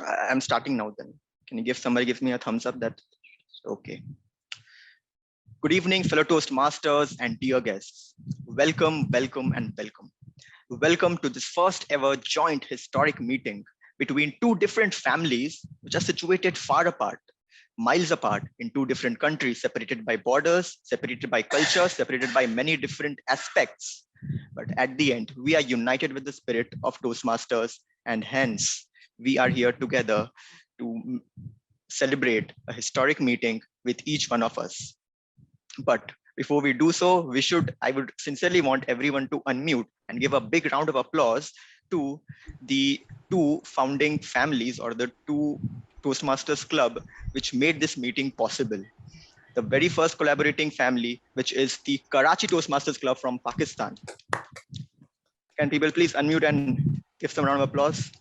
I'm starting now then. Can you give somebody gives me a thumbs up that okay. Good evening, fellow Toastmasters and dear guests. Welcome, welcome, and welcome. Welcome to this first ever joint historic meeting between two different families which are situated far apart, miles apart in two different countries, separated by borders, separated by culture, separated by many different aspects. But at the end, we are united with the spirit of Toastmasters, and hence we are here together to celebrate a historic meeting with each one of us. But before we do so, I would sincerely want everyone to unmute and give a big round of applause to the two founding families or the two Toastmasters Club, which made this meeting possible. The very first collaborating family, which is the Karachi Toastmasters Club from Pakistan. Can people please unmute and give some round of applause?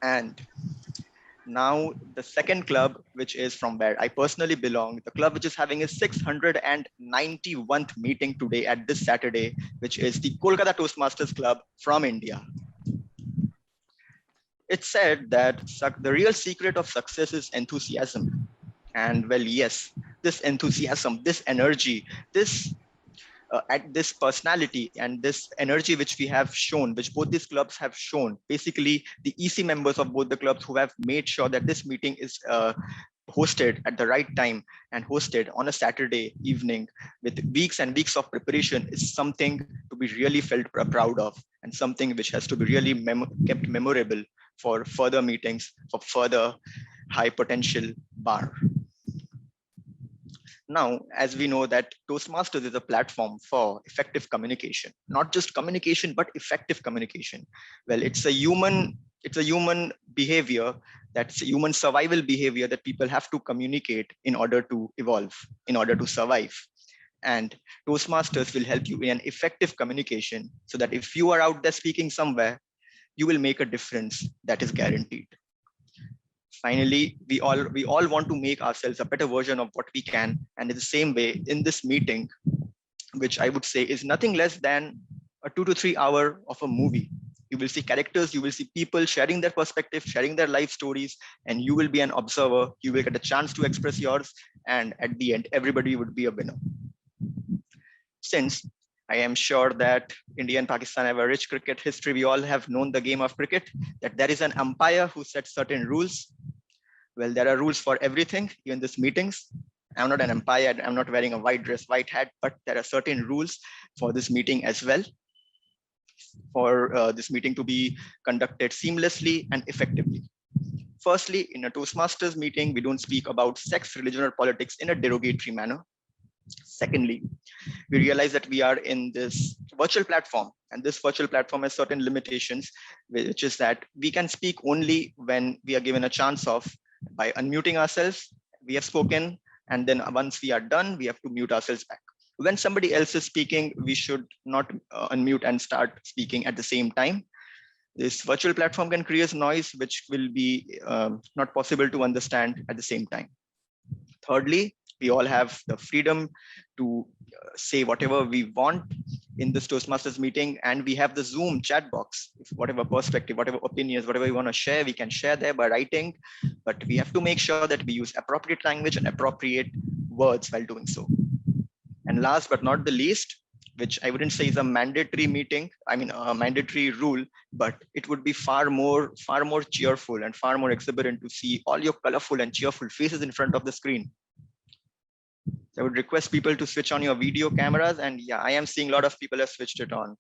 And now the second club, which is from where I personally belong, the club which is having a 691th meeting today at this Saturday, which is the Kolkata Toastmasters Club from India. It's said that the real secret of success is enthusiasm. And well, yes, this enthusiasm, this energy, this personality and this energy which we have shown, which both these clubs have shown, basically the EC members of both the clubs who have made sure that this meeting is hosted at the right time and hosted on a Saturday evening with weeks and weeks of preparation is something to be really felt proud of and something which has to be really kept memorable for further meetings, for further high potential bar. Now, as we know that Toastmasters is a platform for effective communication, not just communication, but effective communication. Well, it's a human behavior, that's a human survival behavior that people have to communicate in order to evolve, in order to survive. And Toastmasters will help you in an effective communication so that if you are out there speaking somewhere, you will make a difference that is guaranteed. Finally, we all want to make ourselves a better version of what we can. And in the same way, in this meeting, which I would say is nothing less than a 2 to 3 hour of a movie. You will see characters, you will see people sharing their perspective, sharing their life stories, and you will be an observer. You will get a chance to express yours. And at the end, everybody would be a winner. Since I am sure that India and Pakistan have a rich cricket history, we all have known the game of cricket, that there is an umpire who sets certain rules. Well, there are rules for everything, even this meetings. I'm not an umpire, I'm not wearing a white dress, white hat, but there are certain rules for this meeting as well, for this meeting to be conducted seamlessly and effectively. Firstly, in a Toastmasters meeting, we don't speak about sex, religion, or politics in a derogatory manner. Secondly, we realize that we are in this virtual platform, and this virtual platform has certain limitations, which is that we can speak only when we are given a chance of by unmuting ourselves. We have spoken, and then once we are done, we have to mute ourselves back. When somebody else is speaking, we should not unmute and start speaking at the same time. This virtual platform can create noise, which will be not possible to understand at the same time. Thirdly, we all have the freedom to say whatever we want in this Toastmasters meeting, and we have the Zoom chat box. If whatever perspective, whatever opinions, whatever we want to share, we can share there by writing, but we have to make sure that we use appropriate language and appropriate words while doing so. And last but not the least, which I wouldn't say is a mandatory a mandatory rule, but it would be far more cheerful and far more exuberant to see all your colorful and cheerful faces in front of the screen. I would request people to switch on your video cameras, and yeah, I am seeing a lot of people have switched it on.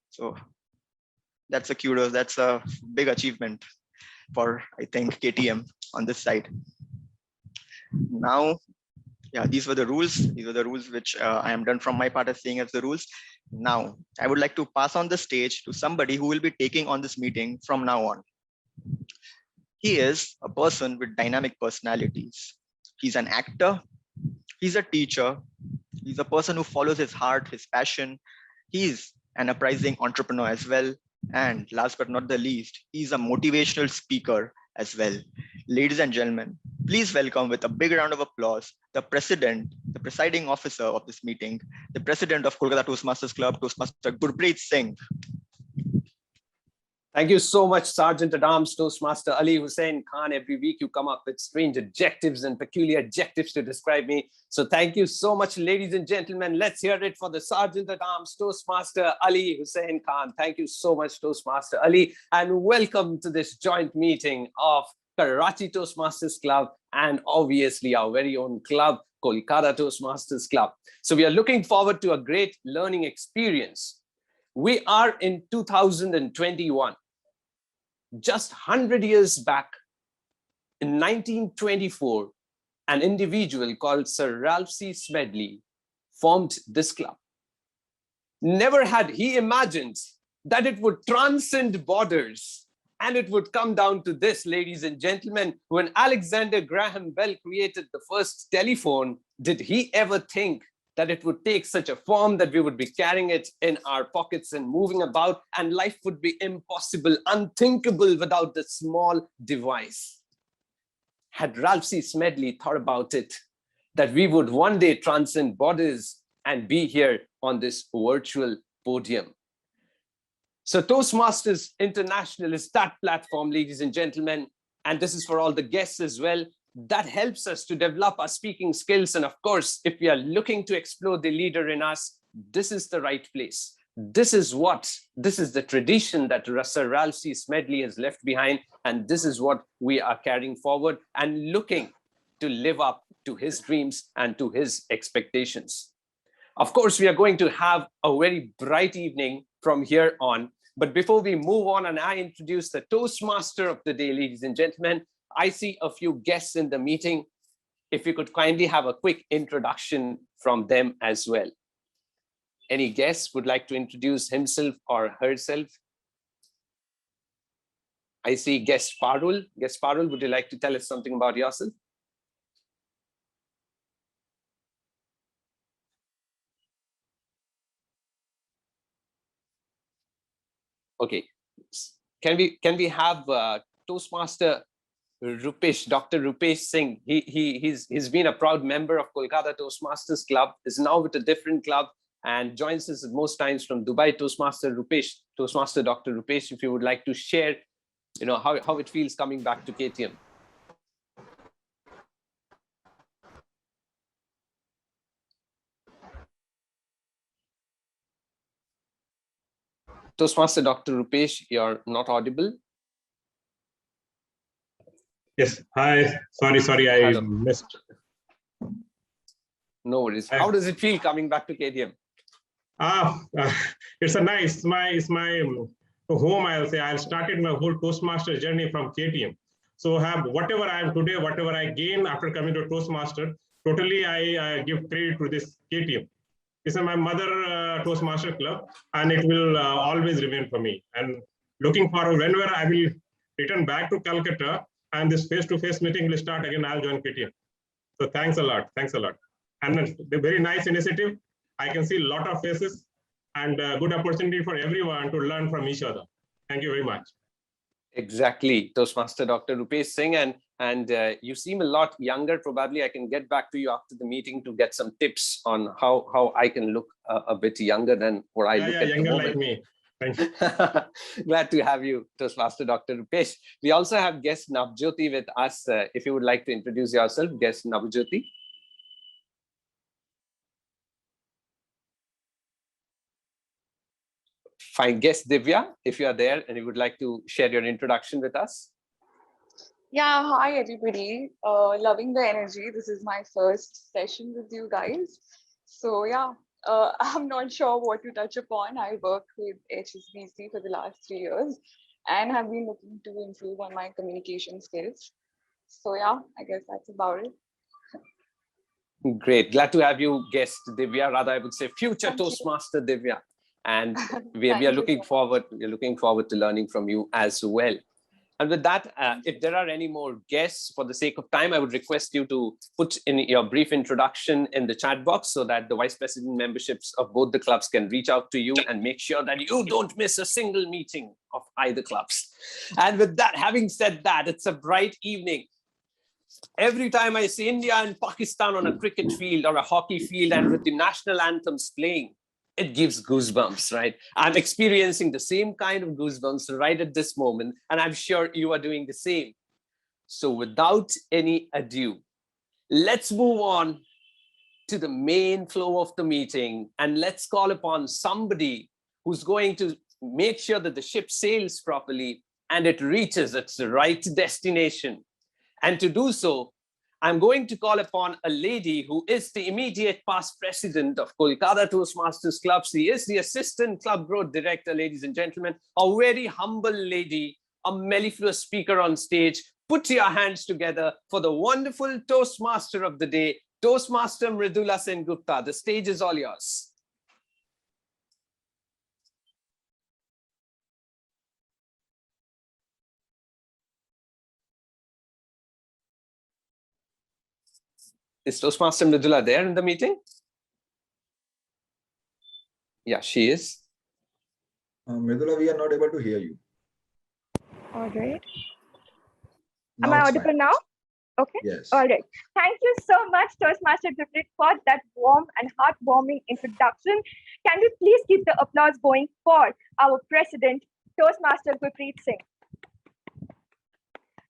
So that's a kudos, that's a big achievement for, I think, KTM on this side. Now, yeah, these were the rules. These are the rules which I am done from my part as saying as the rules. Now, I would like to pass on the stage to somebody who will be taking on this meeting from now on. He is a person with dynamic personalities. He's an actor. He's a teacher. He's a person who follows his heart, his passion. He's an uprising entrepreneur as well. And last but not the least, he's a motivational speaker as well. Ladies and gentlemen, please welcome with a big round of applause, the presiding officer of this meeting, the president of Kolkata Toastmasters Club, Toastmaster Gurpreet Singh. Thank you so much, Sergeant at Arms Toastmaster Ali Hussain Khan. Every week you come up with strange adjectives and peculiar adjectives to describe me. So thank you so much, ladies and gentlemen. Let's hear it for the Sergeant at Arms Toastmaster Ali Hussain Khan. Thank you so much, Toastmaster Ali, and welcome to this joint meeting of Karachi Toastmasters Club and obviously our very own club, Kolkata Toastmasters Club. So we are looking forward to a great learning experience. We are in 2021. Just 100 years back, in 1924, an individual called Sir Ralph C. Smedley formed this club. Never had he imagined that it would transcend borders, and it would come down to this, ladies and gentlemen. When Alexander Graham Bell created the first telephone, did he ever think that it would take such a form that we would be carrying it in our pockets and moving about, and life would be impossible, unthinkable without this small device? Had Ralph C. Smedley thought about it, that we would one day transcend borders and be here on this virtual podium? So Toastmasters International is that platform, ladies and gentlemen, and this is for all the guests as well, that helps us to develop our speaking skills. And of course, if we are looking to explore the leader in us, this is the right place. This is the tradition that Sir Ralph C. Smedley has left behind. And this is what we are carrying forward and looking to live up to his dreams and to his expectations. Of course, we are going to have a very bright evening from here on. But before we move on and I introduce the Toastmaster of the day, ladies and gentlemen, I see a few guests in the meeting. If you could kindly have a quick introduction from them as well. Any guest would like to introduce himself or herself? I see guest Parul. Guest Parul, would you like to tell us something about yourself? Okay. Can we have Toastmaster Rupesh, Dr. Rupesh Singh? He's been a proud member of Kolkata Toastmasters Club, is now with a different club and joins us most times from Dubai. Toastmaster Rupesh, Toastmaster Dr. Rupesh, if you would like to share, how it feels coming back to KTM. Toastmaster Dr. Rupesh, you're not audible. Yes. Hi. Sorry, I missed. No worries. How does it feel coming back to KTM? It's a nice. It's my home. I'll say I started my whole Toastmaster journey from KTM. So have whatever I am today, whatever I gain after coming to Toastmaster, totally I give credit to this KTM. This is my mother Toastmaster club, and it will always remain for me. And looking forward, whenever I will return back to Calcutta, and this face-to-face meeting will start again, I'll join KTM. So thanks a lot. Thanks a lot. And the very nice initiative. I can see a lot of faces and good opportunity for everyone to learn from each other. Thank you very much. Exactly, Toastmaster Dr. Rupesh Singh, and you seem a lot younger. Probably I can get back to you after the meeting to get some tips on how I can look a bit younger than what I look at younger the moment. Like me. Thank you. Glad to have you, Toastmaster Dr. Rupesh. We also have guest Navjyoti with us. If you would like to introduce yourself, guest Navjyoti. Fine. Guest Divya, if you are there and you would like to share your introduction with us. Yeah, hi everybody. Loving the energy. This is my first session with you guys. So yeah, I'm not sure what to touch upon. I worked with HSBC for the last 3 years and have been looking to improve on my communication skills. So yeah, I guess that's about it. Great. Glad to have you, guest Divya. Rather, I would say future Thank Toastmaster you. Divya. And we are looking forward. We're looking forward to learning from you as well. And with that, if there are any more guests, for the sake of time, I would request you to put in your brief introduction in the chat box so that the vice president memberships of both the clubs can reach out to you and make sure that you don't miss a single meeting of either clubs. And with that, having said that, it's a bright evening. Every time I see India and Pakistan on a cricket field or a hockey field and with the national anthems playing, it gives goosebumps, right? I'm experiencing the same kind of goosebumps right at this moment, and I'm sure you are doing the same. So without any ado, let's move on to the main flow of the meeting, and let's call upon somebody who's going to make sure that the ship sails properly and it reaches its right destination. And to do so, I'm going to call upon a lady who is the immediate past president of Kolkata Toastmasters Club. She is the assistant club growth director, ladies and gentlemen, a very humble lady, a mellifluous speaker on stage. Put your hands together for the wonderful Toastmaster of the day, Toastmaster Mridula Sengupta. The stage is all yours. Is Toastmaster Mridula there in the meeting? Yeah, she is. Mridula, we are not able to hear you. All right. Now Am I it's audible fine. now? Okay. Yes. All right. Thank you so much, Toastmaster Guprit, for that warm and heartwarming introduction. Can we please keep the applause going for our president, Toastmaster Guprit Singh?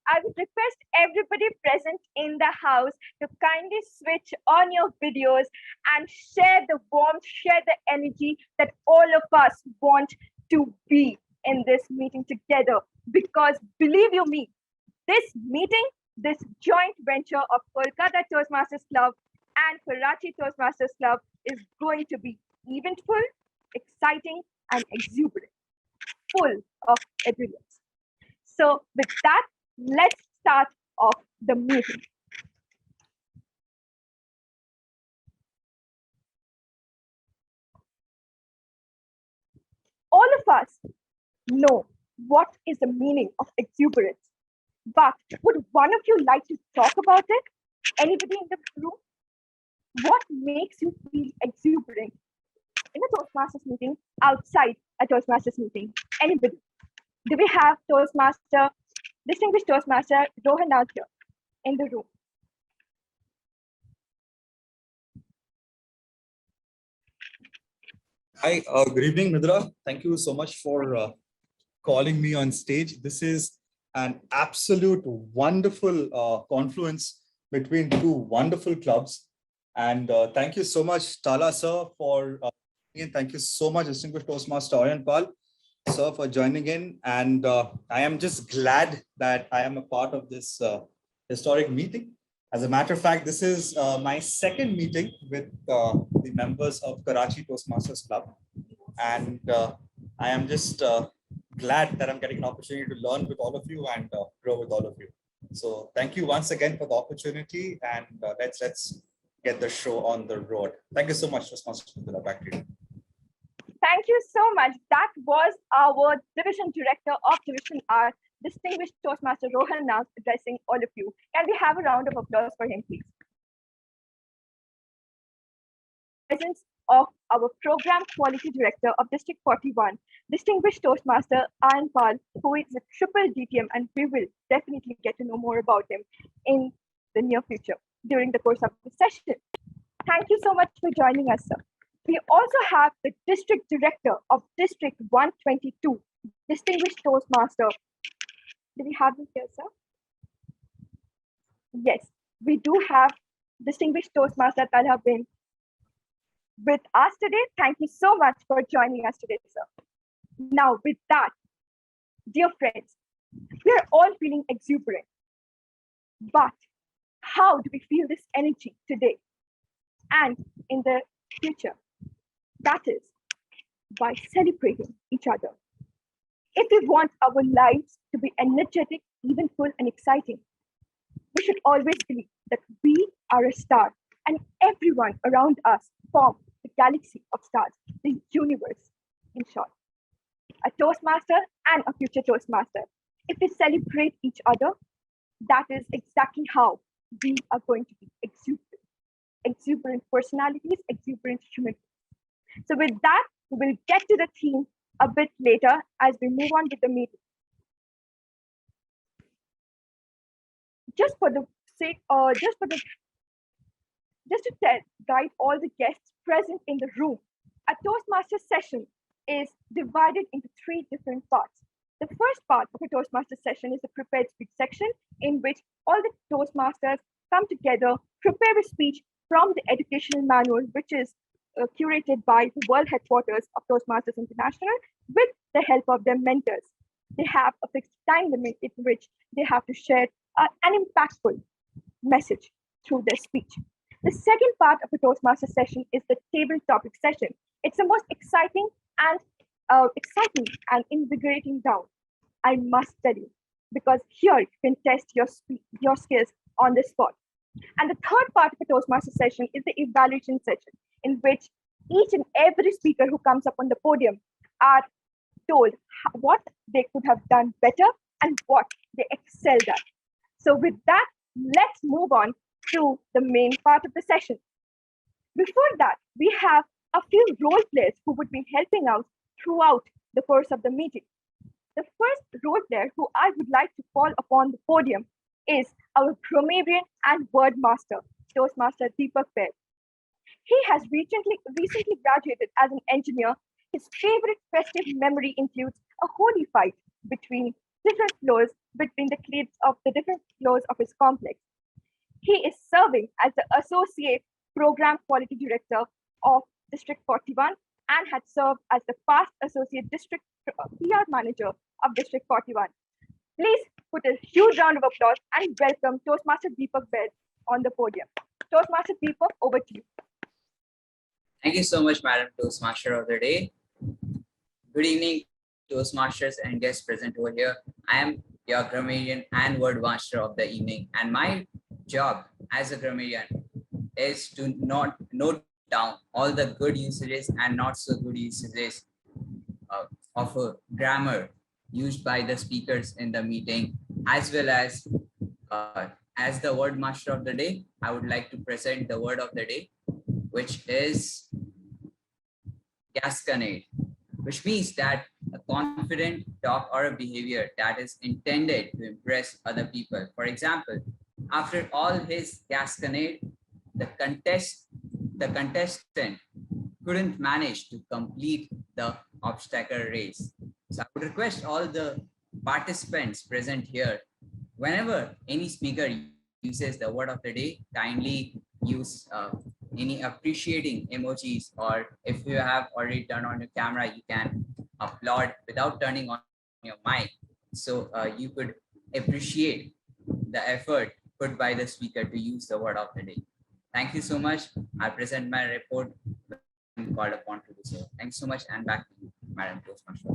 I would request everybody present in the house to kindly switch on your videos and share the warmth, share the energy that all of us want to be in this meeting together. Because believe you me, this meeting, this joint venture of Kolkata Toastmasters Club and Karachi Toastmasters Club is going to be eventful, exciting, and exuberant, full of ebullience. So with that, let's start off the meeting. All of us know what is the meaning of exuberance, but would one of you like to talk about it? Anybody in the room? What makes you feel exuberant in a Toastmasters meeting, outside a Toastmasters meeting? Anybody? Do we have Toastmaster, distinguished Toastmaster Rohan out here in the room? Hi, good evening, Mridula. Thank you so much for calling me on stage. This is an absolute wonderful confluence between two wonderful clubs. And thank you so much, Tala sir, for thank you so much, distinguished Toastmaster Aryan Pal sir, for joining in. And I am just glad that I am a part of this historic meeting. As a matter of fact, this is my second meeting with the members of Karachi Toastmasters Club. And I am just glad that I'm getting an opportunity to learn with all of you and grow with all of you. So thank you once again for the opportunity, and let's get the show on the road. Thank you so much, Toastmaster. Back to you. Thank you so much. That was our Division Director of Division R, distinguished Toastmaster Rohan Nath, addressing all of you. Can we have a round of applause for him, please? Presence of our Program Quality Director of District 41, distinguished Toastmaster Aryan Pal, who is a triple DTM, and we will definitely get to know more about him in the near future during the course of the session. Thank you so much for joining us, sir. We also have the District Director of District 122, distinguished Toastmaster. Do we have him here, sir? Yes, we do have distinguished Toastmaster Talha Bin with us today. Thank you so much for joining us today, sir. Now, with that, dear friends, we are all feeling exuberant. But how do we feel this energy today and in the future? That is by celebrating each other. If we want our lives to be energetic, eventful, and exciting, we should always believe that we are a star and everyone around us form the galaxy of stars, the universe, in short. A Toastmaster and a future Toastmaster. If we celebrate each other, that is exactly how we are going to be exuberant. Exuberant personalities, exuberant human beings. So with that, we will get to the theme a bit later as we move on with the meeting. Just for the sake, just to guide all the guests present in the room, A Toastmaster session is divided into 3 different parts. The first part of a Toastmaster session is the prepared speech section, in which all the Toastmasters come together, prepare a speech from the educational manual, which is curated by the world headquarters of Toastmasters International with the help of their mentors. They have a fixed time limit in which they have to share an impactful message through their speech. The second part of the Toastmaster session is the table topic session. It's the most exciting and invigorating round, I must tell you, because here you can test your skills on the spot. And the third part of the Toastmaster session is the evaluation session, in which each and every speaker who comes up on the podium are told what they could have done better and what they excelled at. So with that, let's move on to the main part of the session. Before that, we have a few role players who would be helping out throughout the course of the meeting. The first role player who I would like to call upon the podium is our grammarian and word master, Toastmaster Deepak Baid. He has recently graduated as an engineer. His favorite festive memory includes a holy fight between the cliques of the different floors of his complex. He is serving as the Associate Program Quality Director of District 41 and had served as the past Associate District PR Manager of District 41. Please put a huge round of applause and welcome Toastmaster Deepak Baid on the podium. Toastmaster Deepak, over to you. Thank you so much, Madam Toastmaster of the day. Good evening, Toastmasters and guests present over here. I am your grammarian and word master of the evening, and my job as a grammarian is to note down all the good usages and not so good usages of a grammar used by the speakers in the meeting, as well as the word master of the day. I would like to present the word of the day, which is gasconade, which means that a confident talk or a behavior that is intended to impress other people. For example, after all his gasconade, the contestant couldn't manage to complete the obstacle race. So I would request all the participants present here, whenever any speaker uses the word of the day, kindly use any appreciating emojis, or if you have already turned on your camera, you can applaud without turning on your mic. So you could appreciate the effort put by the speaker to use the word of the day. Thank you so much. I present my report when called upon to do so. Thanks so much, and back to you, Madam Toastmaster.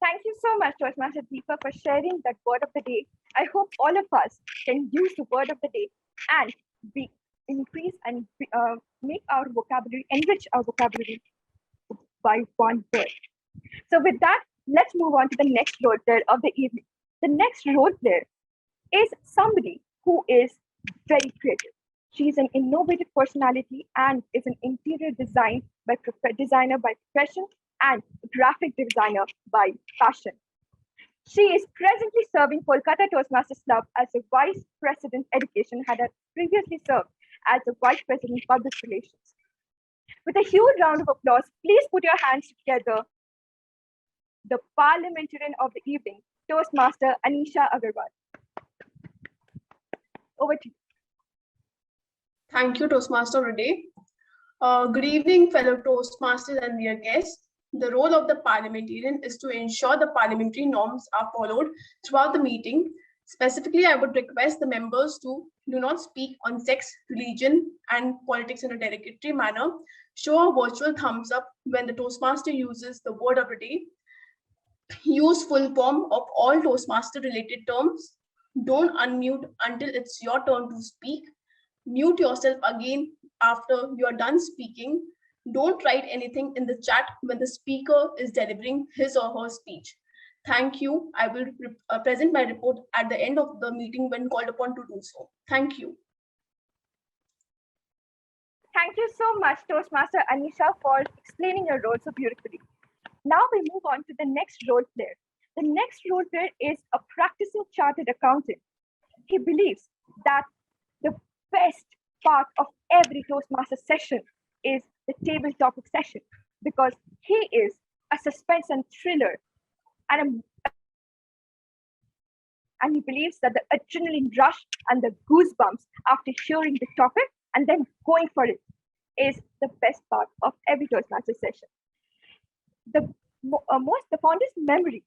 Thank you so much, Toastmaster Deepak, for sharing that word of the day. I hope all of us can use the word of the day and increase and make our vocabulary, enrich our vocabulary by one word. So with that, let's move on to the next role player of the evening. The next role player is somebody who is very creative. She's an innovative personality and is an interior designer by profession and graphic designer by passion. She is presently serving Kolkata Toastmasters Club as a Vice President Education, had previously served as a Vice President Public Relations. With a huge round of applause, please put your hands together. The parliamentarian of the evening, Toastmaster Anisha Agarwal. Over to you. Thank you, Toastmaster of the day. Good evening, fellow Toastmasters and dear guests. The role of the parliamentarian is to ensure the parliamentary norms are followed throughout the meeting. Specifically, I would request the members to do not speak on sex, religion, and politics in a derogatory manner. Show a virtual thumbs up when the Toastmaster uses the word of the day. Use full form of all Toastmaster related terms. Don't unmute until it's your turn to speak. Mute yourself again after you are done speaking. Don't write anything in the chat when the speaker is delivering his or her speech. Thank you. I will present my report at the end of the meeting when called upon to do so. Thank you. Thank you so much, Toastmaster Anisha, for explaining your role so beautifully. Now we move on to the next role player. The next role player is a practicing chartered accountant. He believes that the best part of every Toastmaster session is the table topic session because he is a suspense and thriller and he believes that the adrenaline rush and the goosebumps after hearing the topic and then going for it is the best part of every Toastmaster session. The fondest memory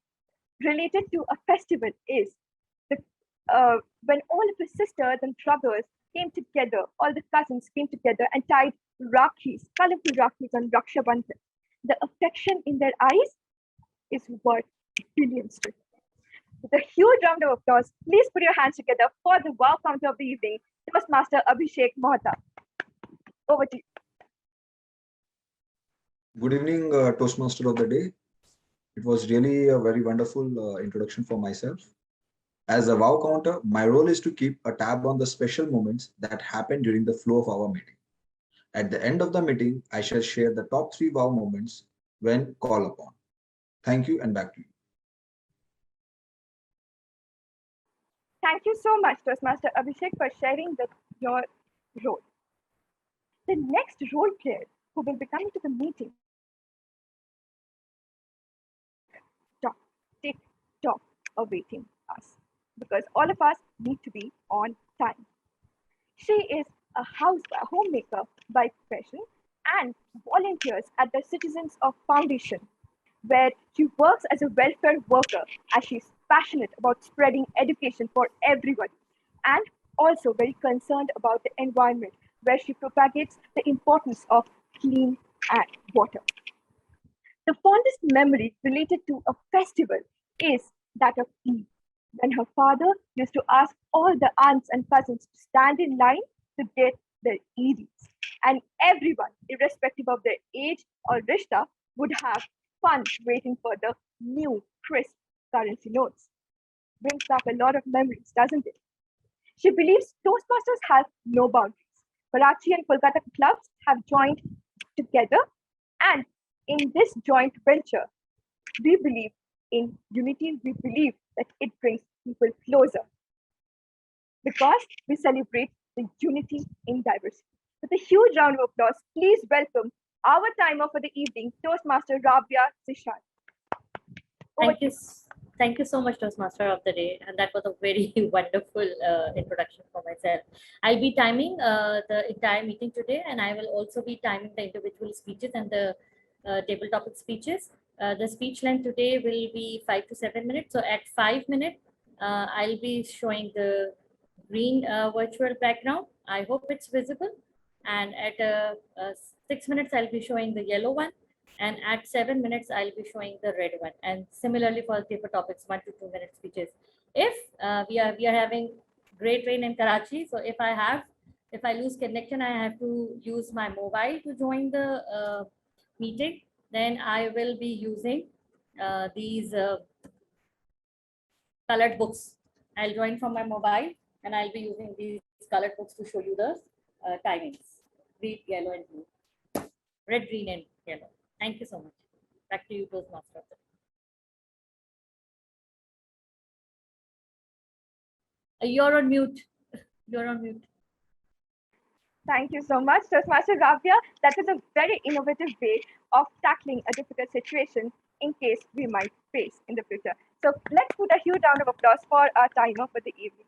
related to a festival is when all of his sisters and brothers came together, all the cousins came together and tied Rakis, colorful Rakis on Raksha Bandhan. The affection in their eyes is worth billions. With a huge round of applause, please put your hands together for the wow counter of the evening, Toastmaster Abhishek Mohta. Over to you. Good evening, Toastmaster of the day. It was really a very wonderful introduction for myself. As a wow counter, my role is to keep a tab on the special moments that happen during the flow of our meeting. At the end of the meeting, I shall share the top 3 wow moments when called upon. Thank you and back to you. Thank you so much, Toastmaster Abhishek, for sharing your role. The next role player who will be coming to the meeting, tick-tock awaiting us, because all of us need to be on time. She is a homemaker by profession and volunteers at the Citizens of Foundation, where she works as a welfare worker as she's passionate about spreading education for everyone and also very concerned about the environment, where she propagates the importance of clean water. The fondest memory related to a festival is that of Eid, when her father used to ask all the aunts and cousins to stand in line to get their Eidies. And everyone, irrespective of their age or rishta, would have fun waiting for the new, crisp currency notes. Brings back a lot of memories, doesn't it? She believes Toastmasters have no boundaries. Karachi and Kolkata clubs have joined together, and in this joint venture, we believe in unity. We believe that it brings people closer because we celebrate the unity in diversity. With a huge round of applause, please welcome our timer for the evening, Toastmaster Rabia Zishan. Thank you so much, Toastmaster of the day, and that was a very wonderful introduction for myself. I'll be timing the entire meeting today, and I will also be timing the individual speeches and the table topic speeches. The speech length today will be 5 to 7 minutes. So at 5 minutes, I'll be showing the green virtual background. I hope it's visible. And at 6 minutes, I'll be showing the yellow one. And at 7 minutes, I'll be showing the red one. And similarly for paper topics, 1 to 2 minute speeches. If we are having great rain in Karachi, so if I lose connection, I have to use my mobile to join the meeting, then I will be using these colored books. I'll join from my mobile and I'll be using these colored books to show you the timings. Green, yellow, and blue. Red, green, and yellow. Thank you so much. Back to you, Toastmaster. You're on mute. You're on mute. Thank you so much, Toastmaster Rabia. That was a very innovative way of tackling a difficult situation in case we might face in the future. So let's put a huge round of applause for our timer for the evening.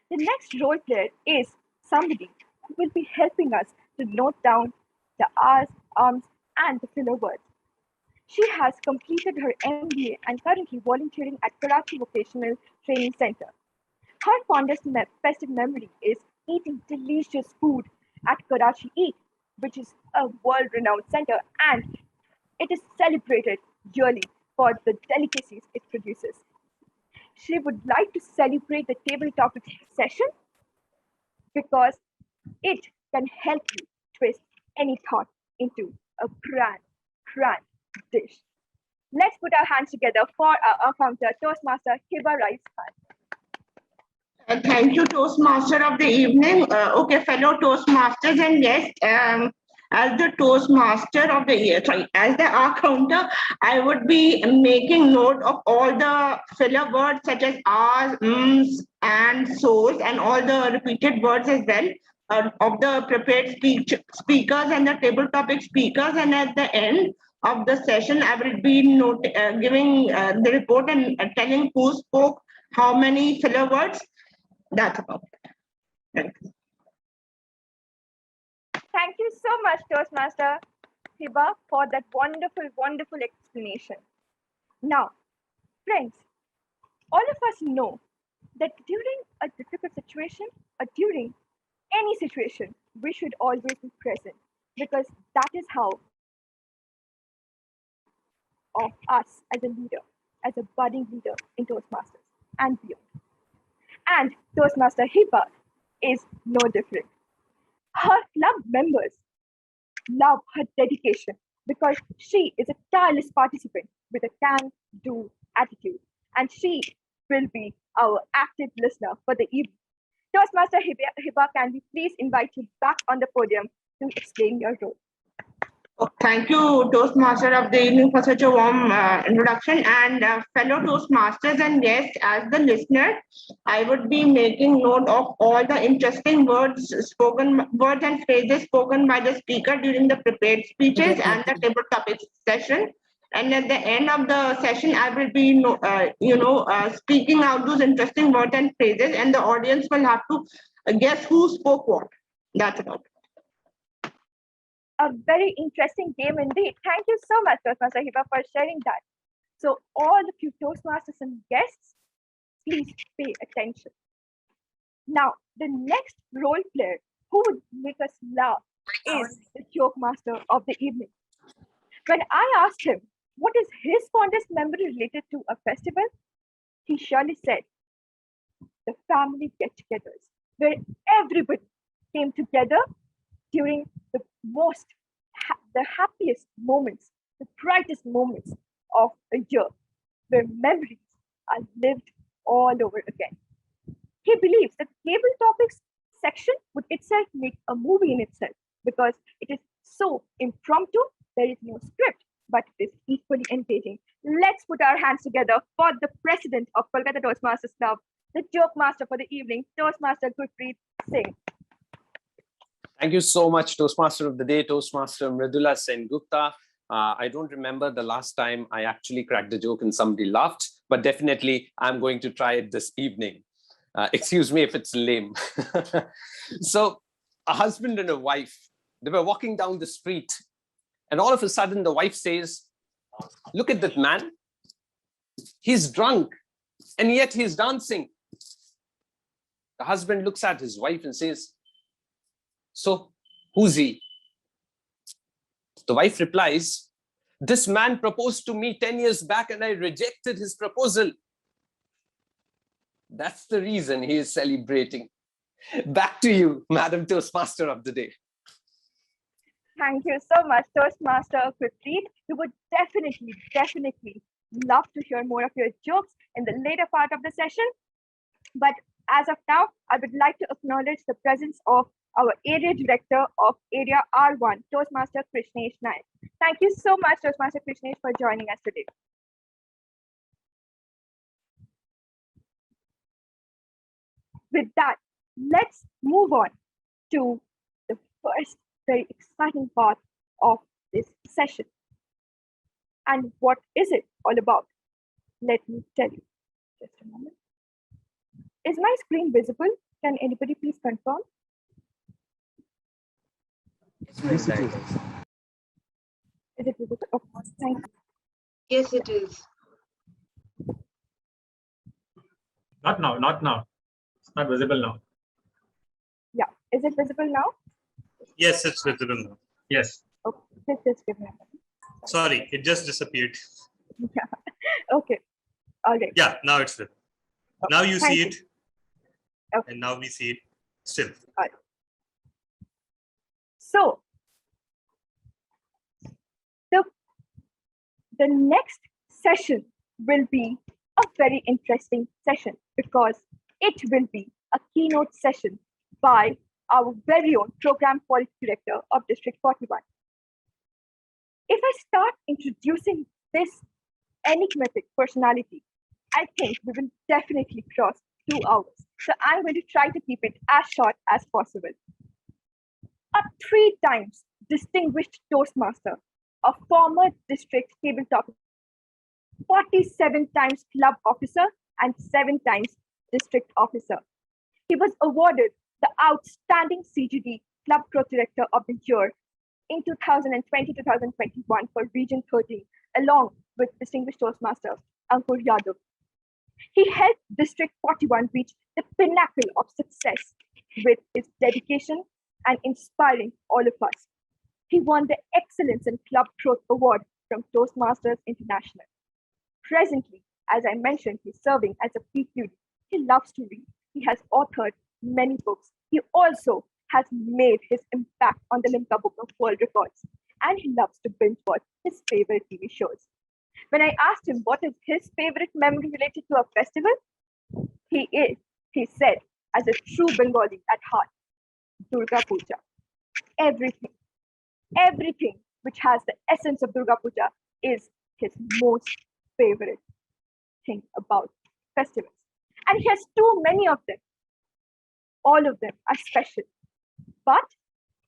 The next role player is somebody who will be helping us to note down the R's, arms, and the filler words. She has completed her MBA and currently volunteering at Karachi Vocational Training Center. Her fondest festive memory is eating delicious food at Karachi Eat, which is a world-renowned center, and it is celebrated yearly for the delicacies it produces. She would like to celebrate the table topic session because it can help you twist any thought into a grand dish. Let's put our hands together for our counter, Toastmaster Hiba Rice Khan. Thank you, Toastmaster of the evening. Okay, fellow Toastmasters and guests, as the Toastmaster of the year, as the counter, I would be making note of all the filler words such as R's, and so's, and all the repeated words as well. of the prepared speakers and the table topic speakers. And at the end of the session, I will be giving the report and telling who spoke, how many filler words. That's about it. Thank you. Thank you so much, Toastmaster Hiba, for that wonderful, wonderful explanation. Now, friends, all of us know that during a difficult situation or during any situation, we should always be present, because that is how of us as a leader, as a budding leader in Toastmasters and beyond. And Toastmaster Hiba is no different. Her club members love her dedication because she is a tireless participant with a can-do attitude, and she will be our active listener for the evening. Toastmaster Hiba, can we please invite you back on the podium to explain your role? Thank you, Toastmaster of the evening, for such a warm introduction. And fellow Toastmasters and guests, as the listener, I would be making note of all the interesting words and phrases spoken by the speaker during the prepared speeches and the table topics session. And at the end of the session, I will be, speaking out those interesting words and phrases, and the audience will have to guess who spoke what. That's about it. A very interesting game indeed. Thank you so much, Toastmaster Hiba, for sharing that. So all of you Toastmasters and guests, please pay attention. Now, the next role player who would make us laugh is the joke master of the evening. When I asked him what is his fondest memory related to a festival, he surely said the family get-togethers, where everybody came together during the happiest moments, the brightest moments of a year, where memories are lived all over again. He believes that table topics section would itself make a movie in itself, because it is so impromptu, there is no script, but it is equally engaging. Let's put our hands together for the president of Kolkata Toastmasters Club, the joke master for the evening, Toastmaster Gurpreet Singh. Thank you so much, Toastmaster of the Day, Toastmaster Mridula Sengupta. I don't remember the last time I actually cracked a joke and somebody laughed, but definitely I'm going to try it this evening. Excuse me if it's lame. So a husband and a wife, they were walking down the street, and all of a sudden the wife says, "Look at that man. He's drunk, and yet he's dancing." The husband looks at his wife and says, "So, who's he?" The wife replies, "This man proposed to me 10 years back and I rejected his proposal. That's the reason he is celebrating." Back to you, Madam Toastmaster of the Day. Thank you so much, Toastmaster Gurpreet. We would definitely love to hear more of your jokes in the later part of the session. But as of now, I would like to acknowledge the presence of our Area Director of Area R1, Toastmaster Krishnesh Naik. Thank you so much, Toastmaster Krishnesh, for joining us today. With that, let's move on to the first very exciting part of this session. And what is it all about? Let me tell you. Just a moment. Is my screen visible? Can anybody please confirm? Yes, it is. Is it visible? Okay, thank you. Yes, it is. Not now, not now. It's not visible now. Yeah, is it visible now? Yes, it's visible now. Yes. Okay, just give me a moment. Sorry, it just disappeared. Yeah. Okay. All right. Yeah, now it's there. Now you Thank see you. it. Okay. And now we see it still. All right. So the next session will be a very interesting session, because it will be a keynote session by our very own Program Quality Director of District 41. If I start introducing this enigmatic personality, I think we will definitely cross 2 hours. So I'm going to try to keep it as short as possible. a 3 times distinguished Toastmaster, a former district tabletop, 47 times club officer, and 7 times district officer. He was awarded the Outstanding CGD Club Growth Director of the Year in 2020-2021 for Region 13, along with distinguished Toastmaster Ankur Yadav. He helped District 41 reach the pinnacle of success with his dedication and inspiring all of us. He won the Excellence in Club Growth Award from Toastmasters International. Presently, as I mentioned, he's serving as a PQD. He loves to read. He has authored many books. He also has made his impact on the Limca Book of World Records. And he loves to binge watch his favorite TV shows. When I asked him what is his favorite memory related to a festival, he said, as a true Bengali at heart, Durga Puja. Everything which has the essence of Durga Puja is his most favorite thing about festivals. And he has too many of them. All of them are special. But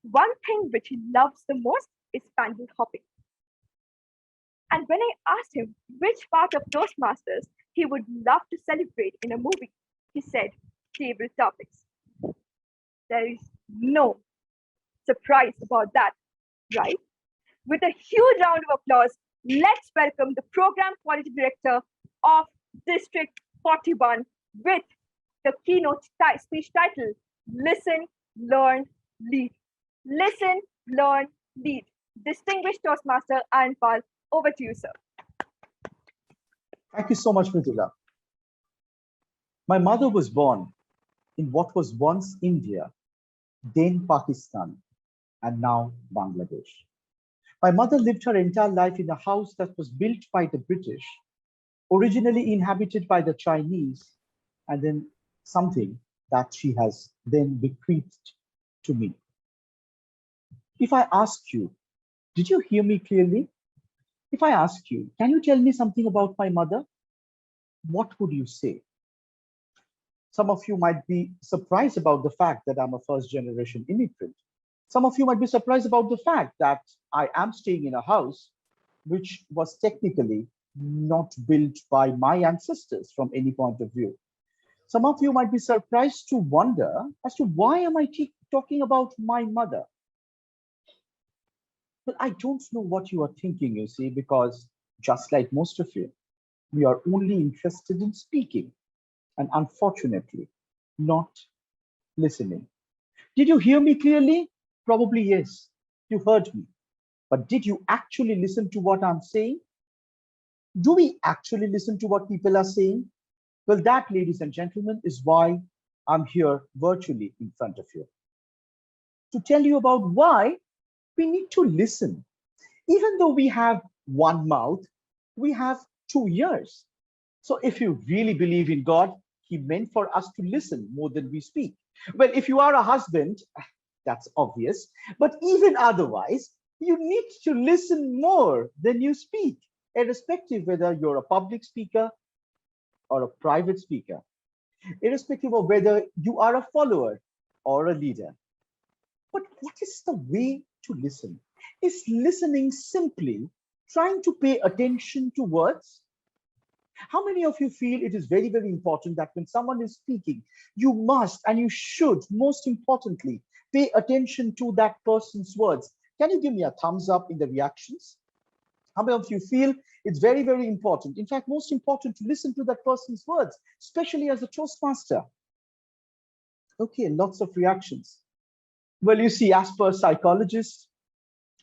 one thing which he loves the most is pandal hopping. And when I asked him which part of Toastmasters he would love to celebrate in a movie, he said, table topics. There is no surprise about that, right? With a huge round of applause, let's welcome the Program Quality Director of District 41 with the keynote speech title, Listen, Learn, Lead. Listen, Learn, Lead. Distinguished Toastmaster Anpal, over to you, sir. Thank you so much, Mridula. My mother was born in what was once India, then Pakistan, and now Bangladesh. My mother lived her entire life in a house that was built by the British, originally inhabited by the Chinese, and then something that she has then bequeathed to me. If I ask you, did you hear me clearly? If I ask you, can you tell me something about my mother? What would you say? Some of you might be surprised about the fact that I'm a first-generation immigrant. Some of you might be surprised about the fact that I am staying in a house which was technically not built by my ancestors from any point of view. Some of you might be surprised to wonder as to why am I talking about my mother? But I don't know what you are thinking, you see, because just like most of you, we are only interested in speaking and unfortunately not listening. Did you hear me clearly? Probably yes, you heard me. But did you actually listen to what I'm saying? Do we actually listen to what people are saying? Well, that, ladies and gentlemen, is why I'm here virtually in front of you. To tell you about why we need to listen. Even though we have one mouth, we have 2 ears. So if you really believe in God, He meant for us to listen more than we speak. Well, if you are a husband, that's obvious. But even otherwise, you need to listen more than you speak, irrespective whether you're a public speaker or a private speaker, irrespective of whether you are a follower or a leader. But what is the way to listen? Is listening simply trying to pay attention to words? How many of you feel it is very, very important that when someone is speaking, you must and you should, most importantly, pay attention to that person's words? Can you give me a thumbs up in the reactions? How many of you feel it's very, very important, in fact, most important to listen to that person's words, especially as a Toastmaster? Okay, lots of reactions. Well, you see, as per psychologist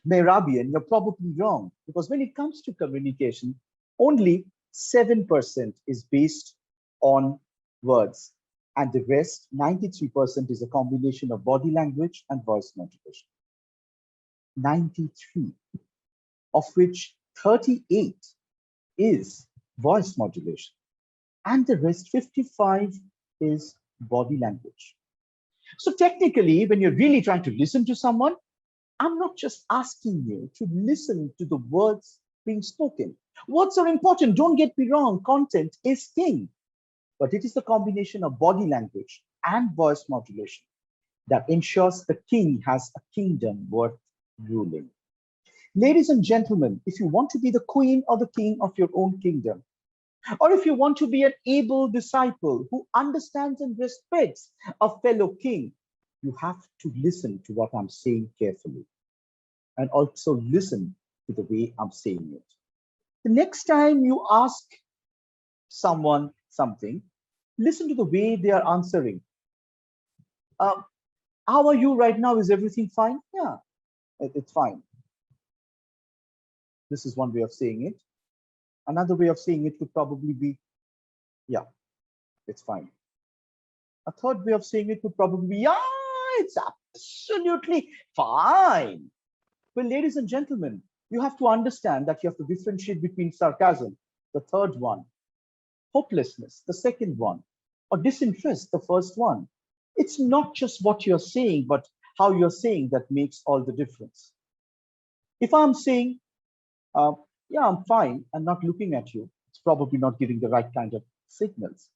Mehrabian, you're probably wrong, because when it comes to communication, only 7% is based on words, and the rest, 93%, is a combination of body language and voice modulation. 93, of which 38 is voice modulation, and the rest, 55, is body language. So technically, when you're really trying to listen to someone, I'm not just asking you to listen to the words being spoken. Words are important, don't get me wrong, content is king, but it is the combination of body language and voice modulation that ensures the king has a kingdom worth ruling. Ladies and gentlemen, if you want to be the queen or the king of your own kingdom, or if you want to be an able disciple who understands and respects a fellow king, you have to listen to what I'm saying carefully and also listen to the way I'm saying it. The next time you ask someone something, listen to the way they are answering. How are you right now? Is everything fine? Yeah, it's fine. This is one way of saying it. Another way of saying it would probably be, yeah, it's fine. A third way of saying it would probably be, yeah, it's absolutely fine. Well, ladies and gentlemen, you have to understand that you have to differentiate between sarcasm, the third one, hopelessness, the second one, or disinterest, the first one. It's not just what you're saying, but how you're saying that makes all the difference. If I'm saying, yeah, I'm fine, and not looking at you, it's probably not giving the right kind of signals.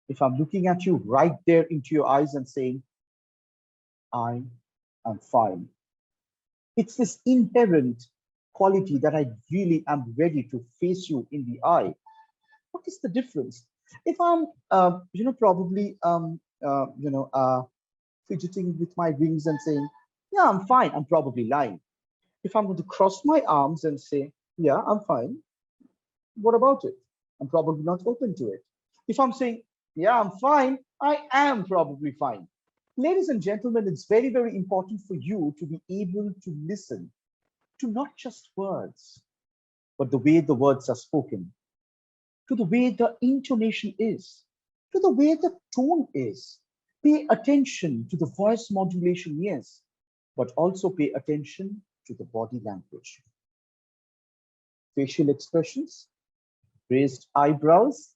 If I'm looking at you right there into your eyes and saying, I am fine, it's this inherent quality that I really am ready to face you in the eye. What is the difference? If I'm, probably, fidgeting with my wings and saying, yeah, I'm fine, I'm probably lying. If I'm going to cross my arms and say, yeah, I'm fine, what about it? I'm probably not open to it. If I'm saying, yeah, I'm fine, I am probably fine. Ladies and gentlemen, it's very, very important for you to be able to listen to not just words, but the way the words are spoken, to the way the intonation is, to the way the tone is. Pay attention to the voice modulation, yes, but also pay attention to the body language. Facial expressions, raised eyebrows,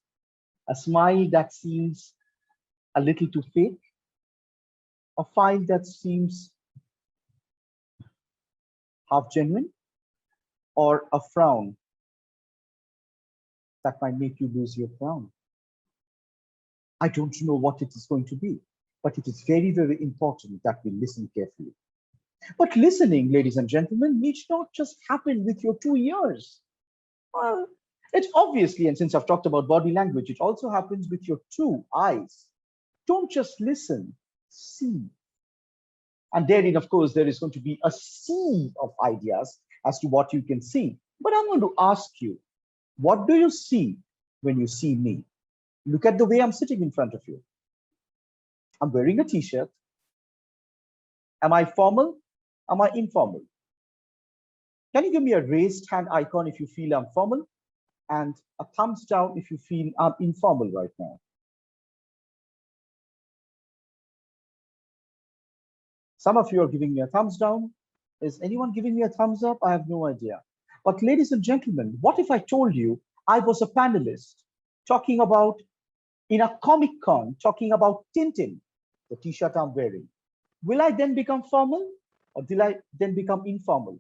a smile that seems a little too fake, a smile that seems half genuine, or a frown that might make you lose your crown. I don't know what it is going to be, but it is very, very important that we listen carefully. But listening, ladies and gentlemen, needs not just happen with your 2 ears. Well, it's obviously, and since I've talked about body language, it also happens with your 2 eyes. Don't just listen, see. And therein, of course, there is going to be a sea of ideas as to what you can see. But I'm going to ask you, what do you see when you see me? Look at the way I'm sitting in front of you. I'm wearing a t-shirt. Am I formal? Am I informal? Can you give me a raised hand icon if you feel I'm formal, and a thumbs down if you feel I'm informal right now? Some of you are giving me a thumbs down. Is anyone giving me a thumbs up? I have no idea. But ladies and gentlemen, what if I told you I was a panelist talking about, in a Comic Con, talking about Tintin, the t-shirt I'm wearing? Will I then become formal, or will I then become informal?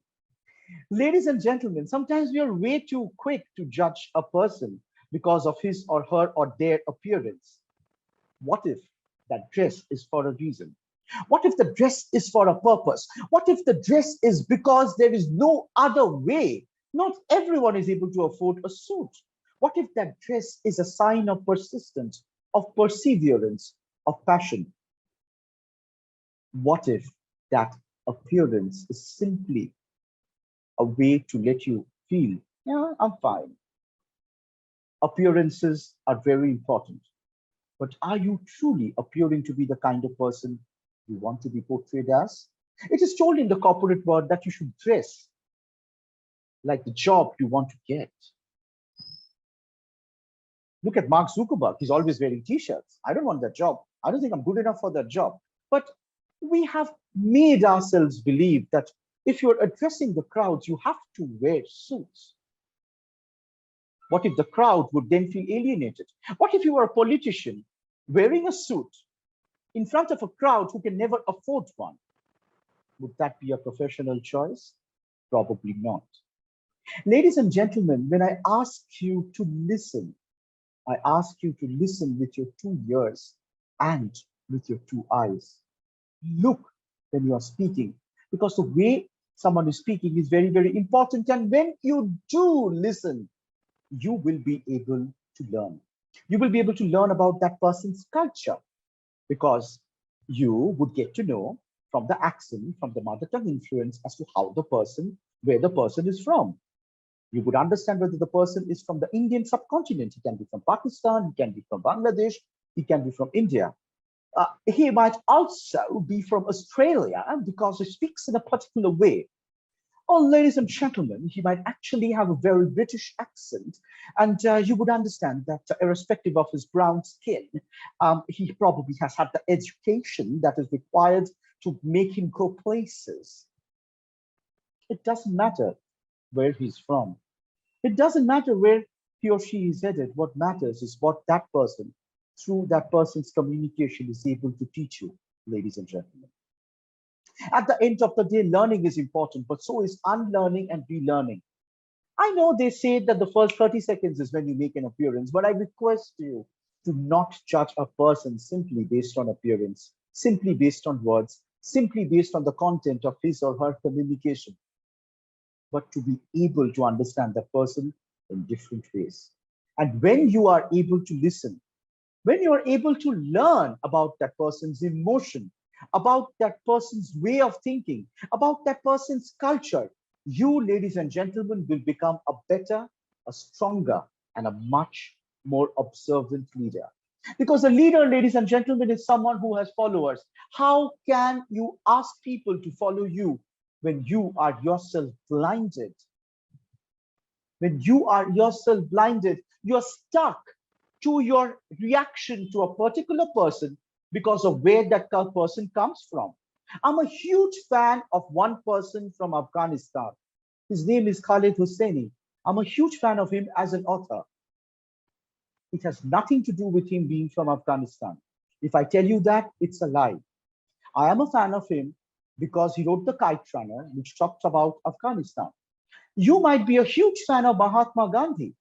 Ladies and gentlemen, sometimes we are way too quick to judge a person because of his or her or their appearance. What if that dress is for a reason? What if the dress is for a purpose? What if the dress is because there is no other way? Not everyone is able to afford a suit. What if that dress is a sign of persistence, of perseverance, of passion? What if that appearance is simply a way to let you feel, yeah, I'm fine? Appearances are very important, but are you truly appearing to be the kind of person you want to be portrayed as? It is told in the corporate world that you should dress like the job you want to get. Look at Mark Zuckerberg. He's always wearing t-shirts. I don't want that job. I don't think I'm good enough for that job. But we have made ourselves believe that if you're addressing the crowds, you have to wear suits. What if the crowd would then feel alienated? What if you were a politician wearing a suit in front of a crowd who can never afford one? Would that be a professional choice? Probably not. Ladies and gentlemen, when I ask you to listen, I ask you to listen with your 2 ears and with your 2 eyes. look when you are speaking, because the way someone is speaking is very, very important. And when you do listen, you will be able to learn. You will be able to learn about that person's culture, because you would get to know from the accent, from the mother tongue influence as to how the person, where the person is from. You would understand whether the person is from the Indian subcontinent. He can be from Pakistan, he can be from Bangladesh, he can be from India. He might also be from Australia because he speaks in a particular way. Or, ladies and gentlemen, he might actually have a very British accent, and you would understand that irrespective of his brown skin, he probably has had the education that is required to make him go places. It doesn't matter where he's from. It doesn't matter where he or she is headed. What matters is what that person, through that person's communication, is able to teach you, ladies and gentlemen. At the end of the day, learning is important, but so is unlearning and relearning. I know they say that the first 30 seconds is when you make an appearance, but I request you to not judge a person simply based on appearance, simply based on words, simply based on the content of his or her communication, but to be able to understand that person in different ways. And when you are able to listen, when you are able to learn about that person's emotion, about that person's way of thinking, about that person's culture, you, ladies and gentlemen, will become a better, a stronger, and a much more observant leader. Because a leader, ladies and gentlemen, is someone who has followers. How can you ask people to follow you when you are yourself blinded? When you are yourself blinded, you're stuck to your reaction to a particular person because of where that person comes from. I'm a huge fan of one person from Afghanistan. His name is Khalid Hosseini. I'm a huge fan of him as an author. It has nothing to do with him being from Afghanistan. If I tell you that, it's a lie. I am a fan of him because he wrote The Kite Runner, which talks about Afghanistan. You might be a huge fan of Mahatma Gandhi,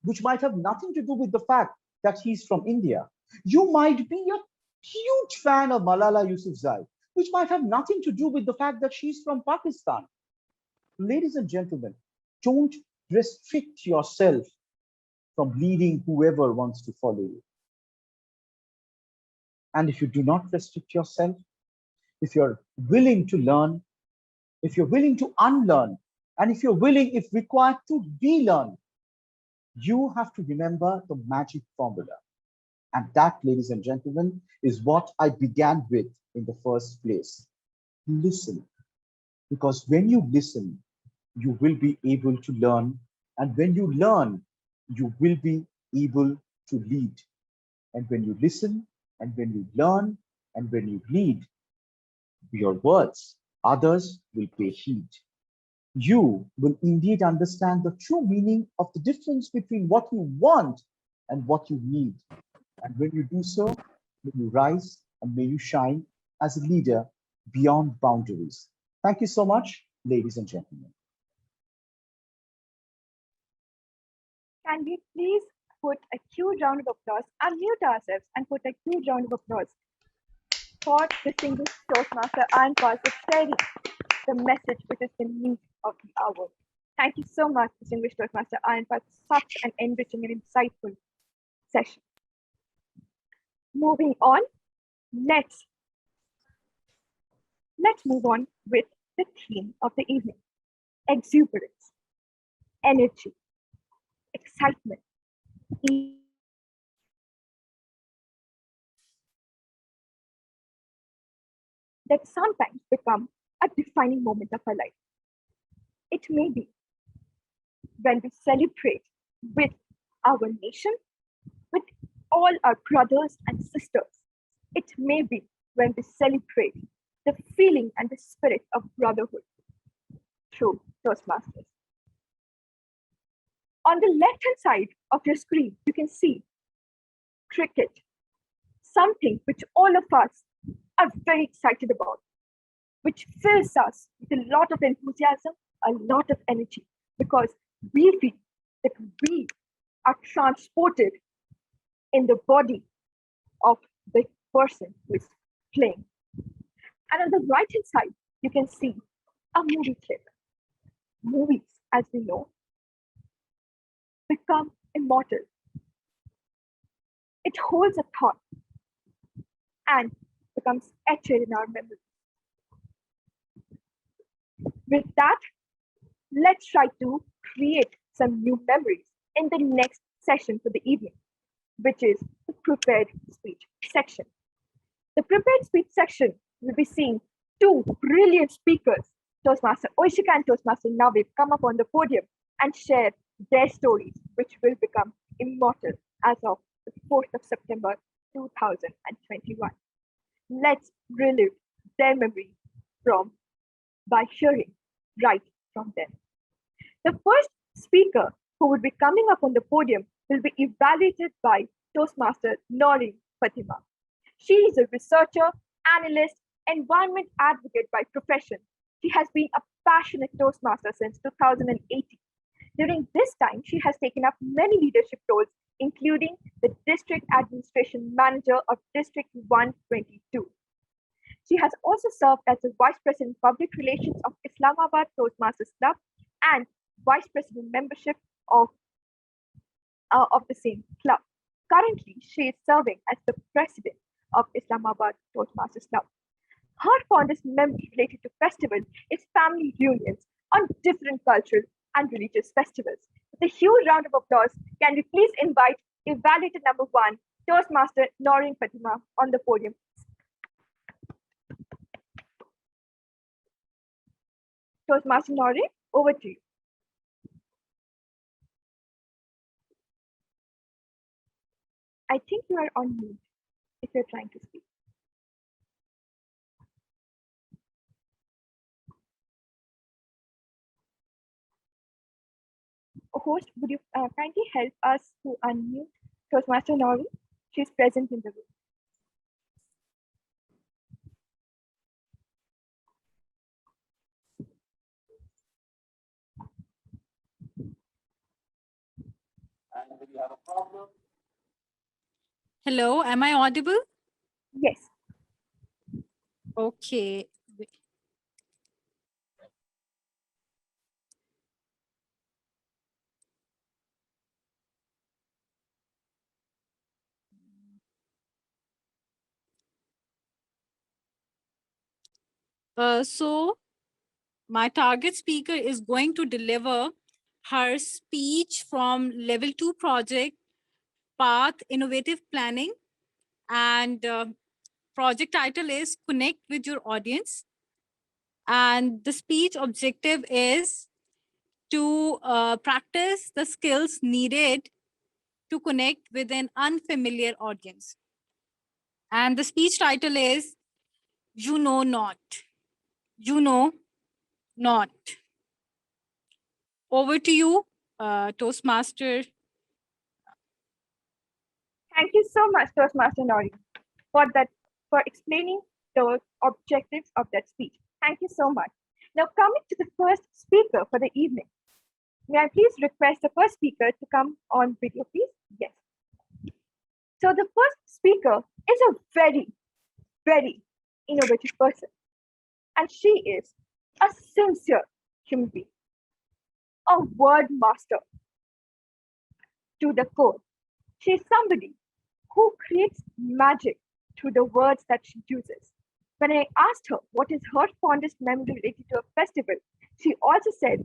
which might have nothing to do with the fact that he's from India. You might be a huge fan of Malala Yousafzai, which might have nothing to do with the fact that she's from Pakistan. Ladies and gentlemen, don't restrict yourself from leading whoever wants to follow you. And if you do not restrict yourself, if you're willing to learn, if you're willing to unlearn, and if you're willing, if required, to relearn, you have to remember the magic formula. And that, ladies and gentlemen, is what I began with in the first place. Listen. Because when you listen, you will be able to learn. And when you learn, you will be able to lead. And when you listen, and when you learn, and when you lead, your words, others will pay heed. You will indeed understand the true meaning of the difference between what you want and what you need. And when you do so, may you rise and may you shine as a leader beyond boundaries. Thank you so much, ladies and gentlemen. Can we please put a huge round of applause, unmute ourselves and put a huge round of applause for distinguished Toastmaster and for sharing the message which is the need of the hour. Thank you so much, distinguished Toastmaster Iron, for such an enriching and insightful session. Moving on, let's move on with the theme of the evening: exuberance, energy, excitement, that sometimes become a defining moment of our life. It may be when we celebrate with our nation, with all our brothers and sisters. It may be when we celebrate the feeling and the spirit of brotherhood through Toastmasters. On the left-hand side of your screen, you can see cricket, something which all of us are very excited about, which fills us with a lot of enthusiasm, a lot of energy, because we feel that we are transported in the body of the person who is playing. And on the right-hand side, you can see a movie clip. Movies, as we know, become immortal. It holds a thought and becomes etched in our memory. With that, let's try to create some new memories in the next session for the evening, which is the prepared speech section. The prepared speech section will be seeing two brilliant speakers, Toastmaster Ushika and Toastmaster Navid, come up on the podium and share their stories, which will become immortal as of the 4th of September 2021. Let's relive their memory by hearing right from them. The first speaker who will be coming up on the podium will be evaluated by Toastmaster Noreen Fatima. She is a researcher, analyst, environment advocate by profession. She has been a passionate Toastmaster since 2018. During this time, she has taken up many leadership roles, including the District Administration Manager of District 122. She has also served as the Vice President Public Relations of Islamabad Toastmasters Club and Vice President membership of the same club. Currently, she is serving as the President of Islamabad Toastmasters Club. Her fondest memory related to festival is family reunions on different cultural and religious festivals. With a huge round of applause, can we please invite Evaluator number 1, Toastmaster Noreen Fatima, on the podium. Toastmaster Noreen, over to you. I think you are on mute if you're trying to speak. Host, would you kindly help us to unmute Toastmaster Noreen? She's present in the room. Hello, am I audible? Yes. Okay. So my target speaker is going to deliver her speech from level 2 project, Path Innovative Planning, and project title is Connect with Your Audience. And the speech objective is to practice the skills needed to connect with an unfamiliar audience. And the speech title is You Know Not. You Know Not. Over to you, Toastmaster. Thank you so much, Toastmaster Noreen, for explaining the objectives of that speech. Thank you so much. Now coming to the first speaker for the evening. May I please request the first speaker to come on video, please? Yes. So the first speaker is a very, very innovative person. And she is a sincere human being, a word master to the core. She is somebody who creates magic through the words that she uses. When I asked her what is her fondest memory related to a festival, she also said,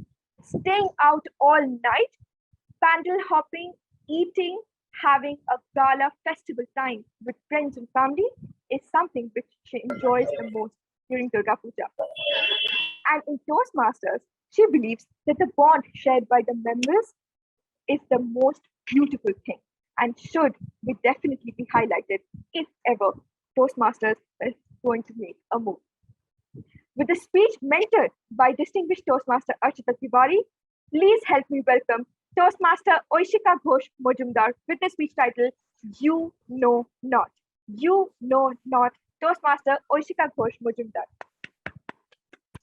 staying out all night, pandal hopping, eating, having a gala festival time with friends and family is something which she enjoys the most during Durga Puja. And in Toastmasters, she believes that the bond shared by the members is the most beautiful thing and should be definitely be highlighted if ever Toastmasters is going to make a move. With a speech mentored by distinguished Toastmaster Archita Tiwari, please help me welcome Toastmaster Ushika Ghosh Mojumdar with the speech title, You Know Not. You Know Not, Toastmaster Ushika Ghosh Mojumdar.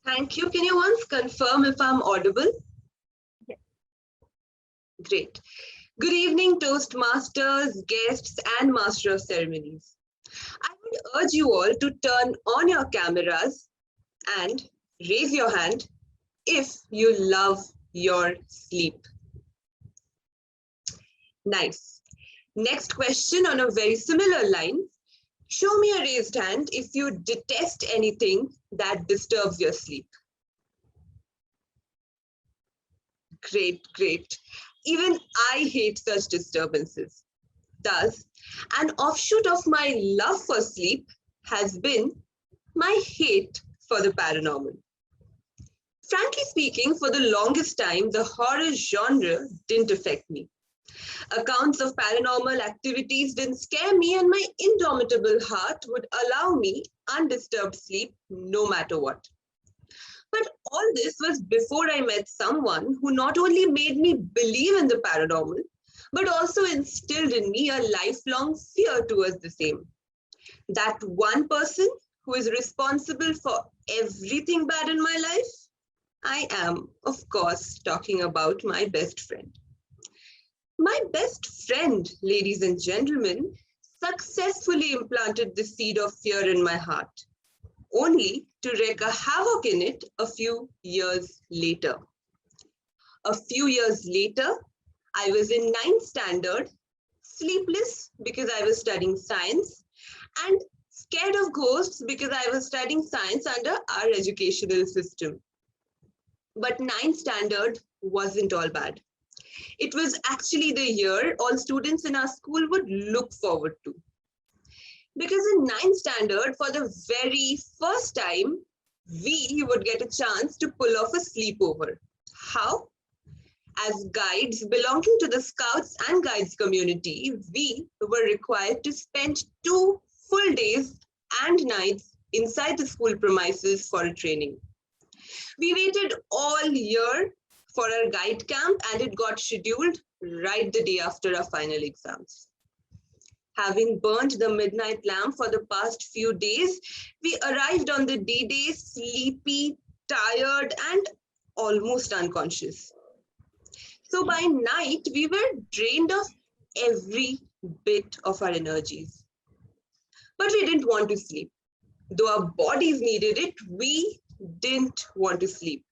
Thank you. Can you once confirm if I'm audible? Yes. Great. Good evening, Toastmasters, guests, and Master of Ceremonies. I would urge you all to turn on your cameras and raise your hand if you love your sleep. Nice. Next question on a very similar line. Show me a raised hand if you detest anything that disturbs your sleep. Great, great. Even I hate such disturbances. Thus, an offshoot of my love for sleep has been my hate for the paranormal. Frankly speaking, for the longest time, the horror genre didn't affect me. Accounts of paranormal activities didn't scare me, and my indomitable heart would allow me undisturbed sleep no matter what. But all this was before I met someone who not only made me believe in the paranormal, but also instilled in me a lifelong fear towards the same. That one person who is responsible for everything bad in my life, I am, of course, talking about my best friend. My best friend, ladies and gentlemen, successfully implanted the seed of fear in my heart, only to wreak a havoc in it a few years later. A few years later, I was in 9th standard, sleepless because I was studying science, and scared of ghosts because I was studying science under our educational system. But 9th standard wasn't all bad. It was actually the year all students in our school would look forward to. Because in 9th standard, for the very first time, we would get a chance to pull off a sleepover. How? As guides belonging to the Scouts and Guides community, we were required to spend 2 full days and nights inside the school premises for a training. We waited all year for our guide camp, and it got scheduled right the day after our final exams. Having burnt the midnight lamp for the past few days, we arrived on the D-Day sleepy, tired, and almost unconscious. So by night, we were drained of every bit of our energies. But we didn't want to sleep. Though our bodies needed it, we didn't want to sleep.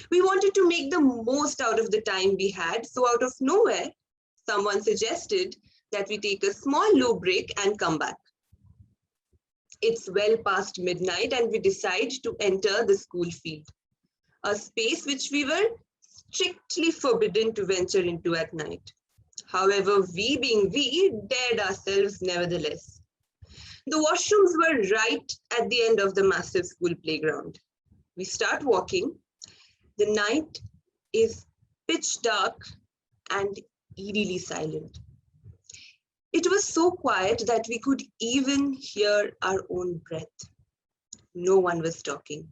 We wanted to make the most out of the time we had. So out of nowhere, someone suggested that we take a small low break and come back. It's well past midnight and we decide to enter the school field, a space which we were strictly forbidden to venture into at night. However, we being we, dared ourselves nevertheless. The washrooms were right at the end of the massive school playground. We start walking. The night is pitch dark and eerily silent. It was so quiet that we could even hear our own breath. No one was talking,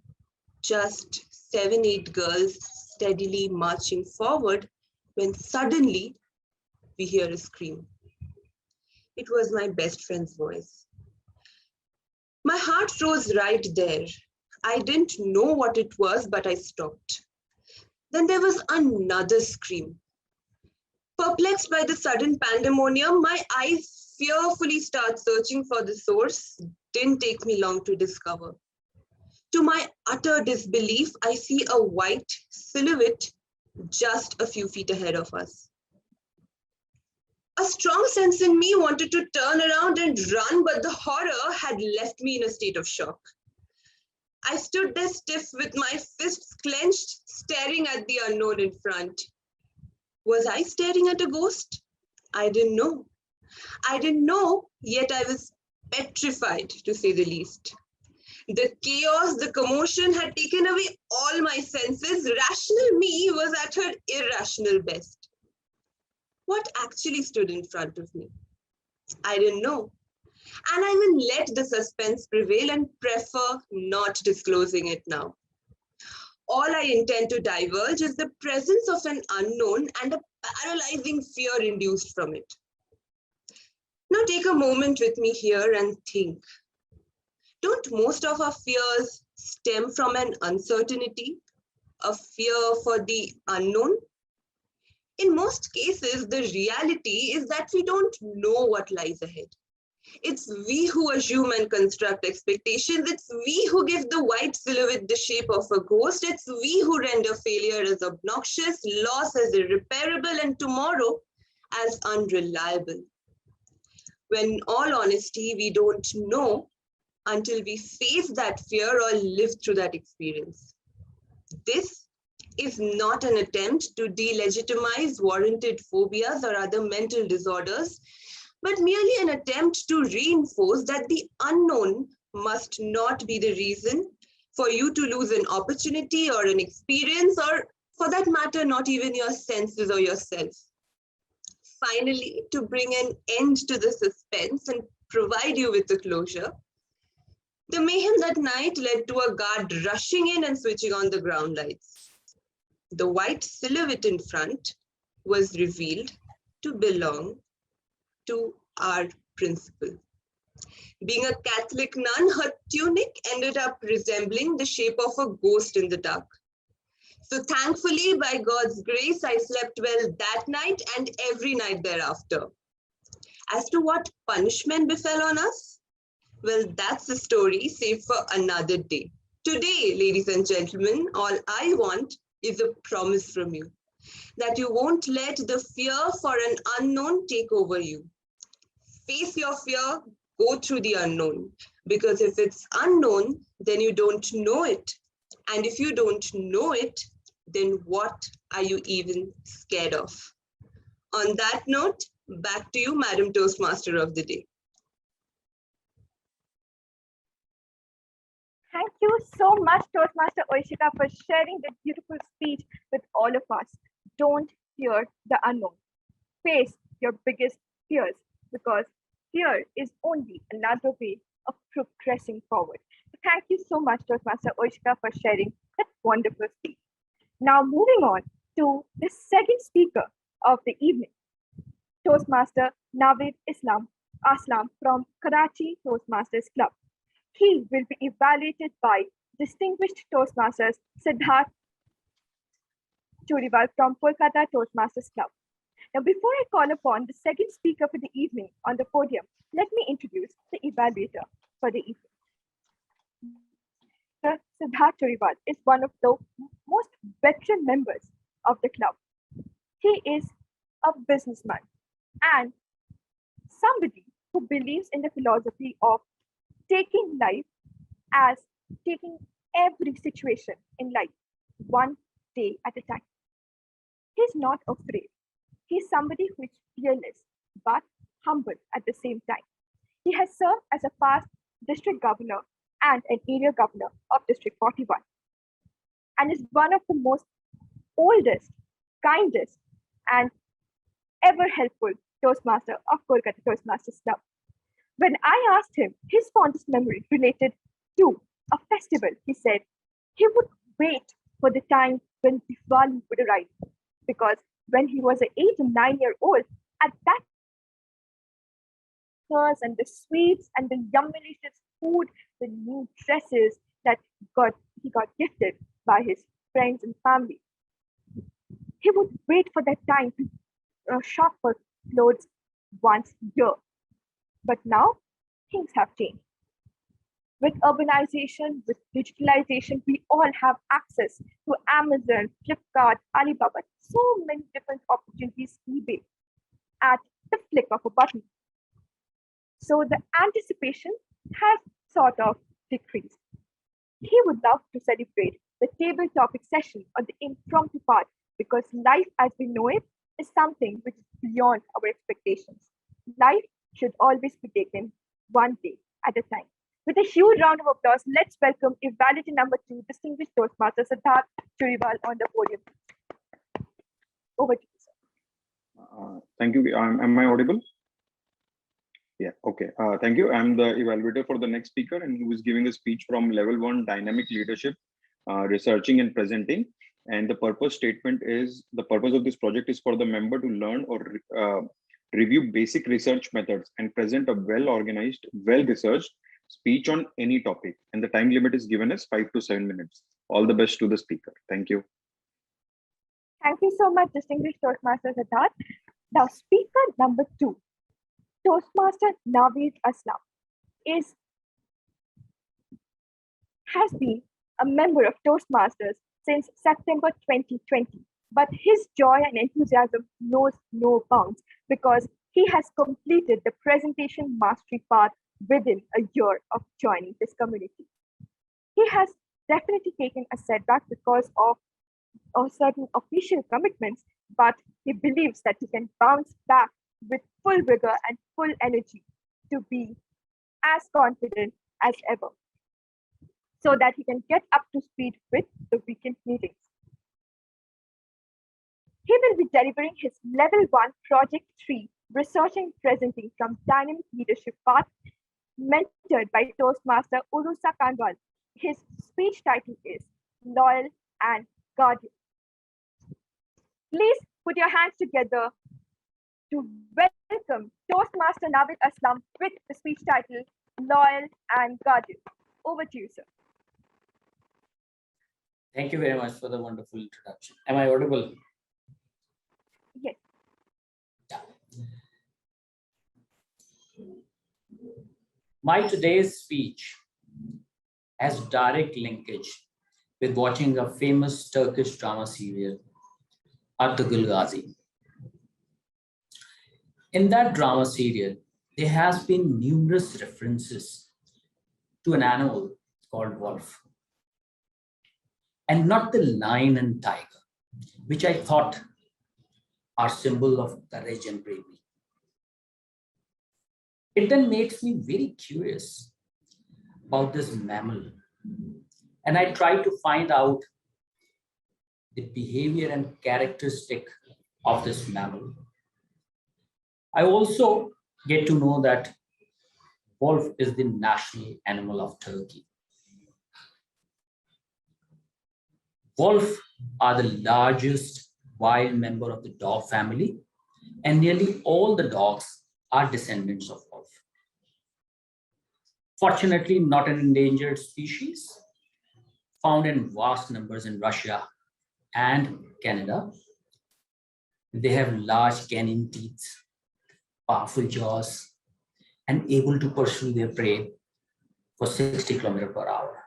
just 7-8 girls steadily marching forward when suddenly we hear a scream. It was my best friend's voice. My heart rose right there. I didn't know what it was, but I stopped. Then there was another scream. Perplexed by the sudden pandemonium, my eyes fearfully start searching for the source. Didn't take me long to discover. To my utter disbelief, I see a white silhouette just a few feet ahead of us. A strong sense in me wanted to turn around and run, but the horror had left me in a state of shock. I stood there stiff with my fists clenched, staring at the unknown in front. Was I staring at a ghost? I didn't know. I didn't know, yet I was petrified, to say the least. The chaos, the commotion had taken away all my senses. Rational me was at her irrational best. What actually stood in front of me? I didn't know. And I will let the suspense prevail and prefer not disclosing it now. All I intend to divulge is the presence of an unknown and a paralyzing fear induced from it. Now take a moment with me here and think. Don't most of our fears stem from an uncertainty, a fear for the unknown? In most cases, the reality is that we don't know what lies ahead. It's we who assume and construct expectations. It's we who give the white silhouette the shape of a ghost. It's we who render failure as obnoxious, loss as irreparable, and tomorrow as unreliable. When in all honesty, we don't know until we face that fear or live through that experience. This is not an attempt to delegitimize warranted phobias or other mental disorders, but merely an attempt to reinforce that the unknown must not be the reason for you to lose an opportunity or an experience, or for that matter, not even your senses or yourself. Finally, to bring an end to the suspense and provide you with the closure, the mayhem that night led to a guard rushing in and switching on the ground lights. The white silhouette in front was revealed to belong to our principal. Being a Catholic nun, her tunic ended up resembling the shape of a ghost in the dark. So thankfully, by God's grace, I slept well that night and every night thereafter. As to what punishment befell on us, well, that's a story saved for another day. Today, ladies and gentlemen, all I want is a promise from you that you won't let the fear for an unknown take over you. Face your fear, go through the unknown, because if it's unknown, then you don't know it. And if you don't know it, then what are you even scared of? On that note, back to you, Madam Toastmaster of the Day. Thank you so much, Toastmaster Ushika, for sharing that beautiful speech with all of us. Don't fear the unknown. Face your biggest fears, because fear is only another way of progressing forward. Thank you so much, Toastmaster Ushika, for sharing that wonderful speech. Now moving on to the second speaker of the evening, Toastmaster Naveed Aslam from Karachi Toastmasters Club. He will be evaluated by distinguished Toastmasters Siddharth Churiwal from Kolkata Toastmasters Club. Now, before I call upon the second speaker for the evening on the podium, let me introduce the evaluator for the evening. Siddharth Churiwal is one of the most veteran members of the club. He is a businessman and somebody who believes in the philosophy of taking life as taking every situation in life one day at a time. He's not afraid. He's somebody who is fearless but humble at the same time. He has served as a past district governor and an area governor of District 41, and is one of the most oldest, kindest, and ever helpful Toastmaster of Kolkata Toastmasters Club. When I asked him his fondest memory related to a festival, he said he would wait for the time when Diwali would arrive, because when he was an 8 and 9-year-old, at that and the sweets and the yummilicious food, the new dresses that he got gifted by his friends and family. He would wait for that time to shop for clothes once a year. But now things have changed. With urbanization, with digitalization, we all have access to Amazon, Flipkart, Alibaba, so many different opportunities, eBay, at the flick of a button. So the anticipation has sort of decreased. He would love to celebrate the table topic session or the impromptu part, because life as we know it is something which is beyond our expectations. Life should always be taken one day at a time. With a huge round of applause, let's welcome Evaluator number 2, distinguished Toastmaster Siddharth Churiwal on the podium. Over to you, sir. Thank you. Am I audible? Yeah, okay. Thank you. I'm the evaluator for the next speaker, and he was giving a speech from level 1 dynamic leadership, researching and presenting. And the purpose statement is, the purpose of this project is for the member to learn or review basic research methods and present a well-organized, well-researched speech on any topic. And the time limit is given as 5 to 7 minutes. All the best to the speaker. Thank you. Thank you so much, distinguished Toastmaster Siddharth. Now, speaker number 2 Toastmaster Naveed Aslam has been a member of Toastmasters since September 2020, but his joy and enthusiasm knows no bounds because he has completed the presentation mastery path within a year of joining this community. He has definitely taken a setback because of certain official commitments, but he believes that he can bounce back with full vigor and full energy to be as confident as ever, so that he can get up to speed with the weekend meetings. He will be delivering his Level 1 Project 3 Researching Presenting from Dynamic Leadership Path, mentored by Toastmaster Urusa Kanwal. His speech title is Loyal and Guardian. Please put your hands together to welcome Toastmaster Naveed Aslam with the speech title Loyal and Guardian. Over to you, sir. Thank you very much for the wonderful introduction. Am I audible? Yes. My today's speech has direct linkage with watching a famous Turkish drama serial, Ertuğrul Gazi. In that drama serial, there has been numerous references to an animal called wolf, and not the lion and tiger, which I thought are symbol of courage and bravery. It then makes me very curious about this mammal, and I try to find out the behavior and characteristic of this mammal. I also get to know that wolf is the national animal of Turkey. Wolf are the largest wild member of the dog family, and nearly all the dogs are descendants of wolf. Fortunately, not an endangered species, found in vast numbers in Russia and Canada. They have large canine teeth, powerful jaws, and able to pursue their prey for 60 km per hour.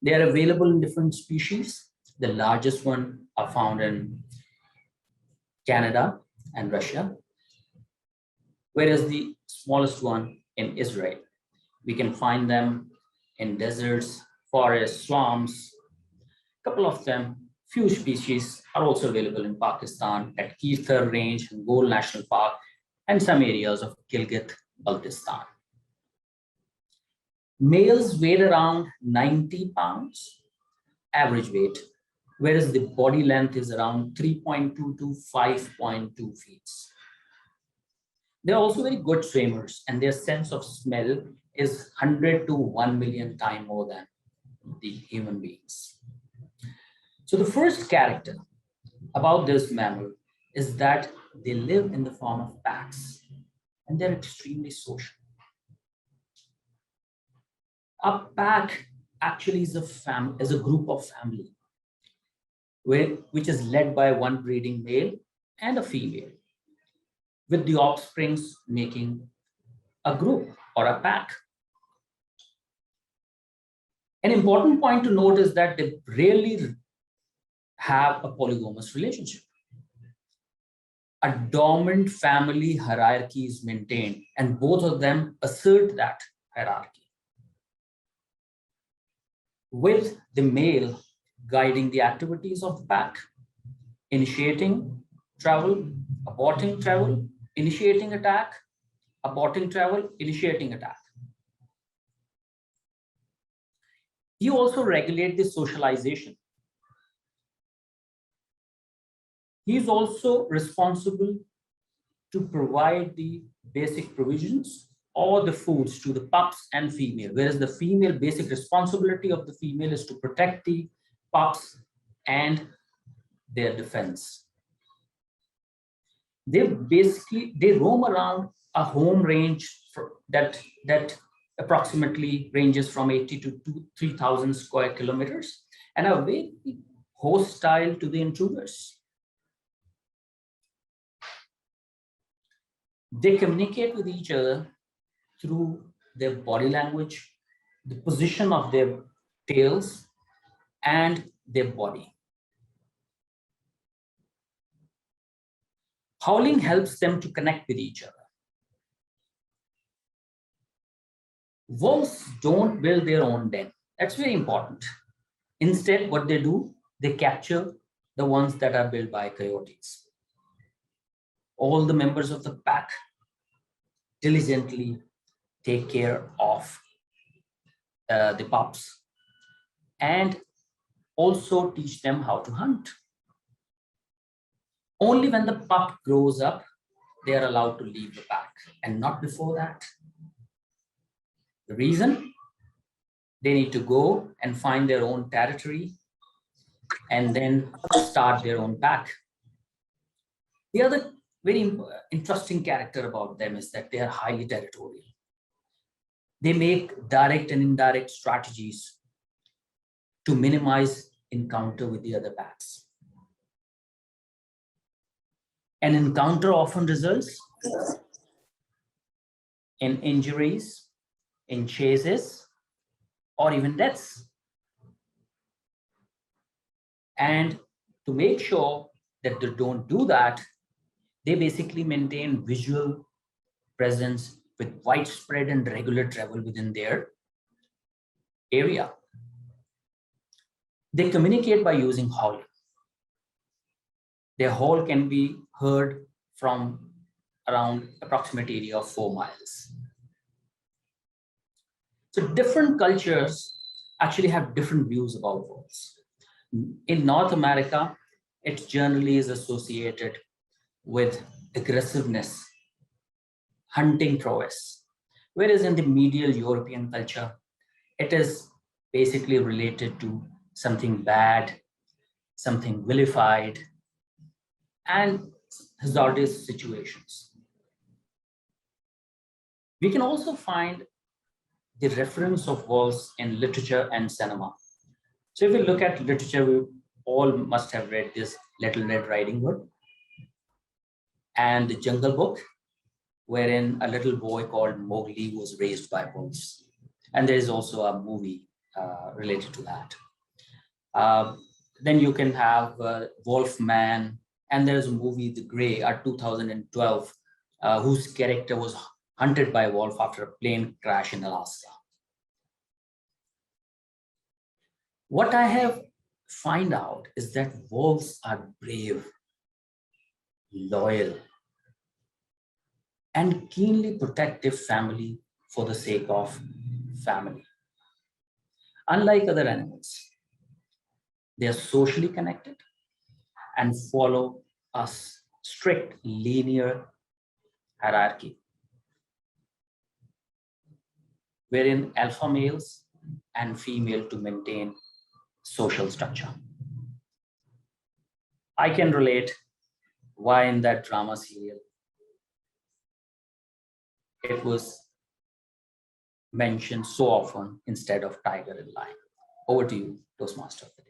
They are available in different species. The largest one are found in Canada and Russia, whereas the smallest one in Israel. We can find them in deserts, forests, swamps. A couple of them, few species are also available in Pakistan at Kirthar Range and Gol National Park and some areas of Gilgit-Baltistan. Males weigh around 90 pounds, average weight, whereas the body length is around 3.2 to 5.2 feet. They're also very good swimmers, and their sense of smell is 100 to 1 million times more than the human beings. So the first character about this mammal is that they live in the form of packs, and they're extremely social. A pack actually is a group of family, which is led by one breeding male and a female, with the offsprings making a group or a pack. An important point to note is that they rarely have a polygamous relationship. A dominant family hierarchy is maintained, and both of them assert that hierarchy, with the male guiding the activities of the pack, initiating travel, aborting travel, initiating attack, aborting travel, initiating attack. You also regulate the socialization. He is also responsible to provide the basic provisions or the foods to the pups and female, whereas the female basic responsibility of the female is to protect the pups and their defense. They roam around a home range that approximately ranges from 80 to 3,000 square kilometers and are very hostile to the intruders. They communicate with each other through their body language, the position of their tails, and their body. Howling helps them to connect with each other. Wolves don't build their own den. That's very important. Instead, what they do, they capture the ones that are built by coyotes. All the members of the pack diligently take care of the pups and also teach them how to hunt. Only when the pup grows up, they are allowed to leave the pack, and not before that. The reason? They need to go and find their own territory and then start their own pack. The other very interesting character about them is that they are highly territorial. They make direct and indirect strategies to minimize encounter with the other packs. An encounter often results in injuries, in chases, or even deaths. And to make sure that they don't do that, they basically maintain visual presence with widespread and regular travel within their area. They communicate by using howling. Their howl can be heard from around approximate area of 4 miles. So different cultures actually have different views about wolves. In North America, it generally is associated with aggressiveness, hunting prowess, whereas in the medial European culture, it is basically related to something bad, something vilified, and hazardous situations. We can also find the reference of wolves in literature and cinema. So if we look at literature, we all must have read this Little Red Riding Hood and the Jungle Book, wherein a little boy called Mowgli was raised by wolves. And there is also a movie related to that. Then you can have Wolfman, and there's a movie, The Grey, 2012, whose character was hunted by a wolf after a plane crash in Alaska. What I have find out is that wolves are brave, loyal, and keenly protective family for the sake of family. Unlike other animals, they are socially connected and follow a strict linear hierarchy, wherein alpha males and female to maintain social structure. I can relate why in that drama serial it was mentioned so often instead of tiger and lion. Over to you, Toastmaster of the day.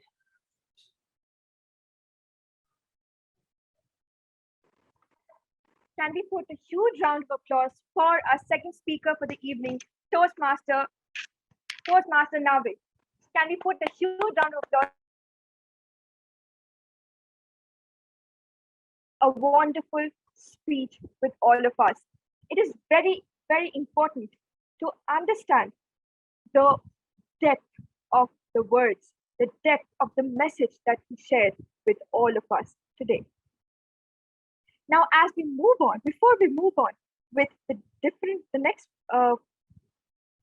Can we put a huge round of applause for our second speaker for the evening, Toastmaster Navid. Can we put a huge round of applause? A wonderful speech with all of us. It is very, very important to understand the depth of the words, the depth of the message that he shared with all of us today. Now, as we move on, before we move on with the next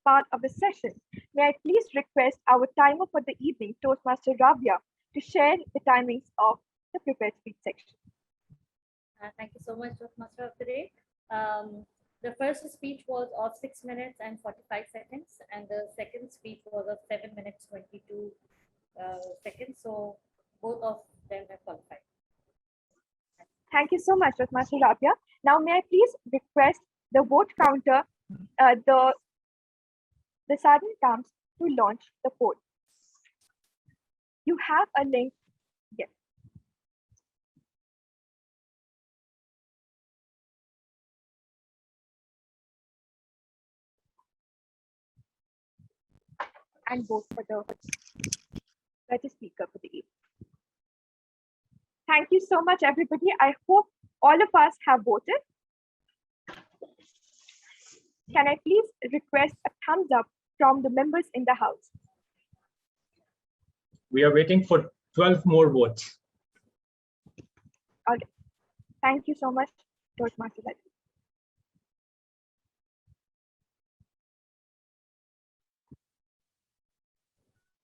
part of the session, may I please request our timer for the evening, Toastmaster Rabia, to share the timings of the prepared speech section. Thank you so much, Toastmaster of the day. The first speech was of 6 minutes and 45 seconds, and the second speech was of 7 minutes 22 seconds. So both of them have qualified. Thank you so much, Toastmaster Rabia. Now, may I please request the vote counter, the sergeant comes to launch the poll. You have a link. Yes. and vote for the better speaker for the evening. Thank you so much, everybody. I hope all of us have voted. Can I please request a thumbs up from the members in the house? We are waiting for 12 more votes. Okay. Thank you so much, Toastmaster.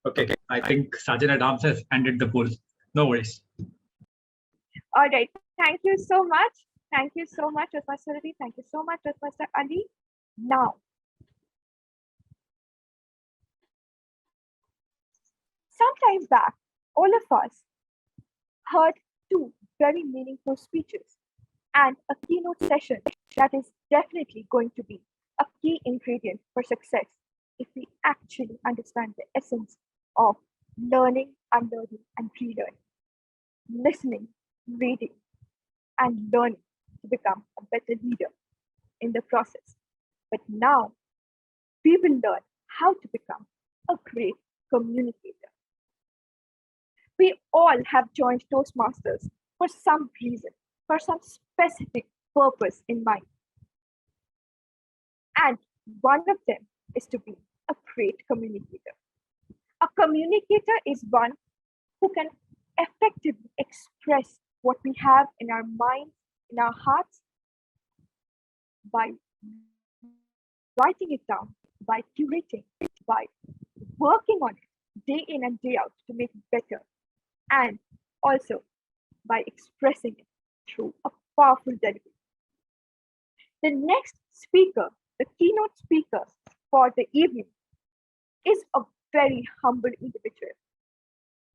Okay, I think Sergeant Adams has ended the poll. No worries. All right. Thank you so much. Thank you so much, Toastmaster Ali. Thank you so much, Toastmaster Ali. Now, sometime back, all of us heard two very meaningful speeches and a keynote session that is definitely going to be a key ingredient for success if we actually understand the essence of learning, unlearning, and relearning, listening, reading, and learning to become a better leader in the process. But now we will learn how to become a great communicator. We all have joined Toastmasters for some reason, for some specific purpose in mind. And one of them is to be a great communicator. A communicator is one who can effectively express what we have in our minds, in our hearts, by writing it down, by curating it, by working on it day in and day out to make it better, and also by expressing it through a powerful delivery. The next speaker, the keynote speaker for the evening, is a very humble individual.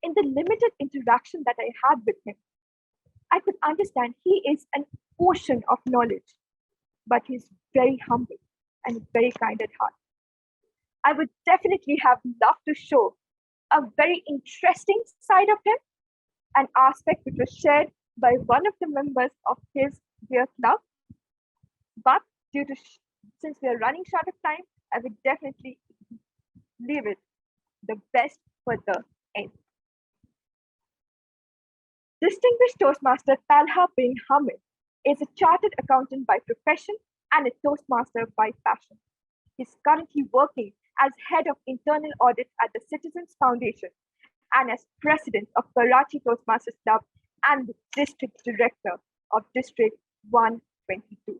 In the limited interaction that I had with him, I could understand he is an ocean of knowledge, but he's very humble and very kind at heart. I would definitely have loved to show a very interesting side of him, an aspect which was shared by one of the members of his dear club. But since we are running short of time, I would definitely leave it the best for the end. Distinguished Toastmaster Talha bin Hamid is a chartered accountant by profession and a Toastmaster by passion. He's currently working as head of internal audit at the Citizens Foundation and as president of Karachi Toastmasters Club and the district director of District 122.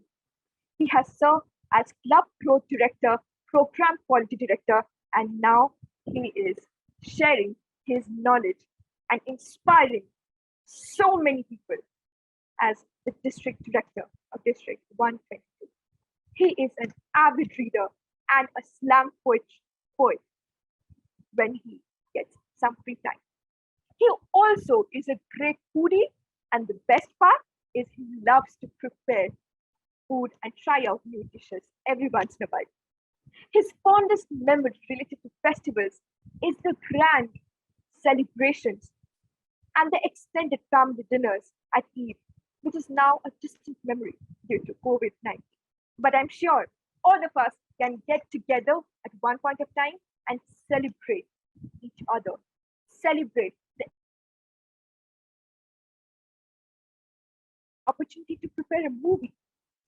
He has served as club growth director, program quality director, and now he is sharing his knowledge and inspiring so many people as the district director of District 122. He is an avid reader and a slam poet when he gets some free time. He also is a great foodie, and the best part is he loves to prepare food and try out new dishes every once in a while. His fondest memory related to festivals is the grand celebrations and the extended family dinners at Eid, which is now a distant memory due to COVID-19. But I'm sure all of us can get together at one point of time and celebrate each other, celebrate the opportunity to prepare a movie.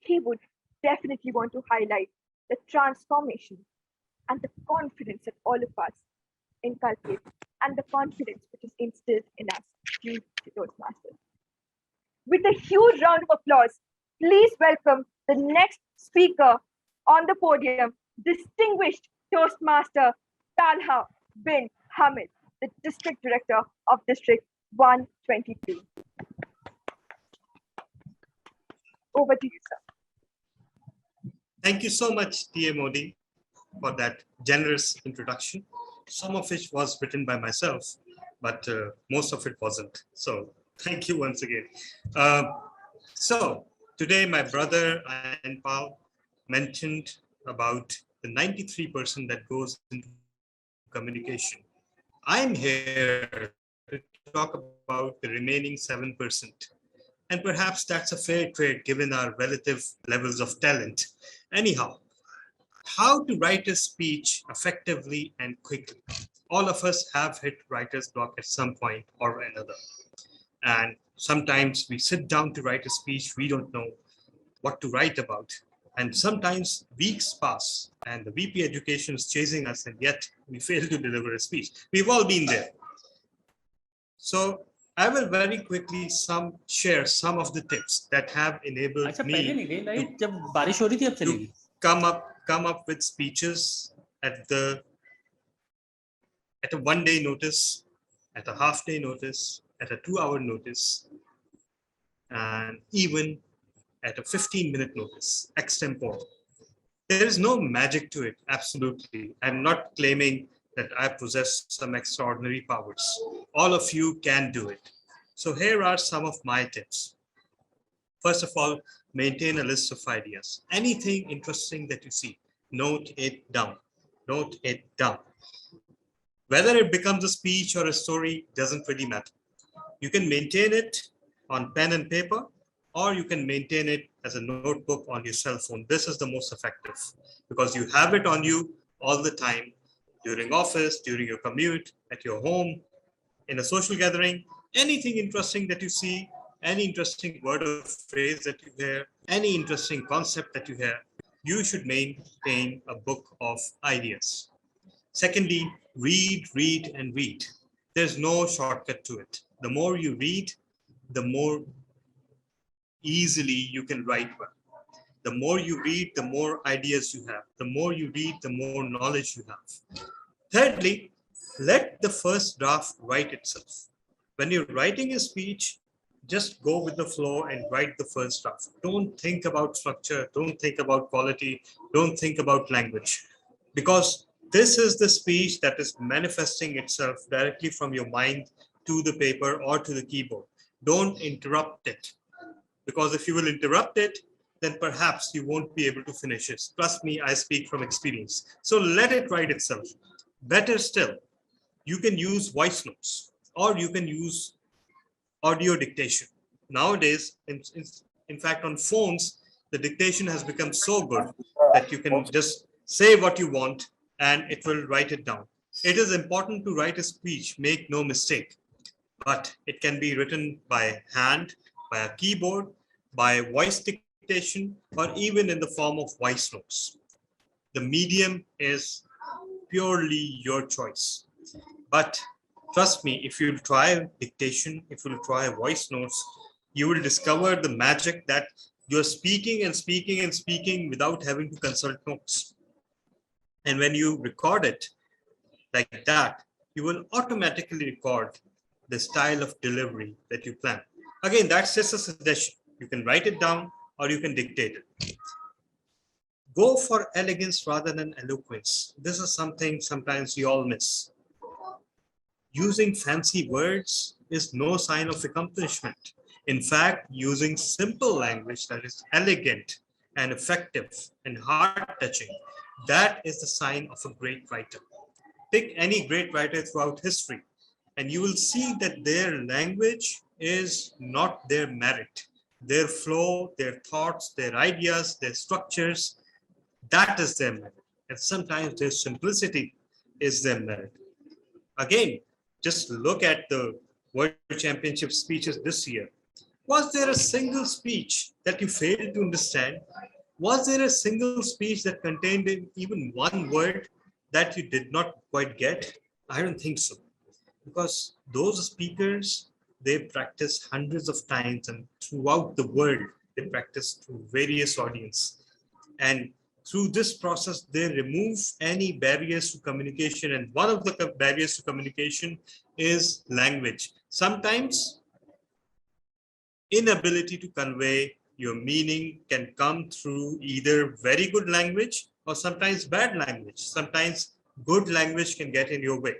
He would definitely want to highlight the transformation and the confidence that all of us inculcate and the confidence which is instilled in us due to Toastmasters. With a huge round of applause, please welcome the next speaker on the podium, distinguished Toastmaster Talha bin Hamid, the District Director of District 122. Over to you, sir. Thank you so much, TM Modi, for that generous introduction, some of which was written by myself, but most of it wasn't. So thank you once again. So today, my brother and pal mentioned about the 93% that goes into communication. I'm here to talk about the remaining 7%. And perhaps that's a fair trade given our relative levels of talent. Anyhow, how to write a speech effectively and quickly. All of us have hit writer's block at some point or another. And sometimes we sit down to write a speech, we don't know what to write about. And sometimes weeks pass and the VP education is chasing us and yet we fail to deliver a speech. We've all been there. So I will very quickly share some of the tips that have enabled me to come up with speeches at a 1 day notice, at a half day notice, at a 2-hour notice, and even at a 15-minute notice, extempore. There is no magic to it, absolutely. I'm not claiming that I possess some extraordinary powers. All of you can do it. So here are some of my tips. First of all, maintain a list of ideas. Anything interesting that you see, note it down. Note it down. Whether it becomes a speech or a story doesn't really matter. You can maintain it on pen and paper, or you can maintain it as a notebook on your cell phone. This is the most effective because you have it on you all the time, during office, during your commute, at your home, in a social gathering. Anything interesting that you see, any interesting word or phrase that you hear, any interesting concept that you hear, you should maintain a book of ideas. Secondly, read, read, and read. There's no shortcut to it. The more you read, the more easily you can write well. The more you read, the more ideas you have. The more you read, the more knowledge you have. Thirdly, let the first draft write itself. When you're writing a speech, just go with the flow and write the first draft. Don't think about structure. Don't think about quality. Don't think about language. Because this is the speech that is manifesting itself directly from your mind to the paper or to the keyboard. Don't interrupt it. Because if you will interrupt it, then perhaps you won't be able to finish it. Trust me, I speak from experience. So let it write itself. Better still, you can use voice notes or you can use audio dictation. Nowadays, in fact, on phones, the dictation has become so good that you can just say what you want and it will write it down. It is important to write a speech, make no mistake, but it can be written by hand, by a keyboard, by voice dictation, or even in the form of voice notes. The medium is purely your choice. But trust me, if you try dictation, if you try voice notes, you will discover the magic that you're speaking and speaking and speaking without having to consult notes. And when you record it like that, you will automatically record the style of delivery that you plan. Again, that's just a suggestion. You can write it down or you can dictate it. Go for elegance rather than eloquence. This is something sometimes we all miss. Using fancy words is no sign of accomplishment. In fact, using simple language that is elegant and effective and heart-touching, that is the sign of a great writer. Pick any great writer throughout history, and you will see that their language is not their merit. Their flow, their thoughts, their ideas, their structures, that is their merit. And sometimes their simplicity is their merit. Again, just look at the World Championship speeches this year. Was there a single speech that you failed to understand? Was there a single speech that contained even one word that you did not quite get? I don't think so. Because those speakers, they practice hundreds of times and throughout the world, they practice to various audience. And through this process, they remove any barriers to communication. And one of the barriers to communication is language. Sometimes inability to convey your meaning can come through either very good language or sometimes bad language. Sometimes good language can get in your way.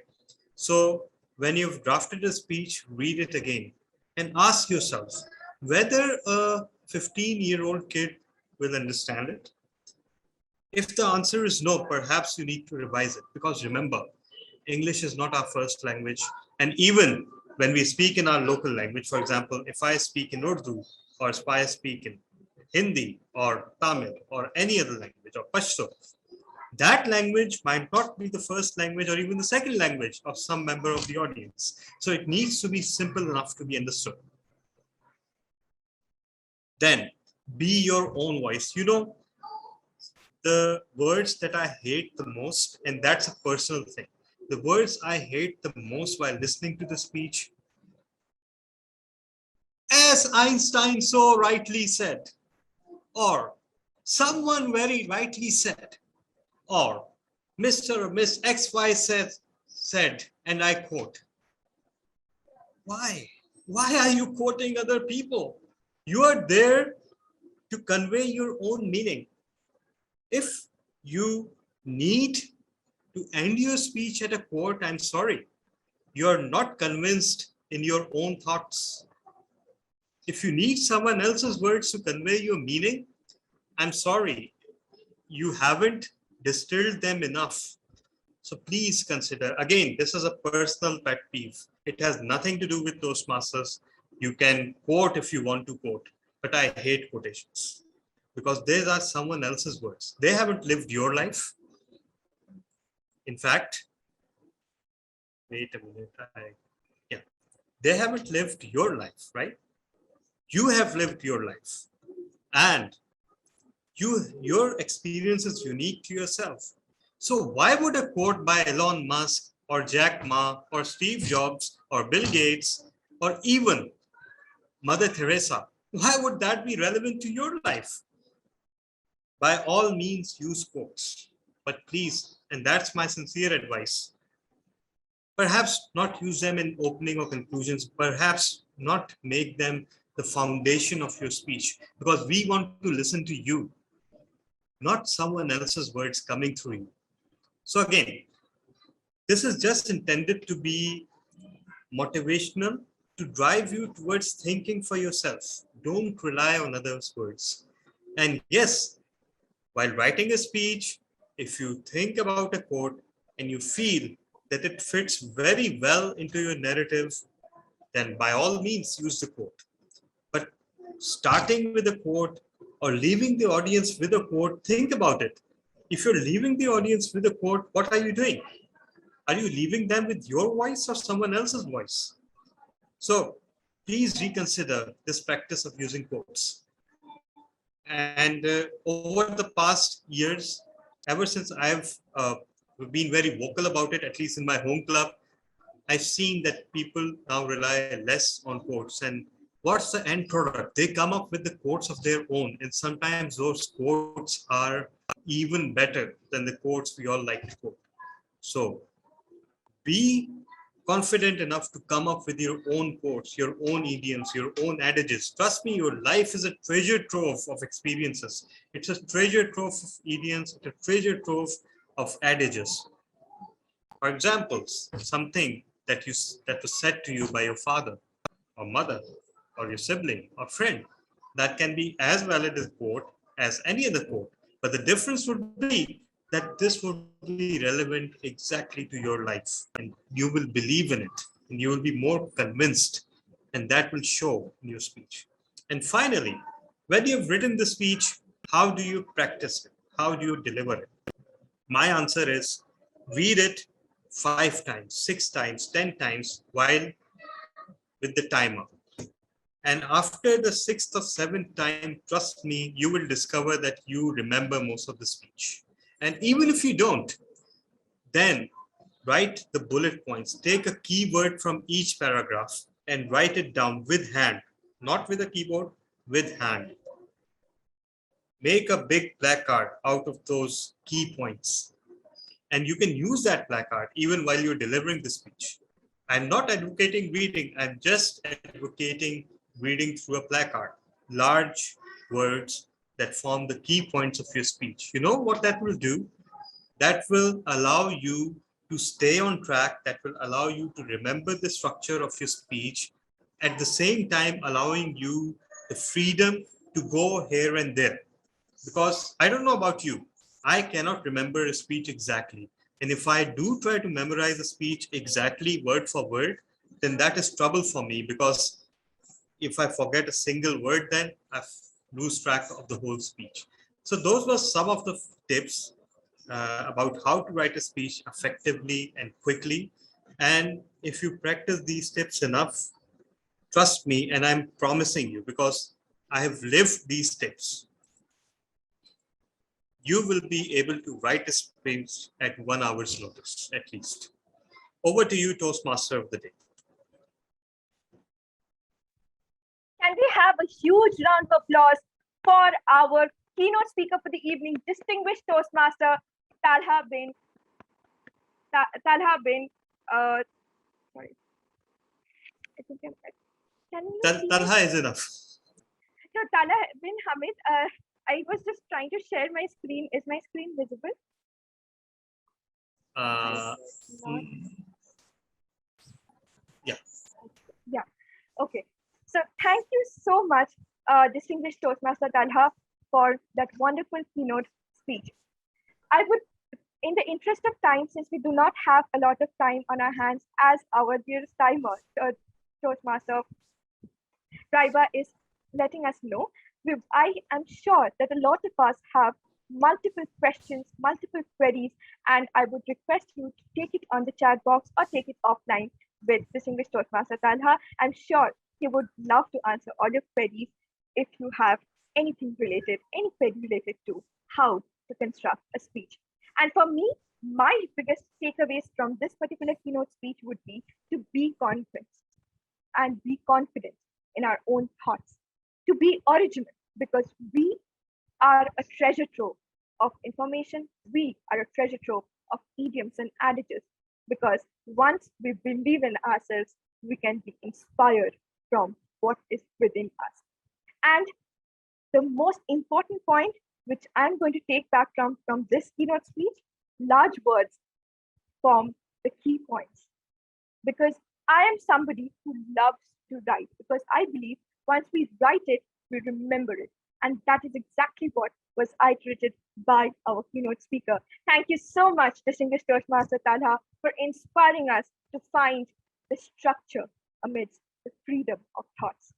So when you've drafted a speech, read it again and ask yourself whether a 15-year-old kid will understand it. If the answer is no, perhaps you need to revise it, because remember, English is not our first language. And even when we speak in our local language, for example, if I speak in Urdu or if I speak in Hindi or Tamil or any other language or Pashto, that language might not be the first language or even the second language of some member of the audience. So it needs to be simple enough to be understood. Then be your own voice. You know, the words that I hate the most, and that's a personal thing. The words I hate the most while listening to the speech, as Einstein so rightly said, or someone very rightly said, or Mr. or Miss XY said, and I quote. Why? Why are you quoting other people? You are there to convey your own meaning. If you need to end your speech at a quote, I'm sorry. You are not convinced in your own thoughts. If you need someone else's words to convey your meaning, I'm sorry. You haven't distilled them enough. So please consider, again, this is a personal pet peeve. It has nothing to do with Toastmasters. You can quote if you want to quote, but I hate quotations because these are someone else's words. They haven't lived your life. In fact, wait a minute. They haven't lived your life, right? You have lived your life, and your experience is unique to yourself. So why would a quote by Elon Musk or Jack Ma or Steve Jobs or Bill Gates or even Mother Teresa, why would that be relevant to your life? By all means, use quotes, but please, and that's my sincere advice, perhaps not use them in opening or conclusions, perhaps not make them the foundation of your speech, because we want to listen to you, not someone else's words coming through you. So again, this is just intended to be motivational, to drive you towards thinking for yourself. Don't rely on others' words. And yes, while writing a speech, if you think about a quote and you feel that it fits very well into your narrative, then by all means use the quote. But starting with a quote or leaving the audience with a quote, think about it. If you're leaving the audience with a quote, what are you doing? Are you leaving them with your voice or someone else's voice? So please reconsider this practice of using quotes. And over the past years, ever since I've been very vocal about it, at least in my home club, I've seen that people now rely less on quotes. And what's the end product? They come up with the quotes of their own. And sometimes those quotes are even better than the quotes we all like to quote. So be confident enough to come up with your own quotes, your own idioms, your own adages. Trust me, your life is a treasure trove of experiences. It's a treasure trove of idioms, it's a treasure trove of adages. For examples, something that was said to you by your father or mother or your sibling or friend, that can be as valid a quote as any other quote. But the difference would be that this would be relevant exactly to your life, and you will believe in it, and you will be more convinced, and that will show in your speech. And finally, when you've written the speech, how do you practice it? How do you deliver it? My answer is read it 5 times, 6 times, 10 times while with the timer. And after the 6th or 7th time, trust me, you will discover that you remember most of the speech. And even if you don't, then write the bullet points. Take a keyword from each paragraph and write it down with hand, not with a keyboard, with hand. Make a big placard out of those key points. And you can use that placard even while you're delivering the speech. I'm not advocating reading, I'm just advocating reading through a placard. Large words that form the key points of your speech. You know what that will do? That will allow you to stay on track, that will allow you to remember the structure of your speech, at the same time allowing you the freedom to go here and there. Because I don't know about you, I cannot remember a speech exactly. And if I do try to memorize a speech exactly word for word, then that is trouble for me, because if I forget a single word, then I lose track of the whole speech. So those were some of the tips. about how to write a speech effectively and quickly. And if you practice these tips enough, trust me, and I'm promising you, because I have lived these tips, you will be able to write a speech at 1 hour's notice, at least. Over to you, Toastmaster of the day. Can we have a huge round of applause for our keynote speaker for the evening, distinguished Toastmaster Talha bin. Sorry. I think Talha is enough. No, Talha bin Hamid. I was just trying to share my screen. Is my screen visible? Yeah. Yeah. Okay. So thank you so much, distinguished Toastmaster Talha, for that wonderful keynote speech. I would, in the interest of time, since we do not have a lot of time on our hands, as our dearest timer, Toastmaster Raiba, is letting us know, I am sure that a lot of us have multiple questions, multiple queries, and I would request you to take it on the chat box or take it offline with distinguished Toastmaster Talha. I'm sure he would love to answer all your queries if you have anything related, any query related to how to construct a speech. And for me, my biggest takeaways from this particular keynote speech would be to be confident and be confident in our own thoughts, to be original, because we are a treasure trove of information. We are a treasure trove of idioms and adages, because once we believe in ourselves, we can be inspired from what is within us. And the most important point, which I'm going to take back from this keynote speech, large words form the key points. Because I am somebody who loves to write, because I believe once we write it, we remember it. And that is exactly what was iterated by our keynote speaker. Thank you so much, distinguished Toastmaster Talha, for inspiring us to find the structure amidst the freedom of thoughts.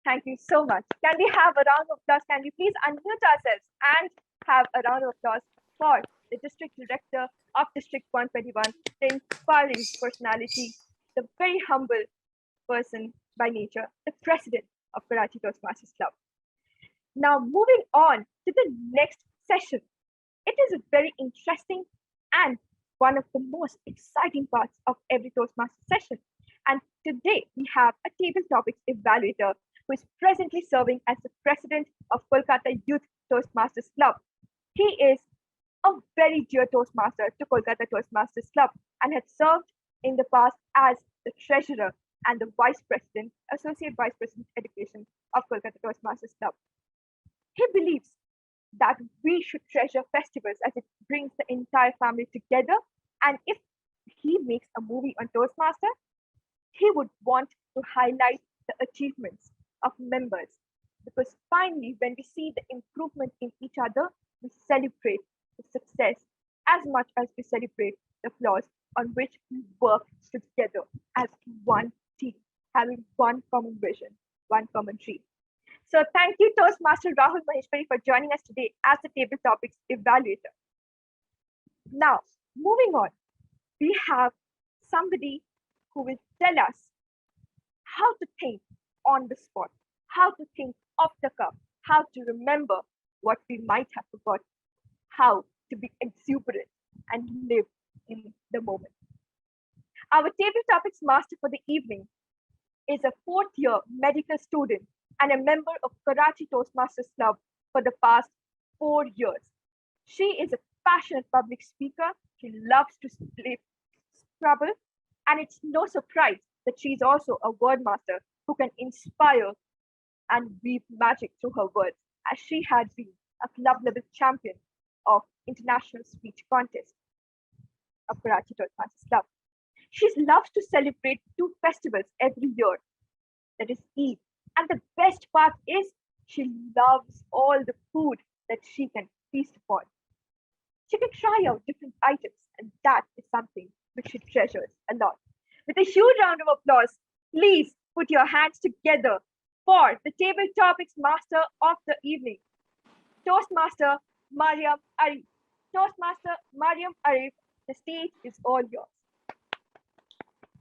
Thank you so much. Can we have a round of applause? Can we please unmute ourselves and have a round of applause for the District Director of District 121, the inspiring personality, the very humble person by nature, the President of Karachi Toastmasters Club. Now, moving on to the next session. It is a very interesting and one of the most exciting parts of every Toastmaster session. And today we have a table topics evaluator who is presently serving as the president of Kolkata Youth Toastmasters Club. He is a very dear Toastmaster to Kolkata Toastmasters Club and had served in the past as the treasurer and the vice president, associate vice president education of Kolkata Toastmasters Club. He believes that we should treasure festivals as it brings the entire family together. And if he makes a movie on Toastmaster, he would want to highlight the achievements of members, because finally, when we see the improvement in each other, we celebrate the success as much as we celebrate the flaws, on which we work together as one team, having one common vision, one common dream. So thank you, Toastmaster Rahul Maheshwari, for joining us today as the Table Topics Evaluator. Now, moving on, we have somebody who will tell us how to think on the spot, how to think off the cuff, how to remember what we might have forgotten, how to be exuberant and live in the moment. Our Table Topics Master for the evening is a fourth-year medical student and a member of Karachi Toastmasters Club for the past 4 years. She is a passionate public speaker. She loves to scrabble, and it's no surprise that she's also a word master who can inspire and weave magic through her words, as she had been a club-level champion of International Speech Contest of Karachi Toastmasters Club. She loves to celebrate 2 festivals every year, that is Eid. And the best part is she loves all the food that she can feast upon. She can try out different items, and that is something which she treasures a lot. With a huge round of applause, please put your hands together for the Table Topics Master of the evening, Toastmaster Mariam Ali. Toastmaster Mariam Arif, the stage is all yours.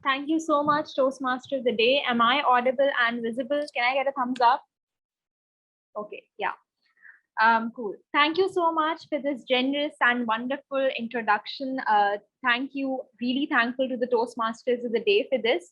Thank you so much, Toastmaster of the day. Am I audible and visible? Can I get a thumbs up? Okay, yeah. Cool. Thank you so much for this generous and wonderful introduction. Thank you. Really thankful to the Toastmasters of the day for this.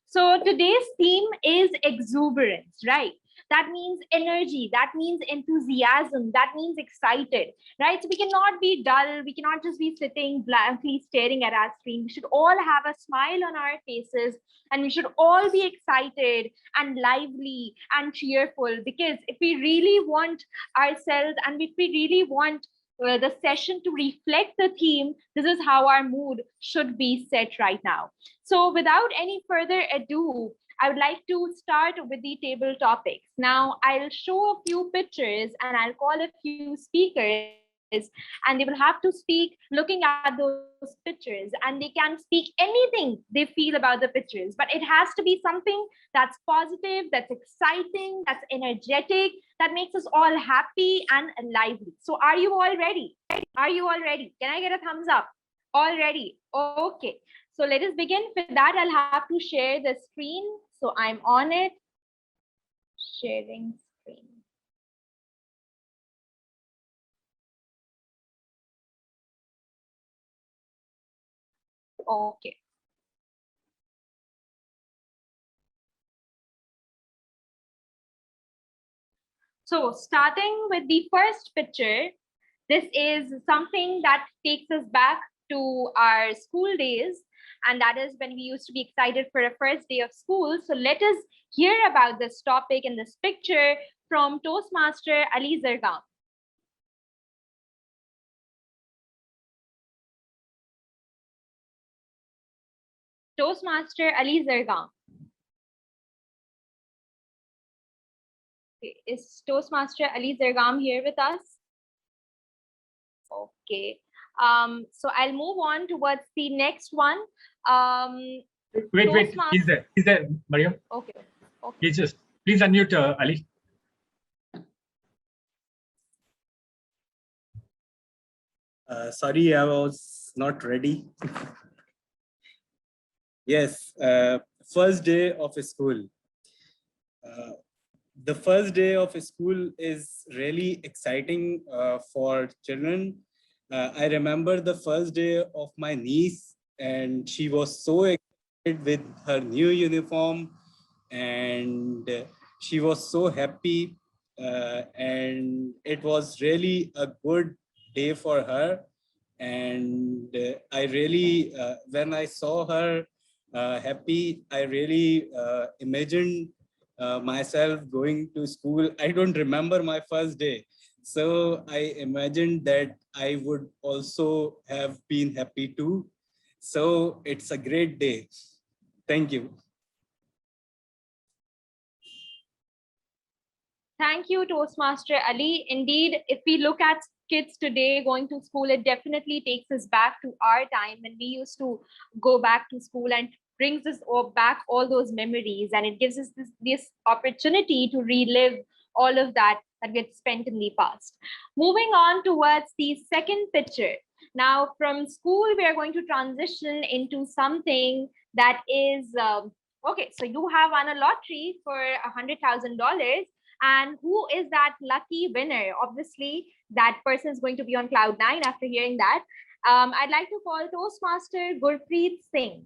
So today's theme is exuberance, right? That means energy, that means enthusiasm, that means excited, right? So we cannot be dull, we cannot just be sitting blankly staring at our screen. We should all have a smile on our faces, and we should all be excited and lively and cheerful, because if we really want ourselves and if we really want the session to reflect the theme, this is how our mood should be set right now. So without any further ado, I would like to start with the table topics. Now, I'll show a few pictures and I'll call a few speakers, and they will have to speak looking at those pictures, and they can speak anything they feel about the pictures, but it has to be something that's positive, that's exciting, that's energetic, that makes us all happy and lively. So are you all ready? Are you all ready? Can I get a thumbs up? All ready? Okay. So let us begin. For that, I'll have to share the screen. So I'm on it. Sharing screen. Okay. So starting with the first picture, this is something that takes us back to our school days, and that is when we used to be excited for a first day of school. So let us hear about this topic and this picture from Toastmaster Ali Zargam. Toastmaster Ali Zargam. Okay, is Toastmaster Ali Zargam here with us? Okay. So I'll move on towards the next one. Wait, he's there, Mariam. Okay. Please unmute Ali. Sorry, I was not ready. Yes, first day of school. The first day of school is really exciting for children. I remember the first day of my niece, and she was so excited with her new uniform, and she was so happy, and it was really a good day for her. And I really, when I saw her happy, I really imagined myself going to school. I don't remember my first day, so I imagined that I would also have been happy too. So it's a great day. Thank you. Thank you, Toastmaster Ali. Indeed, if we look at kids today going to school, it definitely takes us back to our time when we used to go back to school, and brings us back all those memories, and it gives us this opportunity to relive all of that gets spent in the past. Moving on towards the second picture. Now, from school, we are going to transition into something that is, okay, so you have won a lottery for $100,000. And who is that lucky winner? Obviously, that person is going to be on cloud 9 after hearing that. I'd like to call Toastmaster Gurpreet Singh.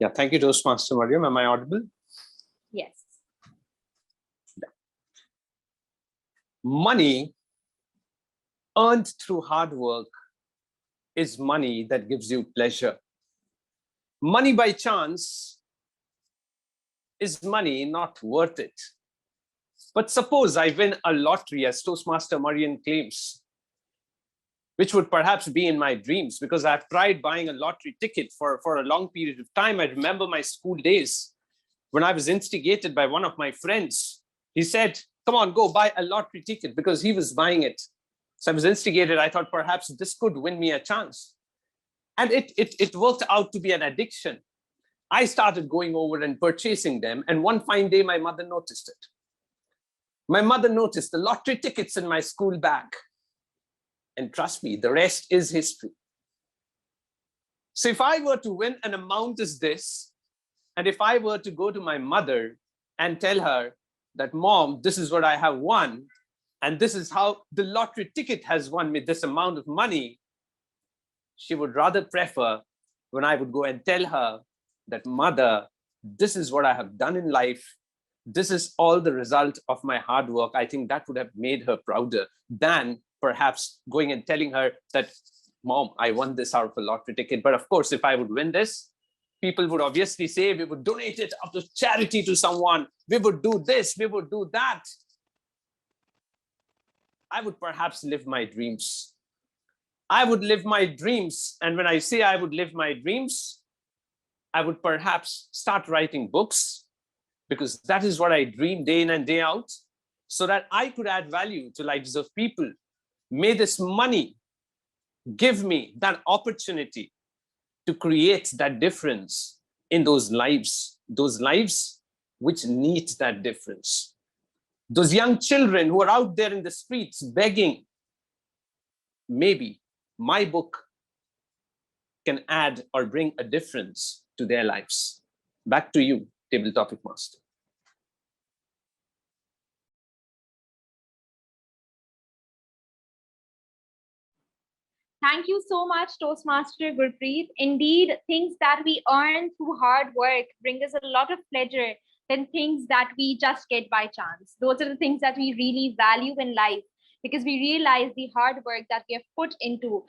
Yeah, thank you, Toastmaster Mariam. Am I audible? Yes. Money earned through hard work is money that gives you pleasure. Money by chance is money not worth it. But suppose I win a lottery, as Toastmaster Mariam claims, which would perhaps be in my dreams, because I've tried buying a lottery ticket for a long period of time. I remember my school days when I was instigated by one of my friends. He said, come on, go buy a lottery ticket, because he was buying it. So I was instigated. I thought perhaps this could win me a chance. And it worked out to be an addiction. I started going over and purchasing them. And one fine day, my mother noticed it. My mother noticed the lottery tickets in my school bag. And trust me, the rest is history. So if I were to win an amount as this, and if I were to go to my mother and tell her that, Mom, this is what I have won, and this is how the lottery ticket has won me this amount of money, she would rather prefer when I would go and tell her that, Mother, this is what I have done in life. This is all the result of my hard work. I think that would have made her prouder than perhaps going and telling her that, Mom, I won this out of a lottery ticket. But of course, if I would win this, people would obviously say we would donate it out of charity to someone. We would do this, we would do that. I would perhaps live my dreams. I would live my dreams. And when I say I would live my dreams, I would perhaps start writing books, because that is what I dream day in and day out, so that I could add value to lives of people. May this money give me that opportunity to create that difference in those lives which need that difference. Those young children who are out there in the streets begging, maybe my book can add or bring a difference to their lives. Back to you, Table Topic Master. Thank you so much, Toastmaster Gurpreet. Indeed, things that we earn through hard work bring us a lot of pleasure than things that we just get by chance. Those are the things that we really value in life, because we realize the hard work that we have put into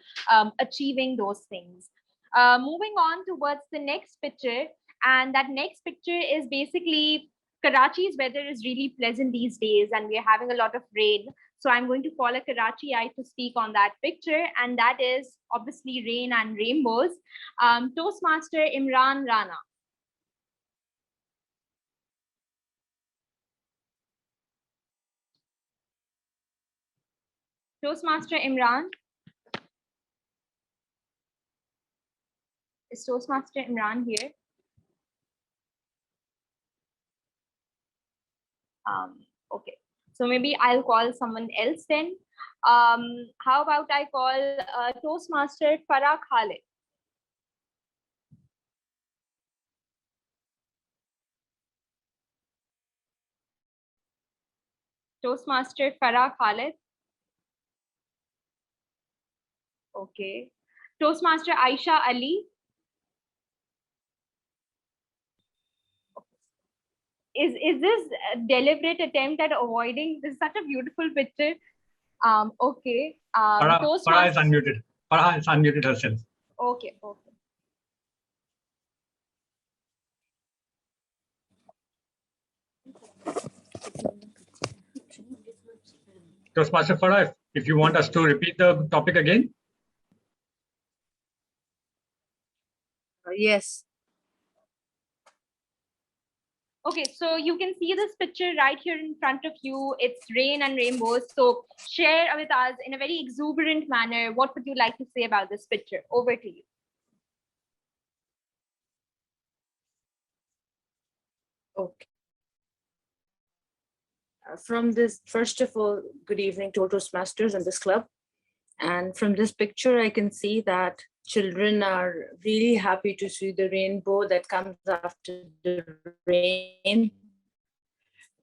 achieving those things. Moving on towards the next picture, and that next picture is basically Karachi's weather is really pleasant these days, and we're having a lot of rain. So I'm going to call a Karachiite to speak on that picture, and that is obviously rain and rainbows. Toastmaster Imran Rana. Toastmaster Imran. Is Toastmaster Imran here? Okay, so maybe I'll call someone else then. How about I call Toastmaster Farah Khalid? Toastmaster Farah Khalid. Okay. Toastmaster Aisha Ali. Is this a deliberate attempt at avoiding? This is such a beautiful picture. Okay. Farah is unmuted. Farah has unmuted herself. Okay. Okay. Toastmaster Farah, if you want us to repeat the topic again. Yes. Okay, so you can see this picture right here in front of you. It's rain and rainbows. So share with us in a very exuberant manner. What would you like to say about this picture? Over to you. Okay. From this, first of all, good evening to Toastmasters and this club. And from this picture, I can see that children are really happy to see the rainbow that comes after the rain.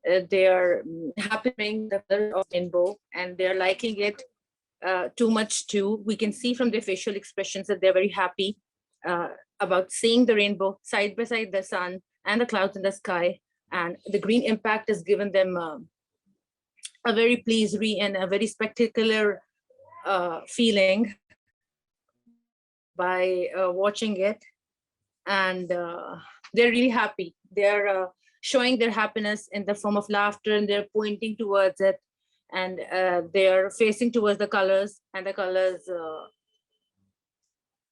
They are happy with the color of rainbow, and they're liking it too much too. We can see from their facial expressions that they're very happy about seeing the rainbow side by side the sun and the clouds in the sky. And the green impact has given them a very pleased and a very spectacular feeling by watching it. And they're really happy. They're showing their happiness in the form of laughter, and they're pointing towards it, and they're facing towards the colors, and the colors,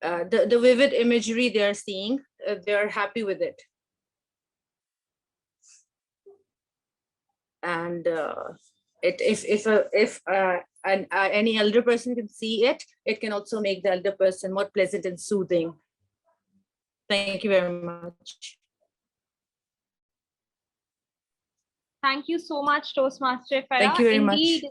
the vivid imagery they're seeing, they're happy with it. And if any elder person can see it, it can also make the elder person more pleasant and soothing. Thank you very much. Thank you so much, Toastmaster Farah. Thank you very much. Indeed,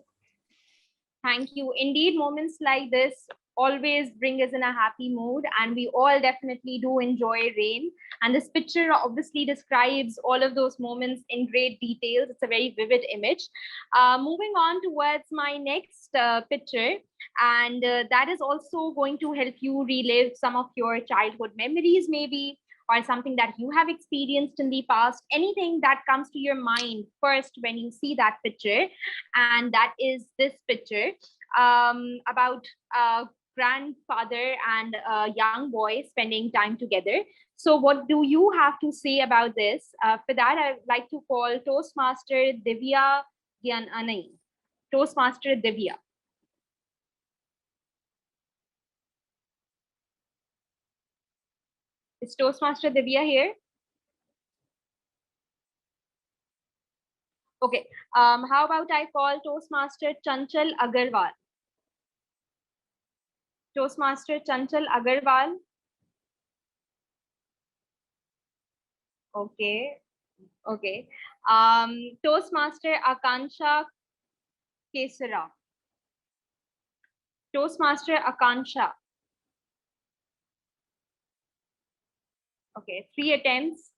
thank you. Indeed, moments like this always bring us in a happy mood, and we all definitely do enjoy rain. And this picture obviously describes all of those moments in great details. It's a very vivid image. Moving on towards my next picture, and that is also going to help you relive some of your childhood memories, maybe, or something that you have experienced in the past, anything that comes to your mind first when you see that picture. And that is this picture about a grandfather and a young boy spending time together. So what do you have to say about this? For that, I'd like to call Toastmaster Divya Gyananai. Toastmaster Divya. Is Toastmaster Divya here? Okay. How about I call Toastmaster Chanchal Agarwal? Toastmaster Chanchal Agarwal. Okay. Okay. Toastmaster Akansha Kesara. Toastmaster Akansha. Okay, 3 attempts.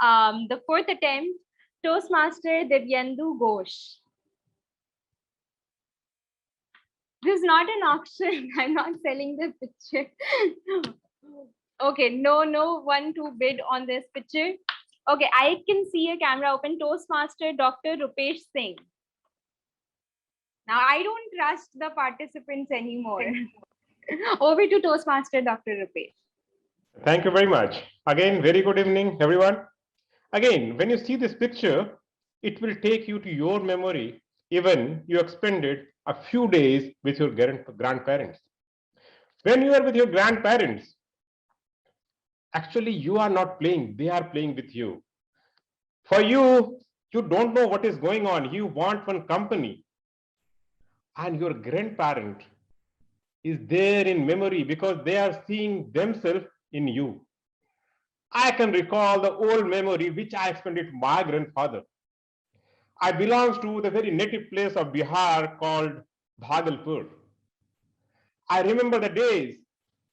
The 4th attempt, Toastmaster Devyendu Ghosh. This is not an auction. I'm not selling the picture. Okay, no one to bid on this picture. Okay, I can see a camera open. Toastmaster Dr. Rupesh Singh. Now I don't trust the participants anymore. Over to Toastmaster Dr. Rupesh. Thank you very much. Again, very good evening, everyone. Again, when you see this picture, it will take you to your memory, even you expended a few days with your grandparents. When you are with your grandparents, actually you are not playing, they are playing with you. For you, you don't know what is going on. You want one company, and your grandparent is there in memory because they are seeing themselves in you. I can recall the old memory which I expended with my grandfather. I belong to the very native place of Bihar called Bhagalpur. I remember the days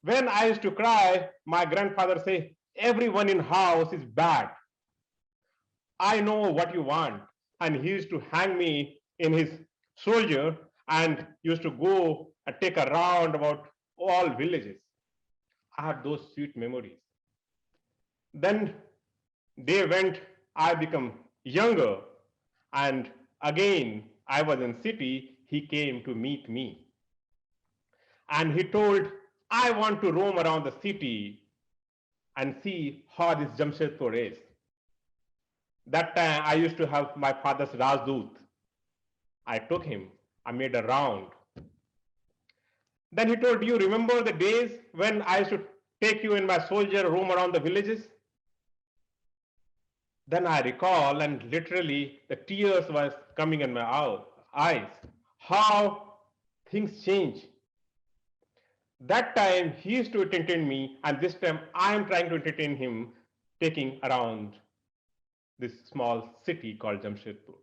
when I used to cry, my grandfather say, everyone in house is bad. I know what you want. And he used to hang me in his soldier and used to go and take a round about all villages. I have those sweet memories. Then day went, I become younger, and again I was in city. He came to meet me, and he told, I want to roam around the city and see how this Jamshedpur is. That time I used to have my father's Rajdoot. I took him, I made a round. Then he told, do you remember the days when I used to take you in my soldier, roam around the villages? Then I recall, and literally the tears was coming in my eyes, how things change. That time he used to entertain me, and this time I am trying to entertain him, taking around this small city called Jamshedpur.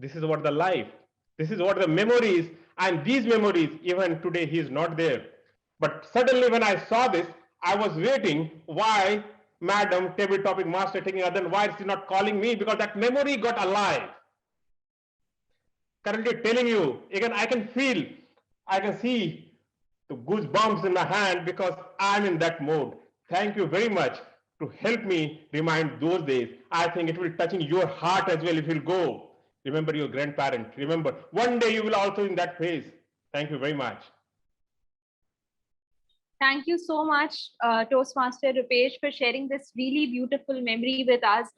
This is what the life, this is what the memories, and these memories, even today he is not there. But suddenly when I saw this, I was waiting, why Madam Table Topic Master taking other, why is she not calling me? Because that memory got alive. Currently telling you, again, I can feel, I can see the goosebumps in my hand because I'm in that mode. Thank you very much to help me remind those days. I think it will touch in your heart as well if you'll go. Remember your grandparent. Remember, one day you will also in that phase. Thank you very much. Thank you so much, Toastmaster Rupesh, for sharing this really beautiful memory with us.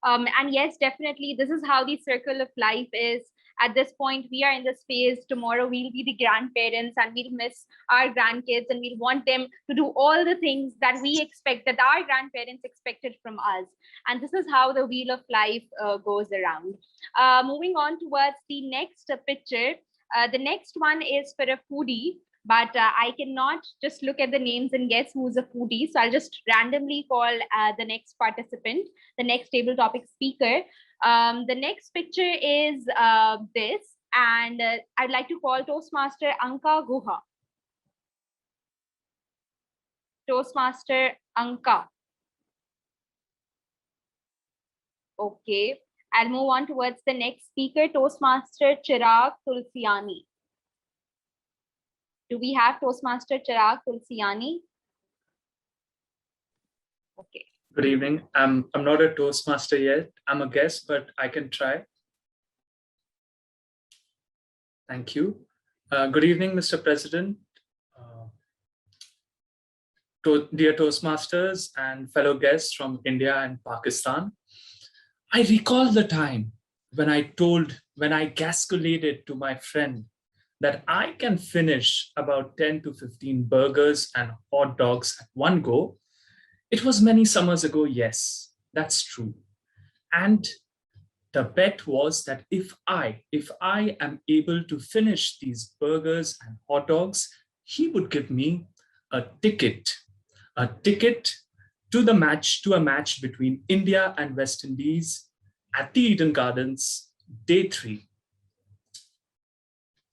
And yes, definitely, this is how the circle of life is. At this point, we are in this phase. Tomorrow, we'll be the grandparents and we'll miss our grandkids, and we'll want them to do all the things that we expect, that our grandparents expected from us. And this is how the wheel of life goes around. Moving on towards the next picture. The next one is for a foodie. But I cannot just look at the names and guess who's a foodie. So I'll just randomly call the next participant, the next table topic speaker. The next picture is this, and I'd like to call Toastmaster Anka Guha. Toastmaster Anka. Okay, I'll move on towards the next speaker, Toastmaster Chirag Tulsiani. Do we have Toastmaster Chirag Tulsiani? Okay. Good evening. I'm not a Toastmaster yet. I'm a guest, but I can try. Thank you. Good evening, Mr. President, dear Toastmasters and fellow guests from India and Pakistan. I recall the time when I gasculated to my friend that I can finish about 10 to 15 burgers and hot dogs at one go. It was many summers ago, yes, that's true. And the bet was that if I am able to finish these burgers and hot dogs, he would give me a ticket to a match between India and West Indies at the Eden Gardens, day 3.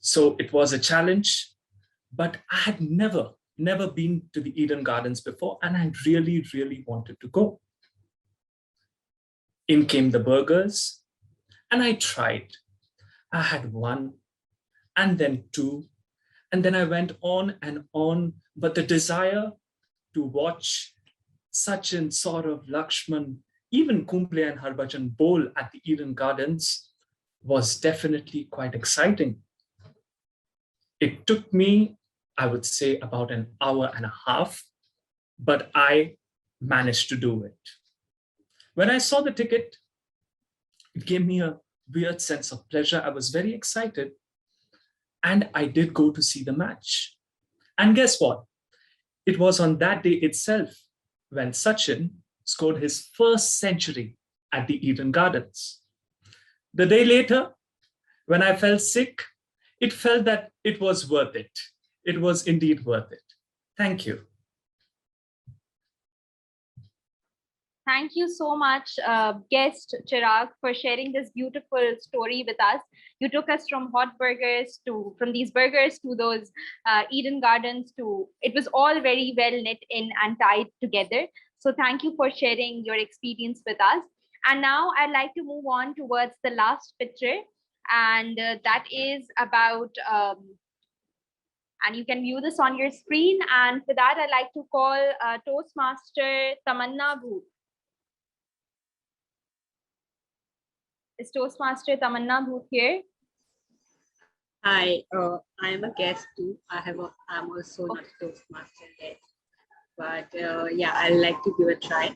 So it was a challenge, but I had never been to the Eden Gardens before, and I really, really wanted to go. In came the burgers, and I tried. I had 1, and then 2, and then I went on and on, but the desire to watch Sachin, Saurav, Lakshman, even Kumble and Harbhajan bowl at the Eden Gardens was definitely quite exciting. It took me, I would say, about an hour and a half, but I managed to do it. When I saw the ticket, it gave me a weird sense of pleasure. I was very excited, and I did go to see the match. And guess what? It was on that day itself when Sachin scored his first century at the Eden Gardens. The day later, when I felt sick, it felt that it was worth it. It was indeed worth it. Thank you. Thank you so much, guest Chirag, for sharing this beautiful story with us. You took us from from these burgers to those Eden Gardens it was all very well knit in and tied together. So thank you for sharing your experience with us. And now I'd like to move on towards the last picture, and that is about, and you can view this on your screen. And for that, I'd like to call Toastmaster Tamanna Bhoot. Is Toastmaster Tamanna Bhoot here? Hi, I am a guest too. I'm also not a Toastmaster yet, but yeah, I'd like to give a try.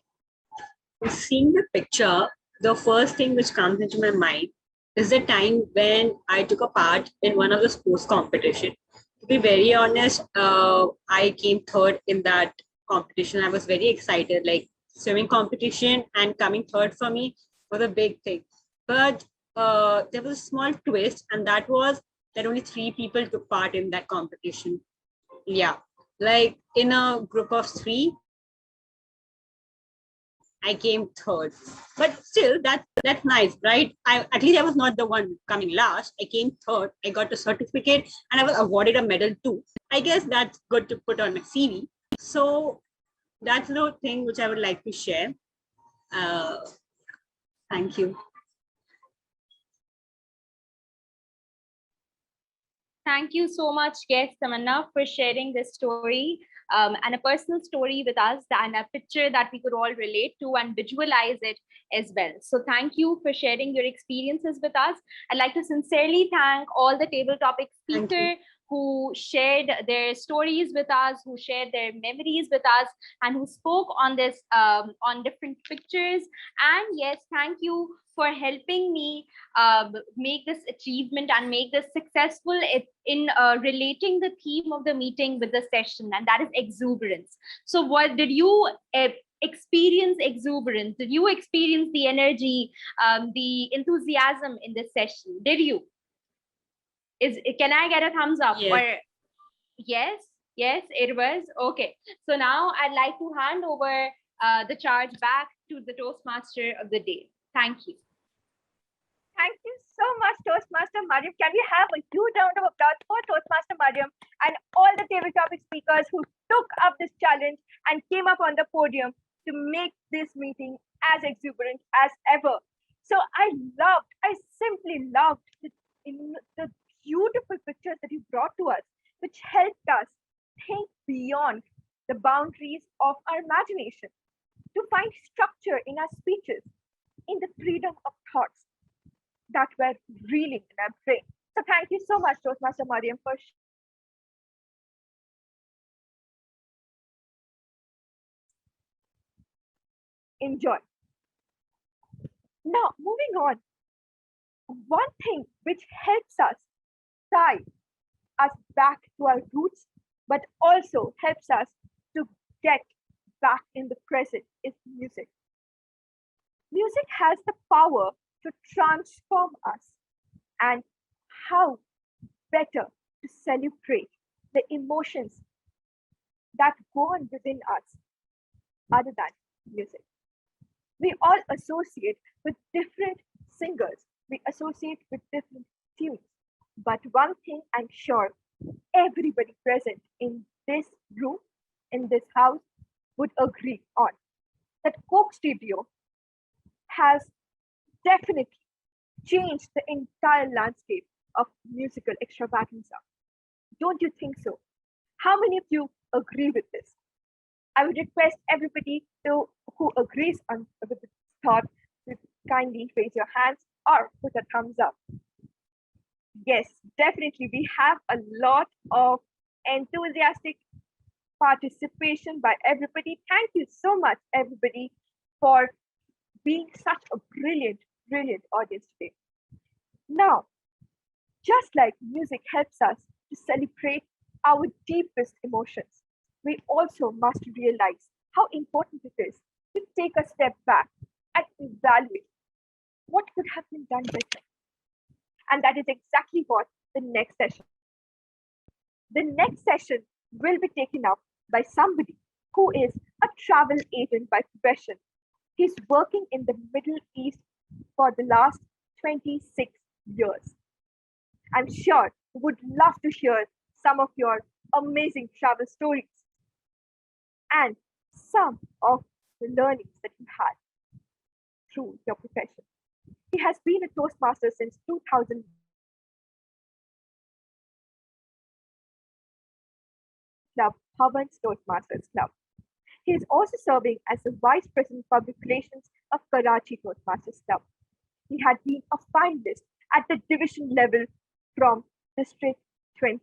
So seeing the picture, the first thing which comes into my mind is the time when I took a part in one of the sports competition. To be very honest, I came 3rd in that competition. I was very excited, like swimming competition, and coming 3rd for me was a big thing. But there was a small twist, and that was that only 3 people took part in that competition. Yeah, like in a group of 3, I came 3rd. But still, that's nice, right? At least I was not the one coming last. I came 3rd. I got a certificate, and I was awarded a medal too. I guess that's good to put on my CV. So that's the thing which I would like to share. Thank you. Thank you so much, guest Tamanna, for sharing this story and a personal story with us, and a picture that we could all relate to and visualize it as well. So thank you for sharing your experiences with us. I'd like to sincerely thank all the table topic speakers who shared their stories with us, who shared their memories with us, and who spoke on this on different pictures. And yes, thank you for helping me make this achievement and make this successful in relating the theme of the meeting with the session, and that is exuberance. So what did you experience? Exuberance? Did you experience the energy, the enthusiasm in this session? Did you? Can I get a thumbs up? Yes. Or yes, it was. Okay. So now I'd like to hand over the charge back to the Toastmaster of the day. Thank you. Thank you so much, Toastmaster Mariam. Can we have a huge round of applause for Toastmaster Mariam and all the table topic speakers who took up this challenge and came up on the podium to make this meeting as exuberant as ever. So I simply loved the beautiful pictures that you brought to us, which helped us think beyond the boundaries of our imagination, to find structure in our speeches, in the freedom of thoughts that were reeling in our brain. So thank you so much, Toastmaster Mariam, for enjoy. Now, moving on, one thing which helps us tie us back to our roots, but also helps us to get back in the present is music. Music has the power to transform us, and how better to celebrate the emotions that go on within us other than music. We all associate with different singers, we associate with different tunes, but one thing I'm sure everybody present in this room, in this house, would agree on, that Coke Studio has definitely changed the entire landscape of musical extravaganza. Don't you think so? How many of you agree with this? I would request everybody who agrees with this thought to kindly raise your hands or put a thumbs up. Yes, definitely. We have a lot of enthusiastic participation by everybody. Thank you so much, everybody, for being such a brilliant audience today. Now, just like music helps us to celebrate our deepest emotions, we also must realize how important it is to take a step back and evaluate what could have been done better. And that is exactly what the next session. The next session will be taken up by somebody who is a travel agent by profession. He's working in the Middle East for the last 26 years. I'm sure you would love to hear some of your amazing travel stories and some of the learnings that you had through your profession. He has been a Toastmaster since 2000. Club, Bhavan's Toastmasters Club. He is also serving as the Vice President Public Relations of Karachi Toastmasters Club. He had been a finalist at the division level from District 20.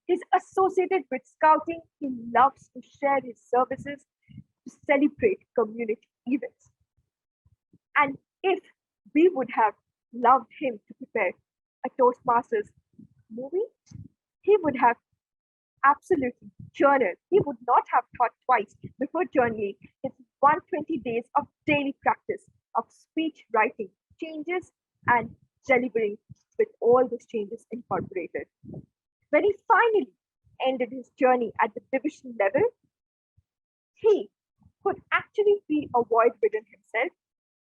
He's associated with Scouting. He loves to share his services to celebrate community events. And if we would have loved him to prepare a Toastmasters movie, he would have absolutely journaled. He would not have thought twice before journaling his 120 days of daily practice of speech writing changes and delivering with all those changes incorporated. When he finally ended his journey at the division level, he could actually feel a void within himself,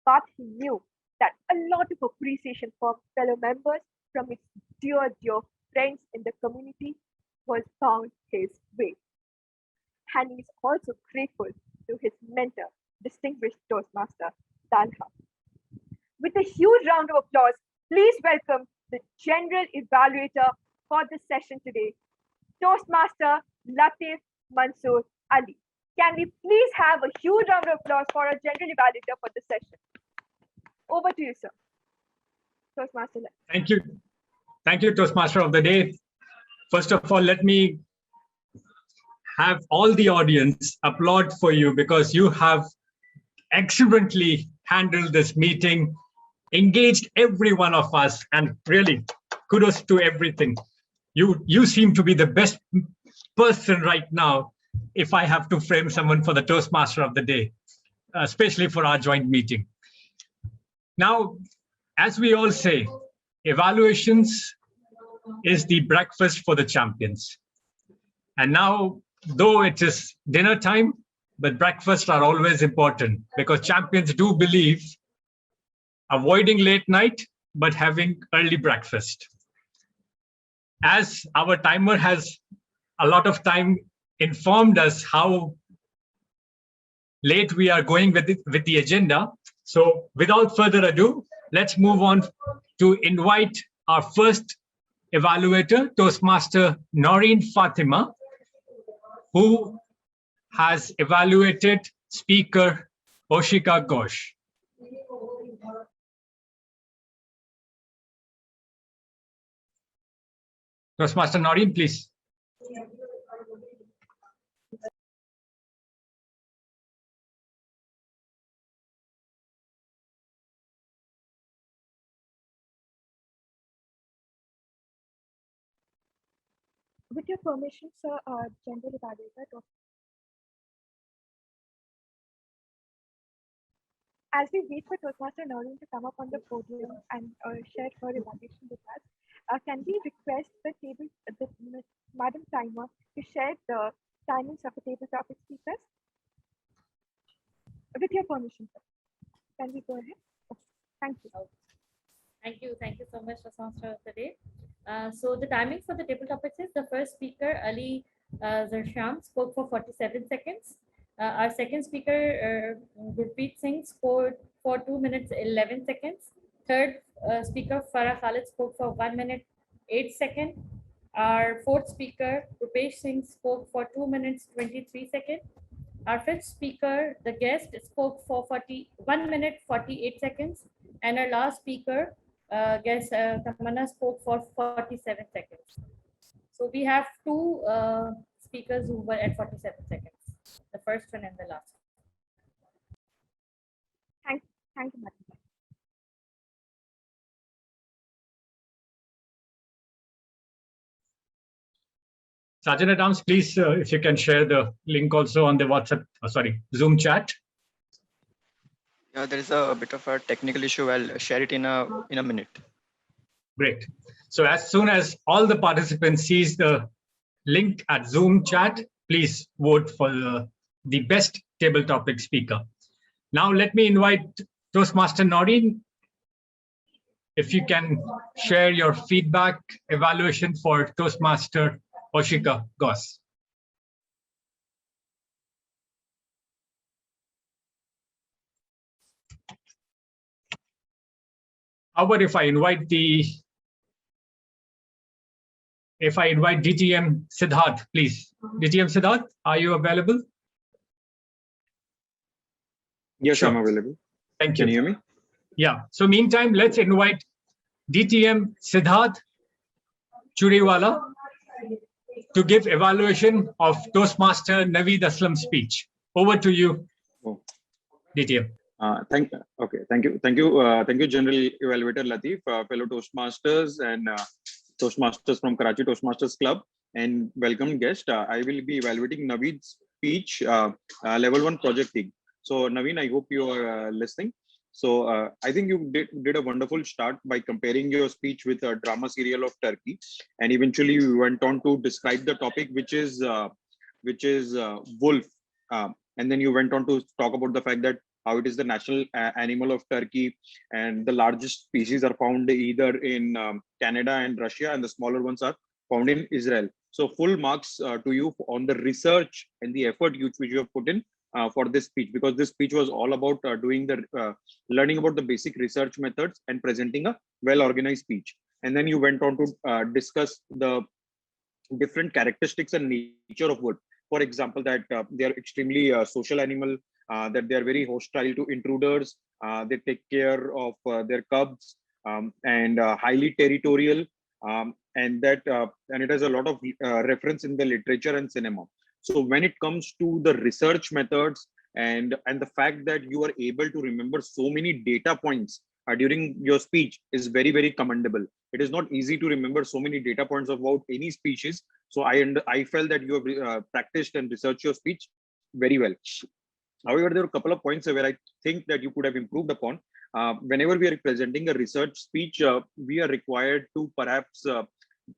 but he knew that a lot of appreciation from fellow members, from his dear friends in the community was bound his way. And he's also grateful to his mentor, distinguished Toastmaster Talha. With a huge round of applause, please welcome the General Evaluator for this session today, Toastmaster Latif Mansoor Ali. Can we please have a huge round of applause for our General Evaluator for this session? Over to you, sir. Toastmaster Latif. Thank you. Thank you, Toastmaster of the Day. First of all, let me have all the audience applaud for you because you have excellently handled this meeting, engaged every one of us, and really kudos to everything. You seem to be the best person right now if I have to frame someone for the Toastmaster of the Day, especially for our joint meeting. Now, as we all say, evaluations is the breakfast for the champions. And now, though it is dinner time, but breakfasts are always important because champions do believe avoiding late night but having early breakfast. As our timer has a lot of time informed us how late we are going with the agenda. So without further ado, let's move on to invite our first evaluator, Toastmaster Noreen Fatima, who has evaluated speaker Ushika Ghosh. Toastmaster Noreen, please. With your permission, sir, General Evaluator. As we wait for Toastmaster Noreen to come up on the podium and share her evaluation with us, can we request Madam Timer to share the timings of the table topic speakers? With your permission, sir. Can we go ahead? Okay. Thank you. Thank you so much, Toastmaster of the day. So the timing for the table topics is the first speaker, Ali Zarsham, spoke for 47 seconds. Our second speaker, Gurpreet Singh, spoke for 2 minutes 11 seconds. Third speaker, Farah Khalid, spoke for 1 minute 8 seconds. Our fourth speaker, Rupesh Singh, spoke for 2 minutes 23 seconds. Our fifth speaker, the guest, spoke for 1 minute 48 seconds. And our last speaker, guest Tamanna, spoke for 47 seconds. So we have two speakers who were at 47 seconds, the first one and the last. Thank you, Madam. Sergeant at Arms, please, if you can share the link also on the WhatsApp, Zoom chat. Yeah, there is a bit of a technical issue. I'll share it in a minute. Great. So as soon as all the participants sees the link at Zoom chat, please vote for the best table topic speaker. Now let me invite Toastmaster Noreen. If you can share your feedback evaluation for Toastmaster Ushika Ghosh. How about if I invite DTM Siddharth, please. DTM Siddharth, are you available? Yes, sure. I'm available. Thank you. Can you hear me? Yeah. So meantime, let's invite DTM Siddharth Churiwala to give evaluation of Toastmaster Naveed Aslam's speech. Over to you, DTM. Thank you, General Evaluator Latif, fellow Toastmasters and Toastmasters from Karachi Toastmasters Club, and welcome guest. I will be evaluating Naveed's speech, level 1 project team. So Naveen, I hope you are listening. So I think you did a wonderful start by comparing your speech with a drama serial of Turkey, and eventually you went on to describe the topic, which is wolf, and then you went on to talk about the fact that how it is the national animal of Turkey, and the largest species are found either in Canada and Russia, and the smaller ones are found in Israel. So full marks to you on the research and the effort which you have put in for this speech, because this speech was all about learning about the basic research methods and presenting a well-organized speech. And then you went on to discuss the different characteristics and nature of wood. For example, that they are extremely social animal, that they are very hostile to intruders, they take care of their cubs, and highly territorial, and it has a lot of reference in the literature and cinema. So when it comes to the research methods and the fact that you are able to remember so many data points during your speech is very, very commendable. It is not easy to remember so many data points about any species. So I felt that you have practiced and researched your speech very well. However, there are a couple of points where I think that you could have improved upon. Whenever we are presenting a research speech, we are required to perhaps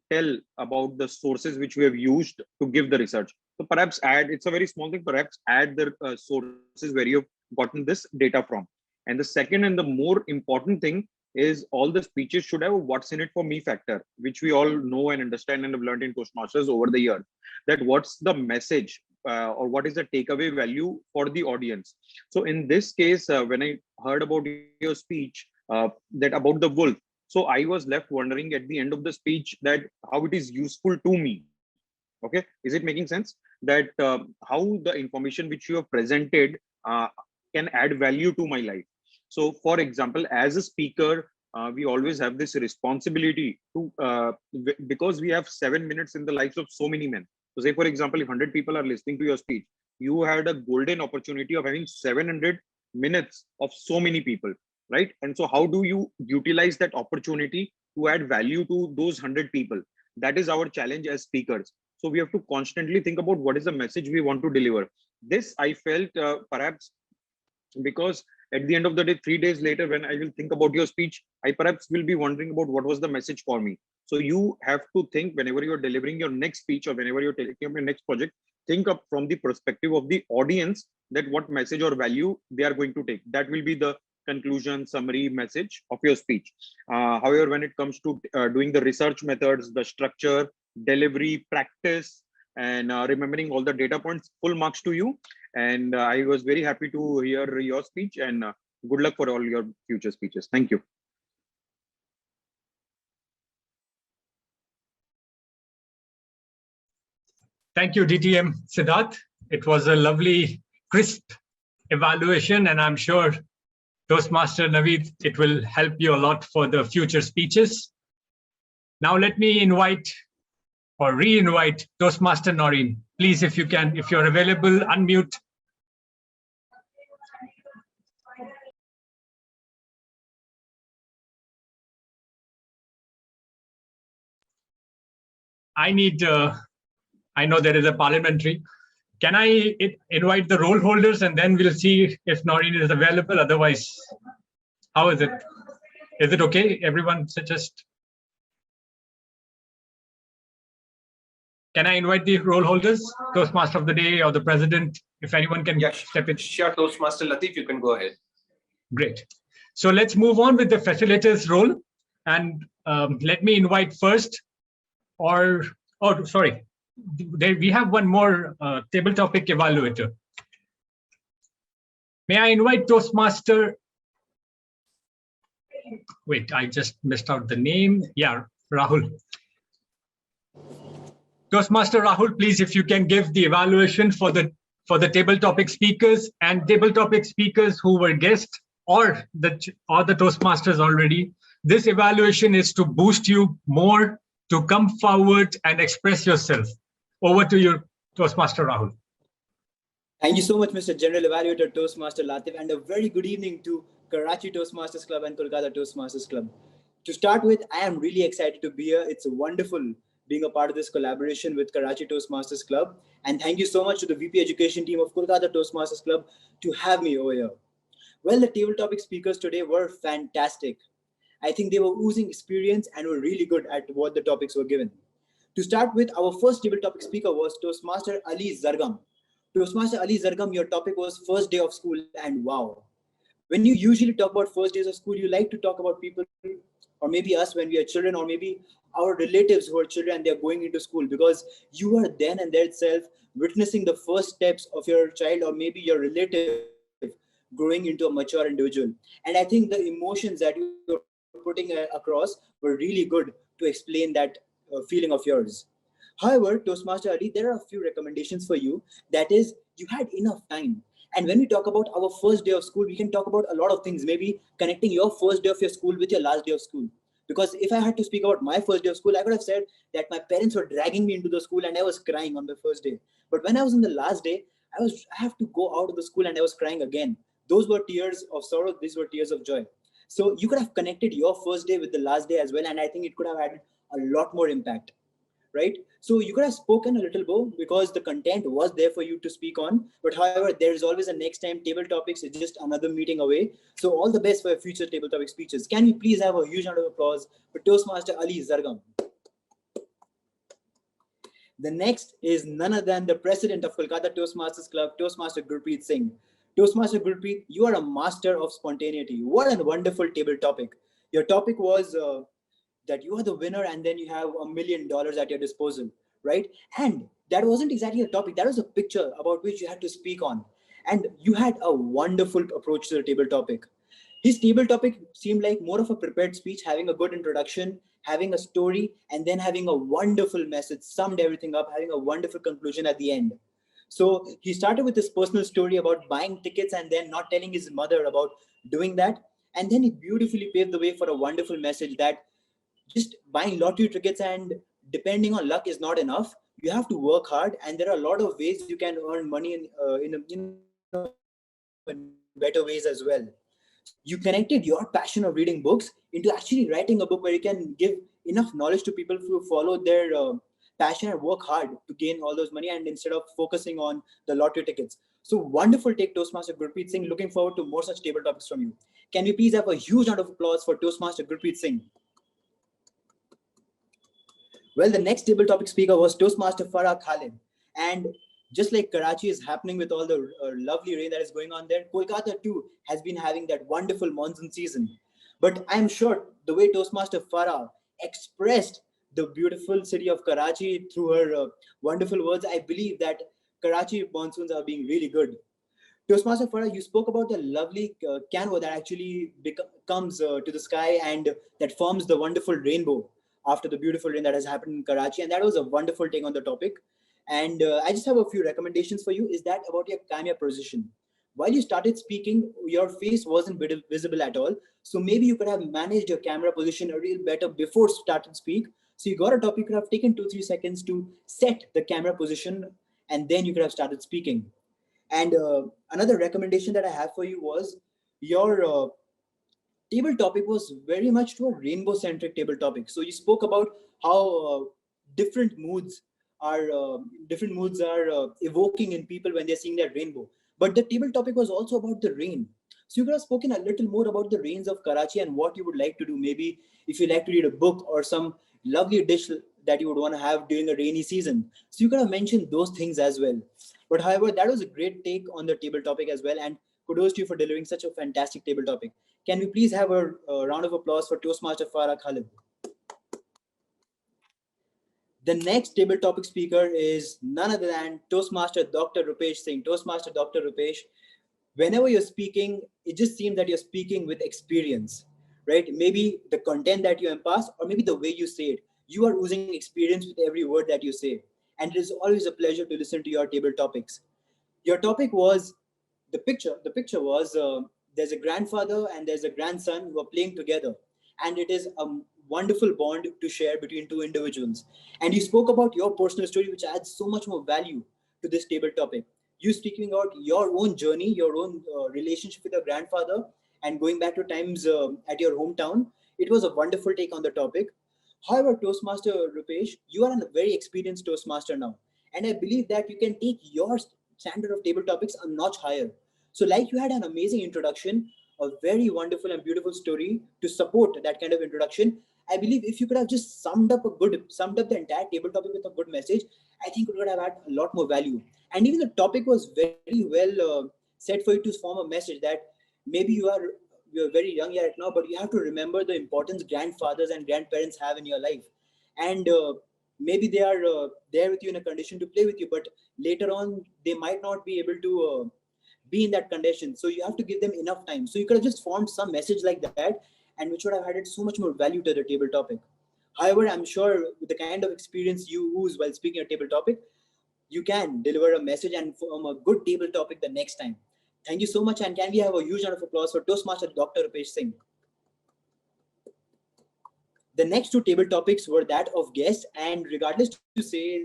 tell about the sources which we have used to give the research. So perhaps it's a very small thing, perhaps add the sources where you've gotten this data from. And the second and the more important thing is all the speeches should have a what's in it for me factor, which we all know and understand and have learned in Toastmasters over the years, that what's the message or what is the takeaway value for the audience. So in this case, when I heard about your speech, that about the wolf, so I was left wondering at the end of the speech that how it is useful to me. Okay, is it making sense that how the information which you have presented can add value to my life? So for example, as a speaker, we always have this responsibility to because we have 7 minutes in the lives of so many men. So say for example, if 100 people are listening to your speech, you had a golden opportunity of having 700 minutes of so many people, right? And so how do you utilize that opportunity to add value to those 100 people? That is our challenge as speakers. So we have to constantly think about what is the message we want to deliver. This I felt perhaps because at the end of the day, 3 days later, when I will think about your speech, I perhaps will be wondering about what was the message for me. So you have to think whenever you're delivering your next speech or whenever you're taking up your next project, think up from the perspective of the audience that what message or value they are going to take. That will be the conclusion, summary, message of your speech. However, when it comes to doing the research methods, the structure, delivery, practice, and remembering all the data points, full marks to you. And I was very happy to hear your speech, and good luck for all your future speeches. Thank you. Thank you, DTM Siddharth. It was a lovely, crisp evaluation, and I'm sure Toastmaster Naveed, it will help you a lot for the future speeches. Now let me invite or re-invite Toastmaster Noreen. Please, if you can, if you're available, unmute. I need, I know there is a parliamentary. Can I invite the roll holders and then we'll see if Noreen is available? Otherwise, how is it? Is it okay? Everyone suggest. Can I invite the roll holders, Toastmaster of the day or the president, if anyone can step in? Sure, Toastmaster Latif, you can go ahead. Great. So let's move on with the facilitator's role. And let me invite first, or, oh, sorry, we have one more table topic evaluator. May I invite Toastmaster? Wait, I just missed out the name. Yeah, Rahul. Toastmaster Rahul, please, if you can give the evaluation for the table topic speakers and table topic speakers who were guests or the Toastmasters already. This evaluation is to boost you more to come forward and express yourself. Over to you, Toastmaster Rahul. Thank you so much, Mr. General Evaluator, Toastmaster Latif, and a very good evening to Karachi Toastmasters Club and Kolkata Toastmasters Club. To start with, I am really excited to be here. It's wonderful being a part of this collaboration with Karachi Toastmasters Club. And thank you so much to the VP Education team of Kolkata Toastmasters Club to have me over here. Well, the table topic speakers today were fantastic. I think they were oozing experience and were really good at what the topics were given. To start with, our first table topic speaker was Toastmaster Ali Zargam. Toastmaster Ali Zargam, your topic was first day of school, and wow. When you usually talk about first days of school, you like to talk about people, or maybe us when we are children, or maybe our relatives who are children and they're going into school, because you are then and there itself witnessing the first steps of your child or maybe your relative growing into a mature individual. And I think the emotions that you were putting across were really good to explain that feeling of yours. However, Toastmaster Ali, there are a few recommendations for you. That is, you had enough time. And when we talk about our first day of school, we can talk about a lot of things, maybe connecting your first day of your school with your last day of school. Because if I had to speak about my first day of school, I could have said that my parents were dragging me into the school and I was crying on the first day. But when I was in the last day, I have to go out of the school and I was crying again. Those were tears of sorrow. These were tears of joy. So you could have connected your first day with the last day as well. And I think it could have had a lot more impact, right? So you could have spoken a little more because the content was there for you to speak on. But however, there is always a next time. Table topics is just another meeting away. So all the best for your future table topic speeches. Can we please have a huge round of applause for Toastmaster Ali Zargam? The next is none other than the president of Kolkata Toastmasters Club, Toastmaster Gurpreet Singh. Toastmaster Gurpreet, you are a master of spontaneity. What a wonderful table topic. Your topic was that you are the winner and then you have $1 million at your disposal, right? And that wasn't exactly a topic. That was a picture about which you had to speak on. And you had a wonderful approach to the table topic. His table topic seemed like more of a prepared speech, having a good introduction, having a story, and then having a wonderful message, summed everything up, having a wonderful conclusion at the end. So he started with his personal story about buying tickets and then not telling his mother about doing that. And then he beautifully paved the way for a wonderful message that just buying lottery tickets and depending on luck is not enough. You have to work hard, and there are a lot of ways you can earn money in better ways as well. So you connected your passion of reading books into actually writing a book where you can give enough knowledge to people who follow their passion and work hard to gain all those money, and instead of focusing on the lottery tickets. So wonderful take, Toastmaster Gurpreet Singh. Looking forward to more such table topics from you. Can we please have a huge round of applause for Toastmaster Gurpreet Singh? Well, the next table topic speaker was Toastmaster Farah Khalid. And just like Karachi is happening with all the lovely rain that is going on there, Kolkata too has been having that wonderful monsoon season. But I'm sure the way Toastmaster Farah expressed the beautiful city of Karachi through her wonderful words, I believe that Karachi monsoons are being really good. Toastmaster Farah, you spoke about the lovely canva that actually comes to the sky and that forms the wonderful rainbow after the beautiful rain that has happened in Karachi. And that was a wonderful take on the topic. And I just have a few recommendations for you. Is that about your camera position? While you started speaking, your face wasn't visible at all. So maybe you could have managed your camera position a little better before starting speak. So you got a topic, you could have taken 2-3 seconds to set the camera position, and then you could have started speaking. And another recommendation that I have for you was your table topic was very much to a rainbow centric table topic. So you spoke about how different moods are evoking in people when they're seeing that rainbow. But the table topic was also about the rain. So you could have spoken a little more about the rains of Karachi and what you would like to do. Maybe if you like to read a book or some lovely dish that you would want to have during a rainy season. So you could have mentioned those things as well. But however, that was a great take on the table topic as well. And kudos to you for delivering such a fantastic table topic. Can we please have a round of applause for Toastmaster Farah Khalid? The next table topic speaker is none other than Toastmaster Dr. Rupesh Singh. Toastmaster Dr. Rupesh, whenever you're speaking, it just seems that you're speaking with experience, right? Maybe the content that you impart or maybe the way you say it. You are oozing experience with every word that you say. And it is always a pleasure to listen to your table topics. Your topic was the picture. The picture was there's a grandfather and there's a grandson who are playing together. And it is a wonderful bond to share between two individuals. And you spoke about your personal story, which adds so much more value to this table topic. You speaking about your own journey, your own relationship with your grandfather, and going back to times at your hometown. It was a wonderful take on the topic. However, Toastmaster Rupesh, you are a very experienced Toastmaster now. And I believe that you can take your standard of table topics a notch higher. So like you had an amazing introduction, a very wonderful and beautiful story to support that kind of introduction. I believe if you could have just summed up the entire table topic with a good message, I think it would have had a lot more value. And even the topic was very well set for you to form a message that maybe you're very young right now, but you have to remember the importance grandfathers and grandparents have in your life. And maybe they are there with you in a condition to play with you, but later on they might not be able to be in that condition. So you have to give them enough time. So you could have just formed some message like that, and which would have added so much more value to the table topic. However, I'm sure with the kind of experience you use while speaking a table topic, you can deliver a message and form a good table topic the next time. Thank you so much, and can we have a huge round of applause for Toastmaster Dr. Rupesh Singh? The next two table topics were that of guests, and regardless to say,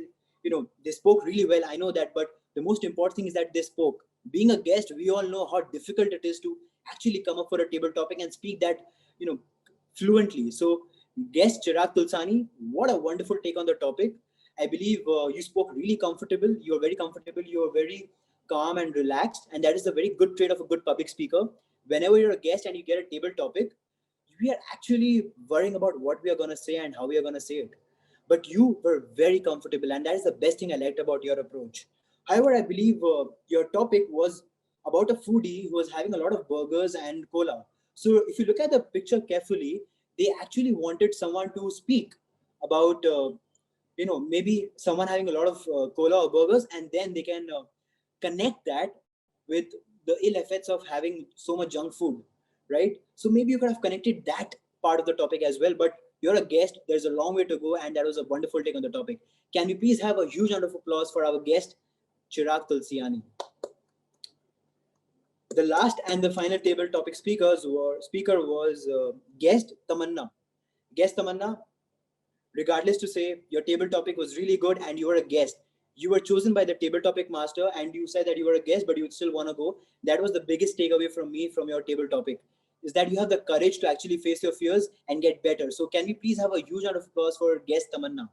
they spoke really well. I know that, but the most important thing is that they spoke. Being a guest, we all know how difficult it is to actually come up for a table topic and speak that, fluently. So, guest Chirag Tulsani, what a wonderful take on the topic. I believe you spoke really comfortable. You were very comfortable. You were very calm and relaxed, and that is a very good trait of a good public speaker. Whenever you're a guest and you get a table topic, we are actually worrying about what we are going to say and how we are going to say it. But you were very comfortable, and that is the best thing I liked about your approach. However, I believe your topic was about a foodie who was having a lot of burgers and cola. So if you look at the picture carefully, they actually wanted someone to speak about, maybe someone having a lot of cola or burgers, and then they can connect that with the ill effects of having so much junk food, right? So maybe you could have connected that part of the topic as well, but you're a guest, there's a long way to go, and that was a wonderful take on the topic. Can we please have a huge round of applause for our guest, Chirag Tulsiani? The last and the final table topic speaker was guest Tamanna. Guest Tamanna, regardless to say, your table topic was really good and you were a guest. You were chosen by the table topic master and you said that you were a guest, but you would still want to go. That was the biggest takeaway from me from your table topic, is that you have the courage to actually face your fears and get better. So can we please have a huge round of applause for guest Tamanna?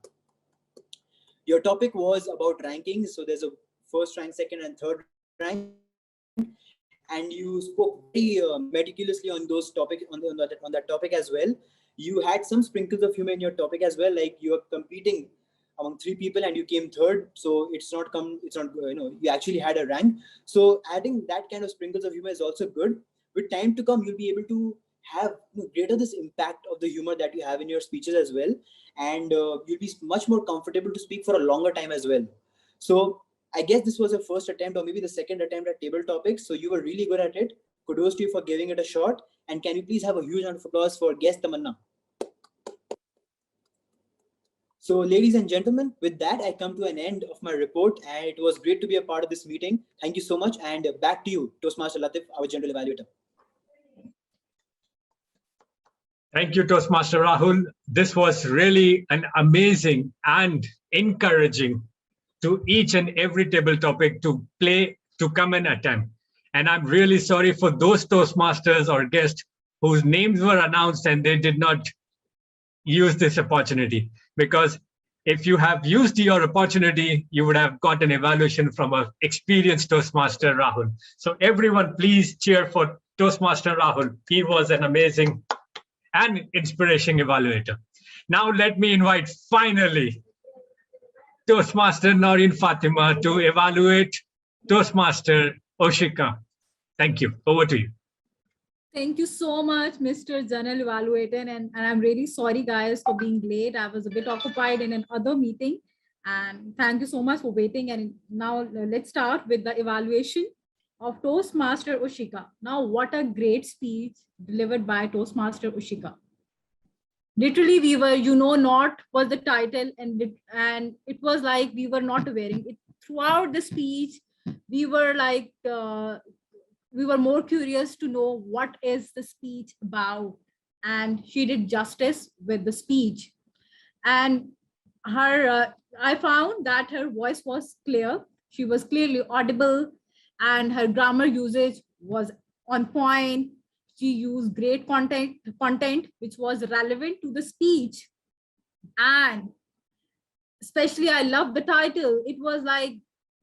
Your topic was about rankings. So there's a first rank, second and third rank. And you spoke very meticulously on those topics, on that topic as well. You had some sprinkles of humor in your topic as well, like you are competing among 3 people and you came third. So you actually had a rank. So adding that kind of sprinkles of humor is also good. With time to come, you'll be able to have greater this impact of the humor that you have in your speeches as well. And you'll be much more comfortable to speak for a longer time as well. So I guess this was your first attempt or maybe the second attempt at table topics. So you were really good at it. Kudos to you for giving it a shot. And can you please have a huge round of applause for guest Tamanna? So ladies and gentlemen, with that, I come to an end of my report and it was great to be a part of this meeting. Thank you so much. And back to you, Toastmaster Latif, our General Evaluator. Thank you, Toastmaster Rahul. This was really an amazing and encouraging to each and every table topic to come and attempt. And I'm really sorry for those Toastmasters or guests whose names were announced and they did not use this opportunity. Because if you have used your opportunity, you would have got an evaluation from an experienced Toastmaster Rahul. So everyone, please cheer for Toastmaster Rahul. He was an amazing and inspiring evaluator. Now let me invite finally Toastmaster Noreen Fatima to evaluate Toastmaster Ushika. Thank you. Over to you. Thank you so much, Mr. General Evaluator. And I'm really sorry, guys, for being late. I was a bit occupied in another meeting. And thank you so much for waiting. And now let's start with the evaluation of Toastmaster Ushika. Now, what a great speech delivered by Toastmaster Ushika. Literally, we were, not was the title, and it was like we were not wearing it. Throughout the speech, we were like, we were more curious to know what is the speech about. And she did justice with the speech. And her, I found that her voice was clear. She was clearly audible and her grammar usage was on point. She used great content which was relevant to the speech. And especially, I love the title. It was like,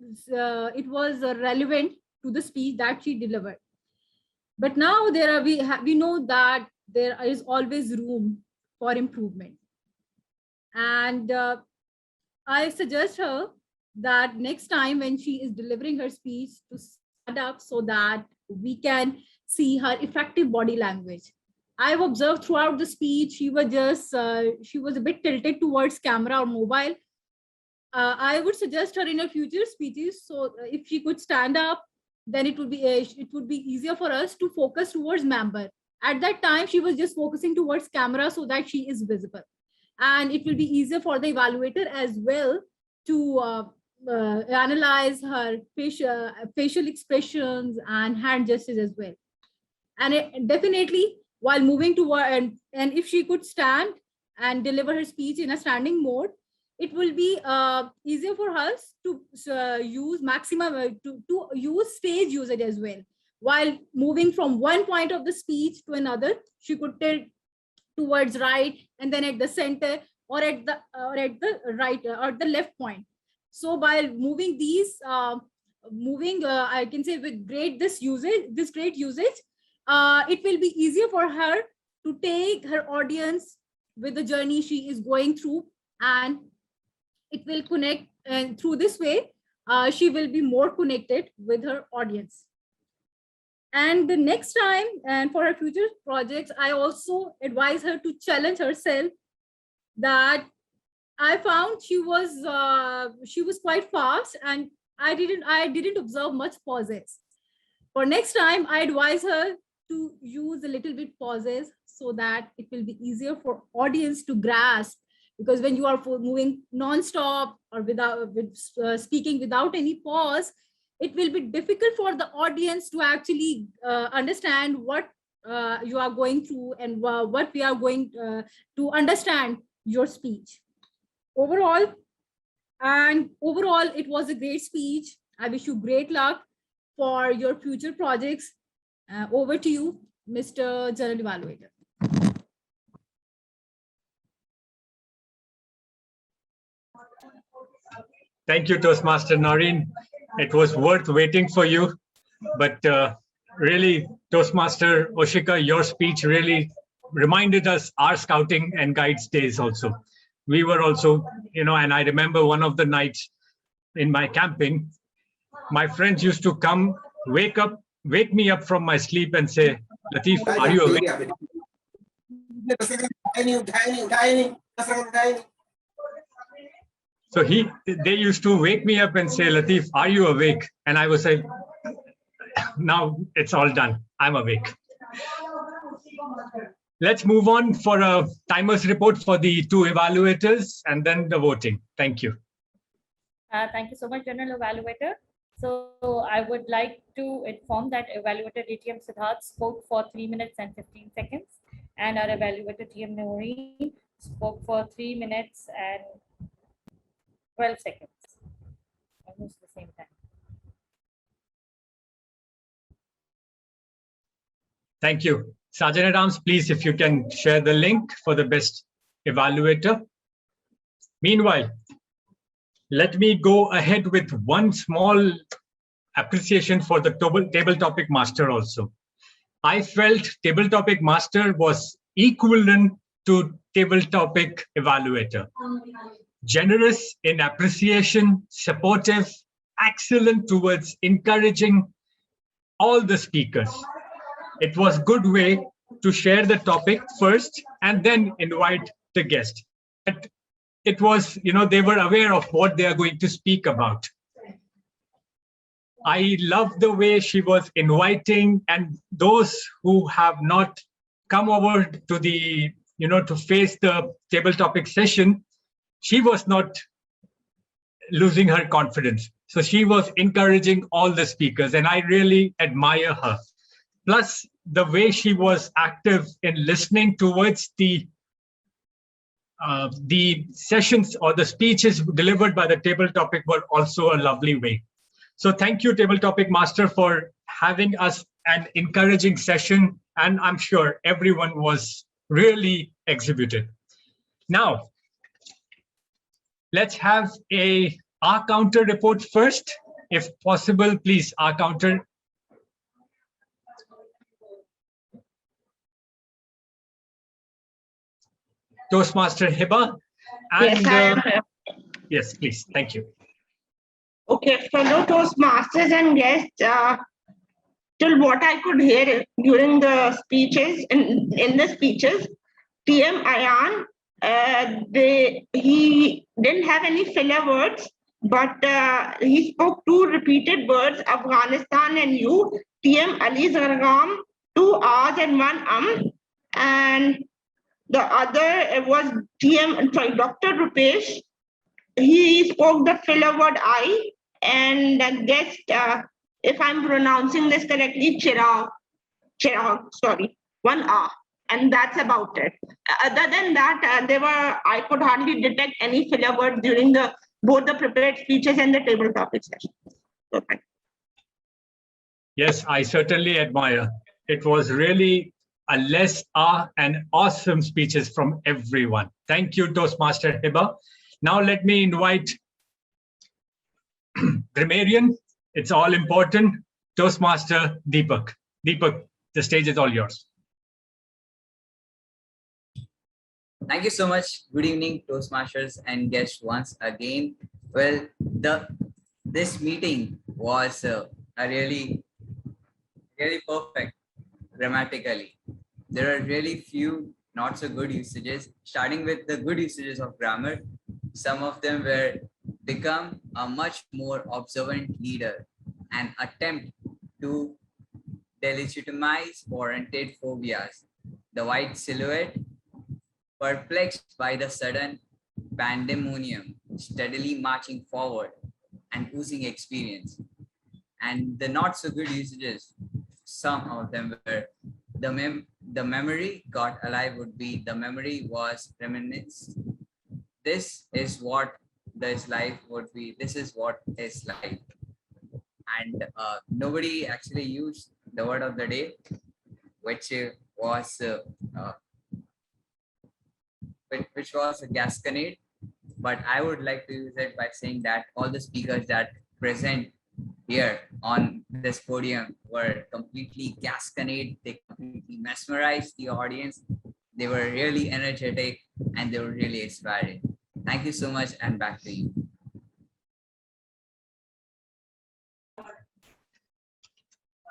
it was relevant to the speech that she delivered. But now we know that there is always room for improvement. And I suggest her that next time when she is delivering her speech to stand up so that we can see her effective body language. I've observed throughout the speech, she was a bit tilted towards camera or mobile. I would suggest her in her future speeches. So if she could stand up, then it would be easier for us to focus towards member. At that time, she was just focusing towards camera so that she is visible. And it will be easier for the evaluator as well to analyze her facial expressions and hand gestures as well. And definitely, while moving toward, and if she could stand and deliver her speech in a standing mode, it will be easier for us to use maximum, to use stage usage as well. While moving from one point of the speech to another, she could tilt towards right and then at the center or at the right or the left point. So by moving these, I can say with this great usage, it will be easier for her to take her audience with the journey she is going through, and it will connect, and through this way, she will be more connected with her audience. And the next time, and for her future projects, I also advise her to challenge herself. That I found she was quite fast, and I didn't observe much pauses. For next time, I advise her to use a little bit pauses so that it will be easier for audience to grasp. Because when you are moving non-stop or speaking without any pause, it will be difficult for the audience to actually understand what you are going through and what we are going to understand your speech. Overall, it was a great speech. I wish you great luck for your future projects. Over to you, Mr. General Evaluator. Thank you, Toastmaster Noreen. It was worth waiting for you, but really, Toastmaster Ushika, your speech really reminded us our scouting and guides days also. We were also, and I remember one of the nights in my camping, my friends used to come, wake me up from my sleep and say, Latif, are you awake? So they used to wake me up and say, Latif, are you awake? And I would say, now it's all done. I'm awake. Let's move on for a timer's report for the two evaluators and then the voting. Thank you. Thank you so much, General Evaluator. So I would like to inform that Evaluator DTM Siddharth spoke for 3 minutes and 15 seconds. And our Evaluator TM Noreen spoke for 3 minutes and 12 seconds. Almost the same time. Thank you. Sergeant at Arms, please, if you can share the link for the best evaluator. Meanwhile, let me go ahead with one small appreciation for the table topic master also. I felt table topic master was equivalent to table topic evaluator. Generous in appreciation, supportive, excellent towards encouraging all the speakers. It was a good way to share the topic first and then invite the guest. But it was, they were aware of what they are going to speak about. I love the way she was inviting, and those who have not come over to the, to face the table topic session, she was not losing her confidence. So she was encouraging all the speakers, and I really admire her. Plus, the way she was active in listening towards the sessions or the speeches delivered by the table topic were also a lovely way. So thank you, table topic master, for having us an encouraging session. And I'm sure everyone was really exhibited. Now, let's have our counter report first. If possible, please, our counter. Toastmaster Hiba. And, yes, please. Thank you. Okay, fellow Toastmasters and guests, till what I could hear during the speeches, in the speeches, TM Ayan, he didn't have any filler words, but he spoke 2 repeated words, Afghanistan and you. TM Ali Zargam, 2 R's and 1 and the other was Dr. Rupesh. He spoke the filler word I, and the guest, if I'm pronouncing this correctly, Chirag, sorry, 1 R, and that's about it. Other than that, I could hardly detect any filler words during both the prepared speeches and the table topic session. Okay. Yes, I certainly admire. It was really a less and awesome speeches from everyone. Thank you, Toastmaster Hiba. Now let me invite grammarian. It's all important. Toastmaster Deepak. Deepak, the stage is all yours. Thank you so much. Good evening, Toastmasters and guests once again. Well, this meeting was a really really perfect grammatically. There are really few not so good usages. Starting with the good usages of grammar, some of them were become a much more observant leader and attempt to delegitimize warranted phobias. The white silhouette, perplexed by the sudden pandemonium, steadily marching forward and oozing experience. And the not so good usages, some of them were the memory got alive would be the memory was reminisced. This is what this life would be. This is what is life. And nobody actually used the word of the day, which was which was a gasconade. But I would like to use it by saying that all the speakers that present here on this podium were completely gasconade. They completely mesmerized the audience. They were really energetic and they were really inspiring. Thank you so much, and back to you.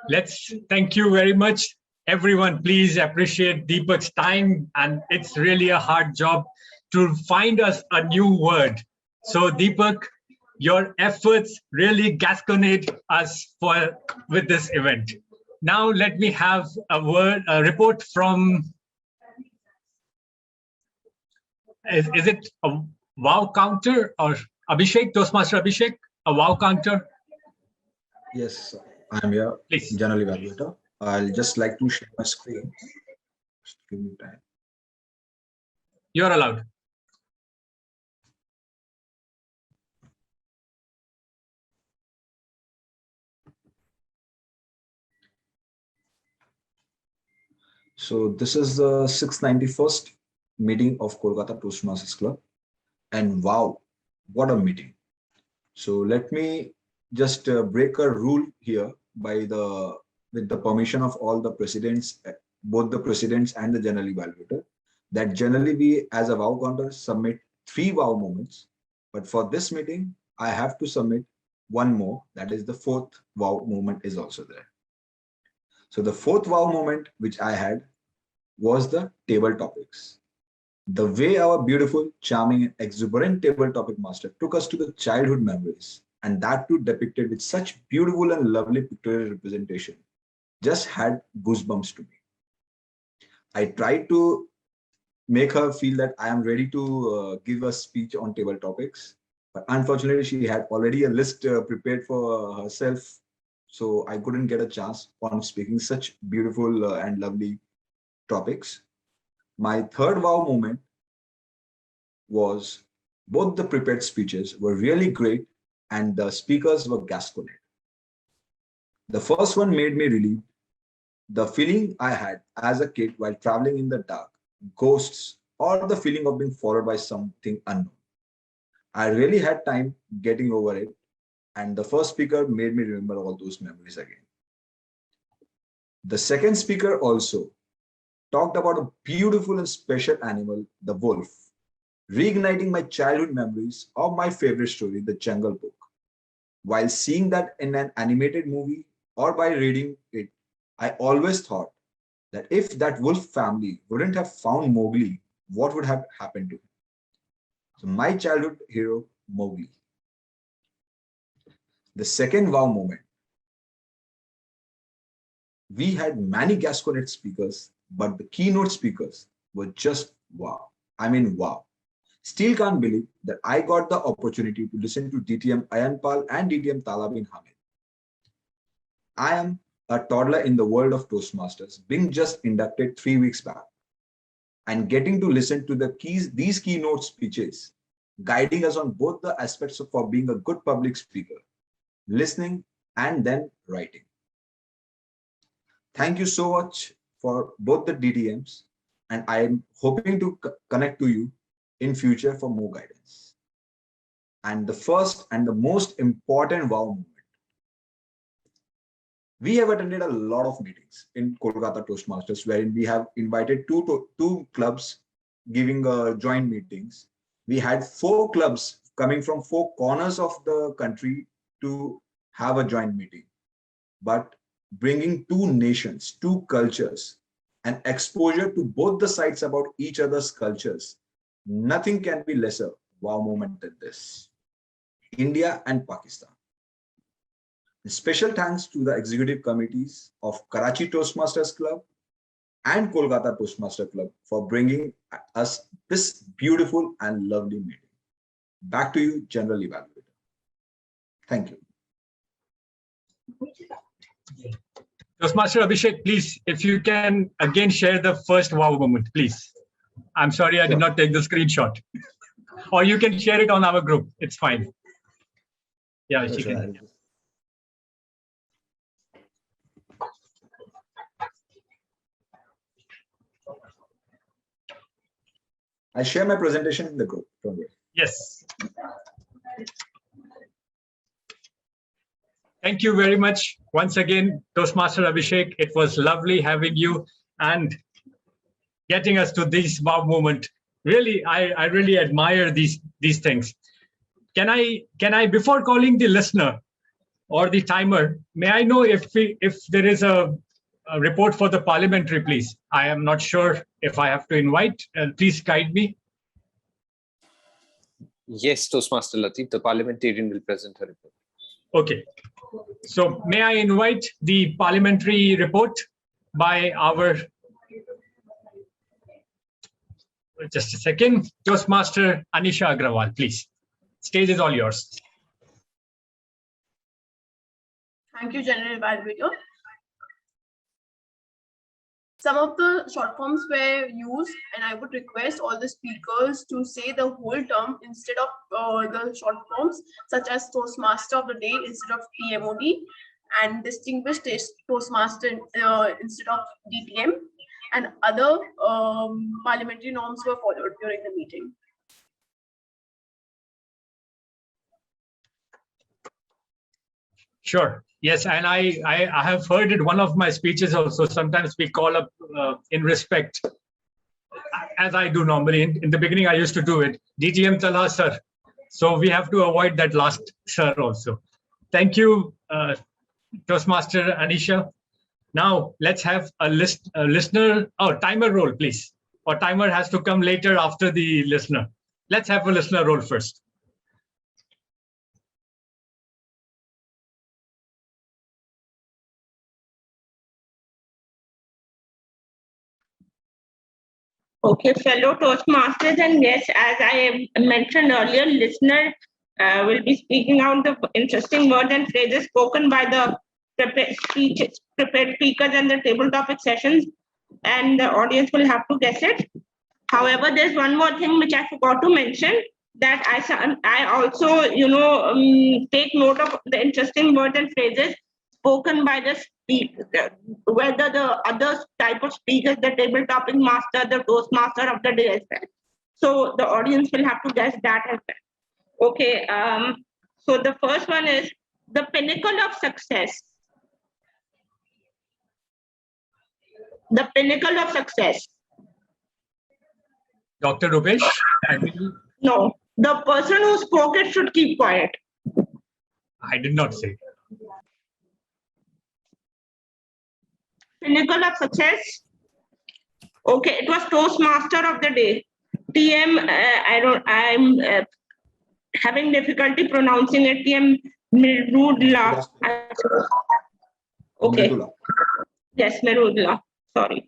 Let's thank you very much. Everyone, please appreciate Deepak's time, and it's really a hard job to find us a new word. So Deepak, your efforts really gasconade us with this event. Now let me have a report from, is it a wow counter or Abhishek, Toastmaster Abhishek, a wow counter? Yes, I'm here, please. General Evaluator. I'll just like to share my screen. Just give me time. You're allowed. So this is the 691st meeting of Kolkata Toastmasters Club. And wow, what a meeting. So let me just break a rule here with the permission of all the presidents, both the presidents and the general evaluator, that generally we as a wow counter submit 3 wow moments. But for this meeting, I have to submit one more. That is the 4th wow moment is also there. So the 4th wow moment which I had was the table topics. The way our beautiful, charming, and exuberant table topic master took us to the childhood memories, and that too depicted with such beautiful and lovely pictorial representation, just had goosebumps to me. I tried to make her feel that I am ready to give a speech on table topics, but unfortunately she had already a list prepared for herself, so I couldn't get a chance on speaking such beautiful and lovely topics. My 3rd wow moment was both the prepared speeches were really great and the speakers were gasconade. The first one made me relieved. The feeling I had as a kid while traveling in the dark, ghosts, or the feeling of being followed by something unknown. I really had time getting over it, and the first speaker made me remember all those memories again. The second speaker also talked about a beautiful and special animal, the wolf, reigniting my childhood memories of my favorite story, The Jungle Book. While seeing that in an animated movie or by reading it, I always thought that if that wolf family wouldn't have found Mowgli, what would have happened to him? So my childhood hero, Mowgli. The second wow moment. We had many gasconade speakers, but the keynote speakers were just wow. I mean, wow. Still can't believe that I got the opportunity to listen to DTM Ayanpal and DTM Talabin Hamid. I am a toddler in the world of Toastmasters, being just inducted 3 weeks back, and getting to listen to these keynote speeches, guiding us on both the aspects for being a good public speaker, listening and then writing. Thank you so much for both the DTMs, and I am hoping to connect to you in future for more guidance. And the first and the most important wow moment. We have attended a lot of meetings in Kolkata Toastmasters, wherein we have invited two clubs giving joint meetings. We had 4 clubs coming from 4 corners of the country to have a joint meeting. But bringing two nations, two cultures, and exposure to both the sides about each other's cultures. Nothing can be lesser wow moment than this. India and Pakistan. Special thanks to the executive committees of Karachi Toastmasters Club and Kolkata Toastmaster Club for bringing us this beautiful and lovely meeting. Back to you, General Evaluator. Thank you. Toastmaster Abhishek, please, if you can again share the first wow moment, please. I'm sorry I did not take the screenshot. Or you can share it on our group. It's fine. Yeah, she can. I share my presentation in the group. Don't worry. Yes. Thank you very much once again, Toastmaster Abhishek. It was lovely having you and getting us to this wow moment. Really, I really admire these things. Can I before calling the listener or the timer, may I know if there is a report for the parliamentary, please? I am not sure if I have to invite. Please guide me. Yes, Toastmaster Latif, the parliamentarian will present her report. Okay. So may I invite the parliamentary report by our, just a second, Toastmaster Anisha Agrawal, please. Stage is all yours. Thank you, General Evaluator. Some of the short forms were used, and I would request all the speakers to say the whole term instead of the short forms, such as Toastmaster of the Day instead of TMOD, and Distinguished Toastmaster instead of DTM, and other parliamentary norms were followed during the meeting. Sure. Yes, and I have heard it one of my speeches also. Sometimes we call up in respect, as I do normally. In the beginning, I used to do it. DTM Talha sir. So we have to avoid that last sir also. Thank you, Toastmaster Anisha. Now let's have a listener. Oh, timer roll, please. Or timer has to come later after the listener. Let's have a listener roll first. Okay, fellow Toastmasters, and yes, as I mentioned earlier, listener will be speaking out the interesting words and phrases spoken by the prepared speakers and the table topic sessions, and the audience will have to guess it. However, there's one more thing which I forgot to mention, that I also, take note of the interesting words and phrases spoken by the speaker, whether the other type of speakers, the table topic master, the Toastmaster of the day as well. So the audience will have to guess that as well. Okay, so the first one is the pinnacle of success. The pinnacle of success. Dr. Rupesh? No, the person who spoke it should keep quiet. I did not say. Pinnacle of success. Okay, it was Toastmaster of the day. TM, I'm having difficulty pronouncing it. TM Mirudla. Okay. Mirudla. Yes, Mirudla. Sorry.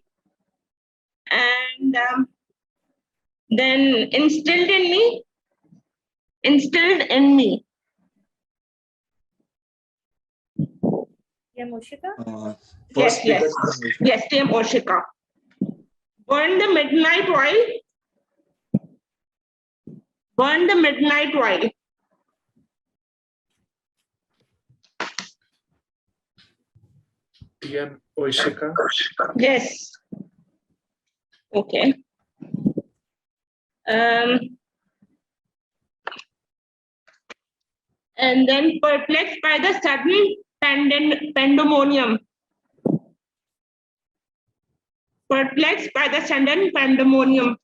And then instilled in me. Yeah, Ushika? Yes, TM Ushika. Burn the midnight oil. Burn the midnight oil. TM Ushika. Yes. Okay. And then perplexed by the sudden pandemonium. Perplexed by the sudden pandemonium.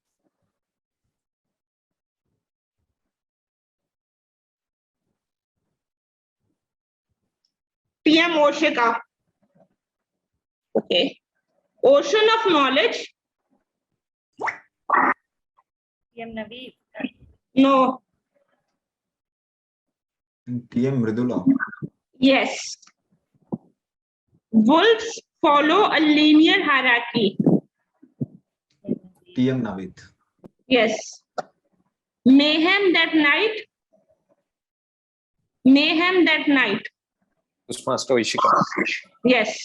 TM Ushika. Okay. Ocean of knowledge. TM Naveed. No. TM Mridula. Yes. Wolves follow a linear hierarchy. TM Navid. Yes. Mayhem that night. Mayhem that night. Toastmaster Ushika. Yes.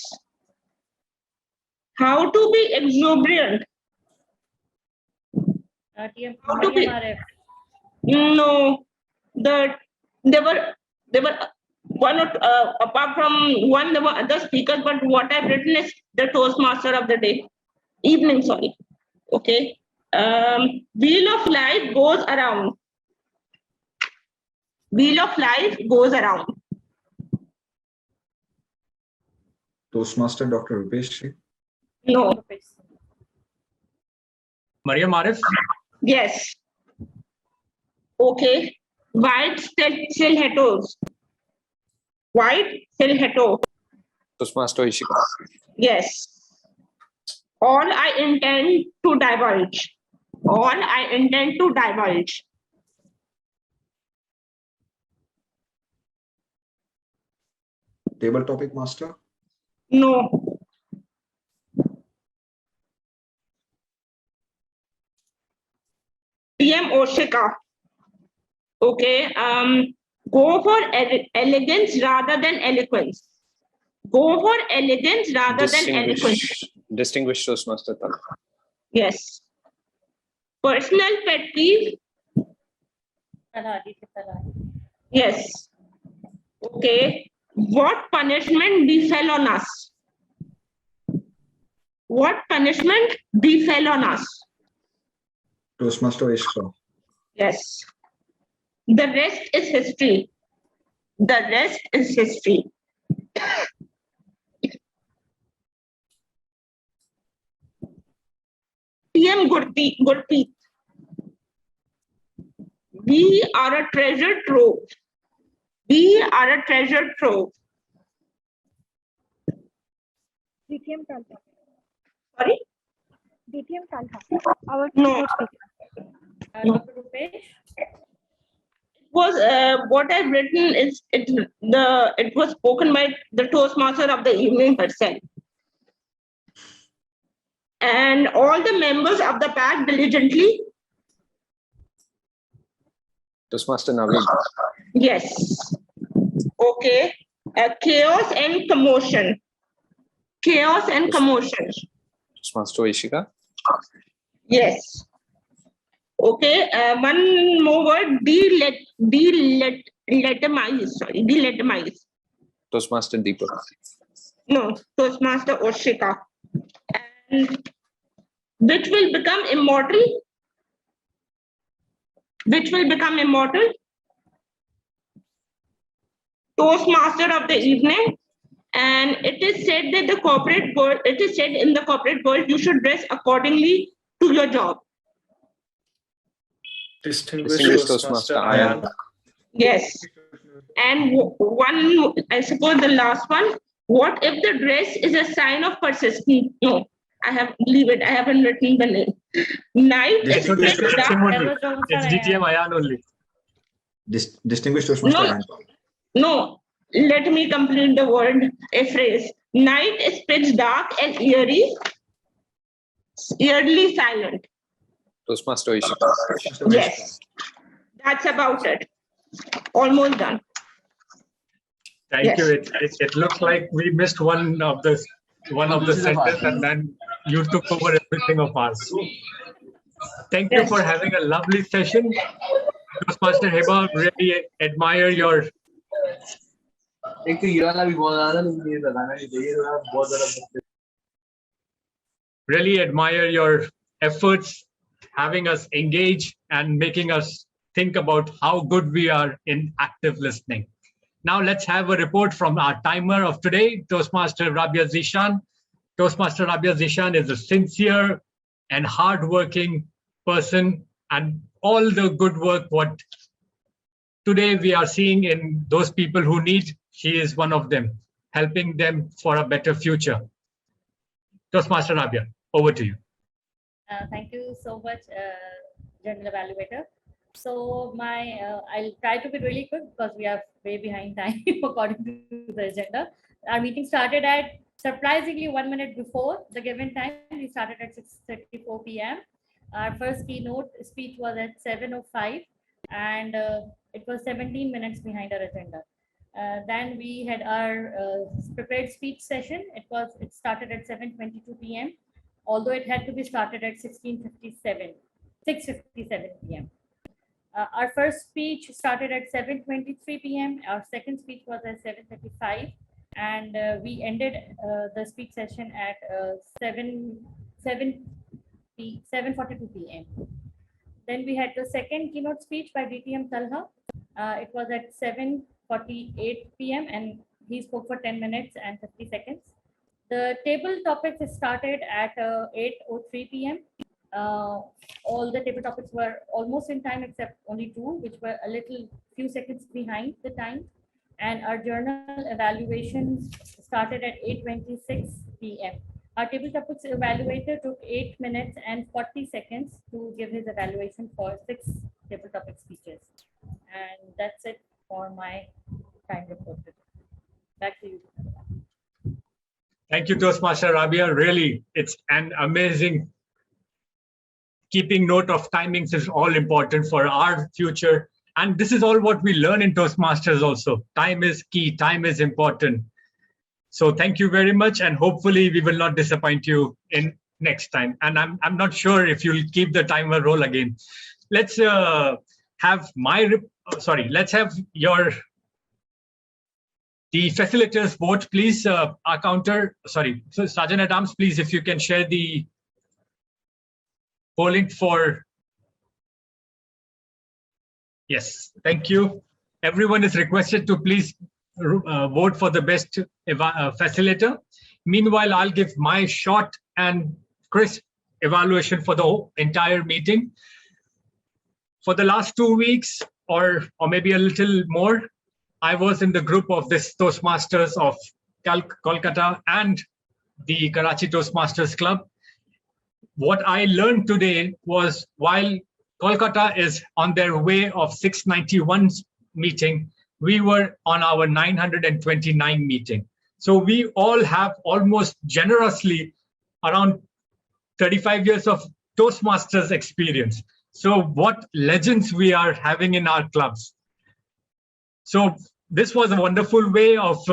How to be exuberant. TM How to be. Mariam Arif. No. There were one apart from one there were other speakers, but what I've written is the Toastmaster of the day. Evening, sorry. Okay. Wheel of life goes around. Wheel of life goes around. Toastmaster Dr. Rupesh. No. Mariam Arif. Yes. Okay. White stilettos. White stiletto. Toastmaster Ushika. Yes. All I intend to divulge. All I intend to divulge. Table topic master. No. TM Ushika. Okay. Go for elegance rather than eloquence. Go for elegance rather than eloquence. Distinguished Toastmaster Tal. Yes. Personal pet peeve. Yes. Okay. What punishment befell on us? What punishment befell on us? Toastmaster Ishka. Yes. The rest is history. The rest is history. TM Gurpreet. We are a treasure trove. We are a treasure trove. DTM Kalha. Sorry? DTM Kalha. Our No. keynote speaker. Dr. Rupesh. Was what I've written is it was spoken by the Toastmaster of the evening herself. And all the members of the pack diligently. Toastmaster Naveed. Yes. Okay. Chaos and commotion. Chaos and commotion. Toastmaster Ushika. Yes. Okay. One more word. Delegitimize. Sorry. Delegitimize. Toastmaster Deepak. No. Toastmaster Ushika. And which will become immortal? Which will become immortal? Toastmaster of the evening. And it is said that the corporate world, it is said in the corporate world, you should dress accordingly to your job. Distinguished Toastmaster Ayan. Yes. And one, I suppose the last one, what if the dress is a sign of persistence? No, leave it. I haven't written the name. Night is pitch dark. It's DTM Ayan only. Distinguished Toastmaster Ayan. No, let me complete the word, a phrase. Night is pitch dark and eerily silent. Toastmaster Ushika. Yes, that's about it. Almost done. Thank you. It looks like we missed one of the sentences, and then you took over everything of ours. Thank you for having a lovely session. Toastmaster Heba, really admire your efforts, having us engage and making us think about how good we are in active listening. Now let's have a report from our timer of today, Toastmaster Rabia Zishan. Toastmaster Rabia Zishan is a sincere and hardworking person, and all the good work what today we are seeing in those people who need, she is one of them, helping them for a better future. Toastmaster Rabia, over to you. Thank you so much, General Evaluator. So I'll try to be really quick because we are way behind time according to the agenda. Our meeting started at surprisingly 1 minute before the given time. We started at 6:34 p.m. Our first keynote speech was at 7:05, and it was 17 minutes behind our agenda. Then we had our prepared speech session. It started at 7:22 p.m. although it had to be started at 6:57 p.m. Our first speech started at 7:23 p.m. Our second speech was at 7:35, and we ended the speech session at 7:42 p.m. Then we had the second keynote speech by DTM Talha. It was at 7:48 p.m. and he spoke for 10 minutes and 50 seconds. The table topics started at 8:03 p.m. All the table topics were almost in time except only two, which were a few seconds behind the time. And our journal evaluations started at 8:26 p.m. Our table topics evaluator took 8 minutes and 40 seconds to give his evaluation for 6 table topic speeches. And that's it for my time report. Back to you. Thank you, Toastmaster Rabia. Really, it's an amazing. Keeping note of timings is all important for our future. And this is all what we learn in Toastmasters also. Time is key, time is important. So thank you very much. And hopefully we will not disappoint you in next time. And I'm not sure if you'll keep the timer roll again. Let's have the facilitators vote, please. Our counter, sorry, so Sergeant at Arms, please, if you can share the polling for. Yes, thank you. Everyone is requested to please vote for the best facilitator. Meanwhile, I'll give my short and crisp evaluation for the whole entire meeting. For the last 2 weeks, or maybe a little more, I was in the group of this Toastmasters of Kolkata and the Karachi Toastmasters Club. What I learned today was while Kolkata is on their way of 691 meeting, we were on our 929 meeting. So we all have almost generously around 35 years of Toastmasters experience. So what legends we are having in our clubs. So this was a wonderful way of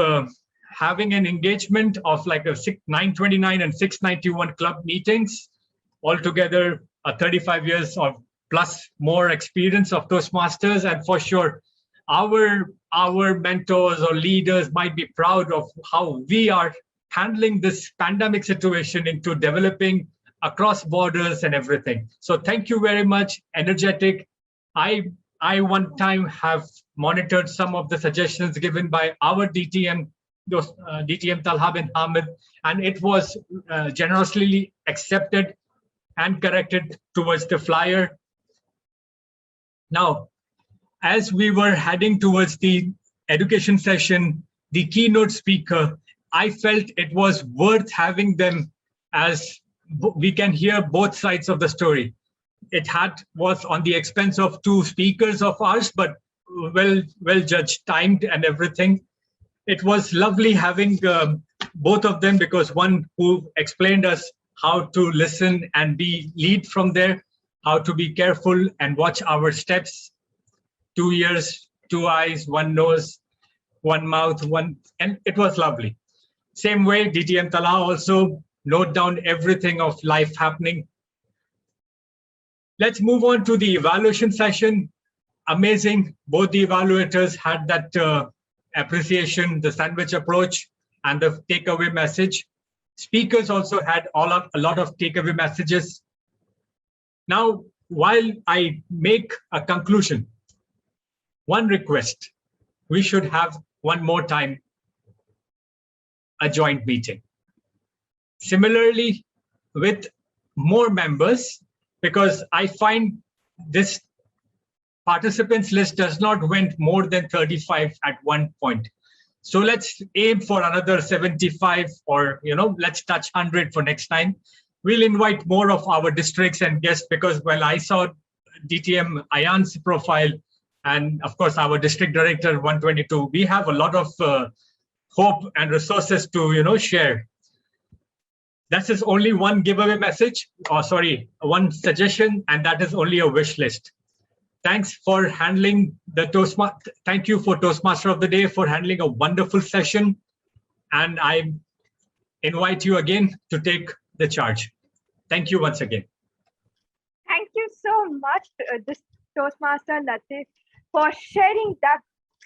having an engagement of like a 929 and 691 club meetings. Altogether, 35 years of plus more experience of Toastmasters. And for sure, our mentors or leaders might be proud of how we are handling this pandemic situation into developing across borders and everything. So thank you very much, energetic. I one time have monitored some of the suggestions given by our DTM, DTM Talha bin Hamid, and it was generously accepted and corrected towards the flyer. Now, as we were heading towards the education session, the keynote speaker, I felt it was worth having them as we can hear both sides of the story. It was on the expense of 2 speakers of ours, but well judged, timed and everything. It was lovely having both of them, because one who explained us how to listen and lead from there, how to be careful and watch our steps, 2 ears, 2 eyes, 1 nose, 1 mouth, and it was lovely. Same way, DTM Talha also note down everything of life happening. Let's move on to the evaluation session. Amazing. Both the evaluators had that appreciation, the sandwich approach, and the takeaway message. Speakers also had a lot of takeaway messages. Now, while I make a conclusion, one request, we should have one more time a joint meeting. Similarly, with more members, because I find this participants list does not went more than 35 at one point. So let's aim for another 75, or let's touch 100 for next time. We'll invite more of our districts and guests, because I saw DTM Ayan's profile, and of course our district director 122. We have a lot of hope and resources to share. That is only one giveaway message, or sorry, one suggestion, and that is only a wish list. Thanks for handling the Toastmaster. Thank you for Toastmaster of the Day for handling a wonderful session. And I invite you again to take the charge. Thank you once again. Thank you so much, this Toastmaster Latif, for sharing that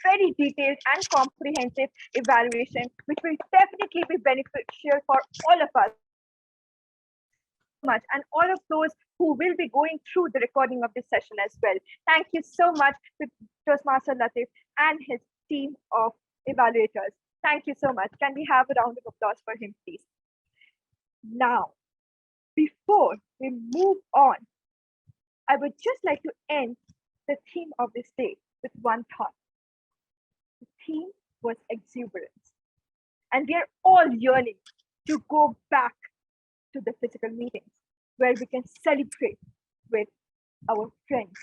very detailed and comprehensive evaluation, which will definitely be beneficial for all of us. And all of those who will be going through the recording of this session as well. Thank you so much to Toastmaster Latif and his team of evaluators. Thank you so much. Can we have a round of applause for him, please? Now, before we move on, I would just like to end the theme of this day with one thought. The theme was exuberance. And we are all yearning to go back to the physical meetings where we can celebrate with our friends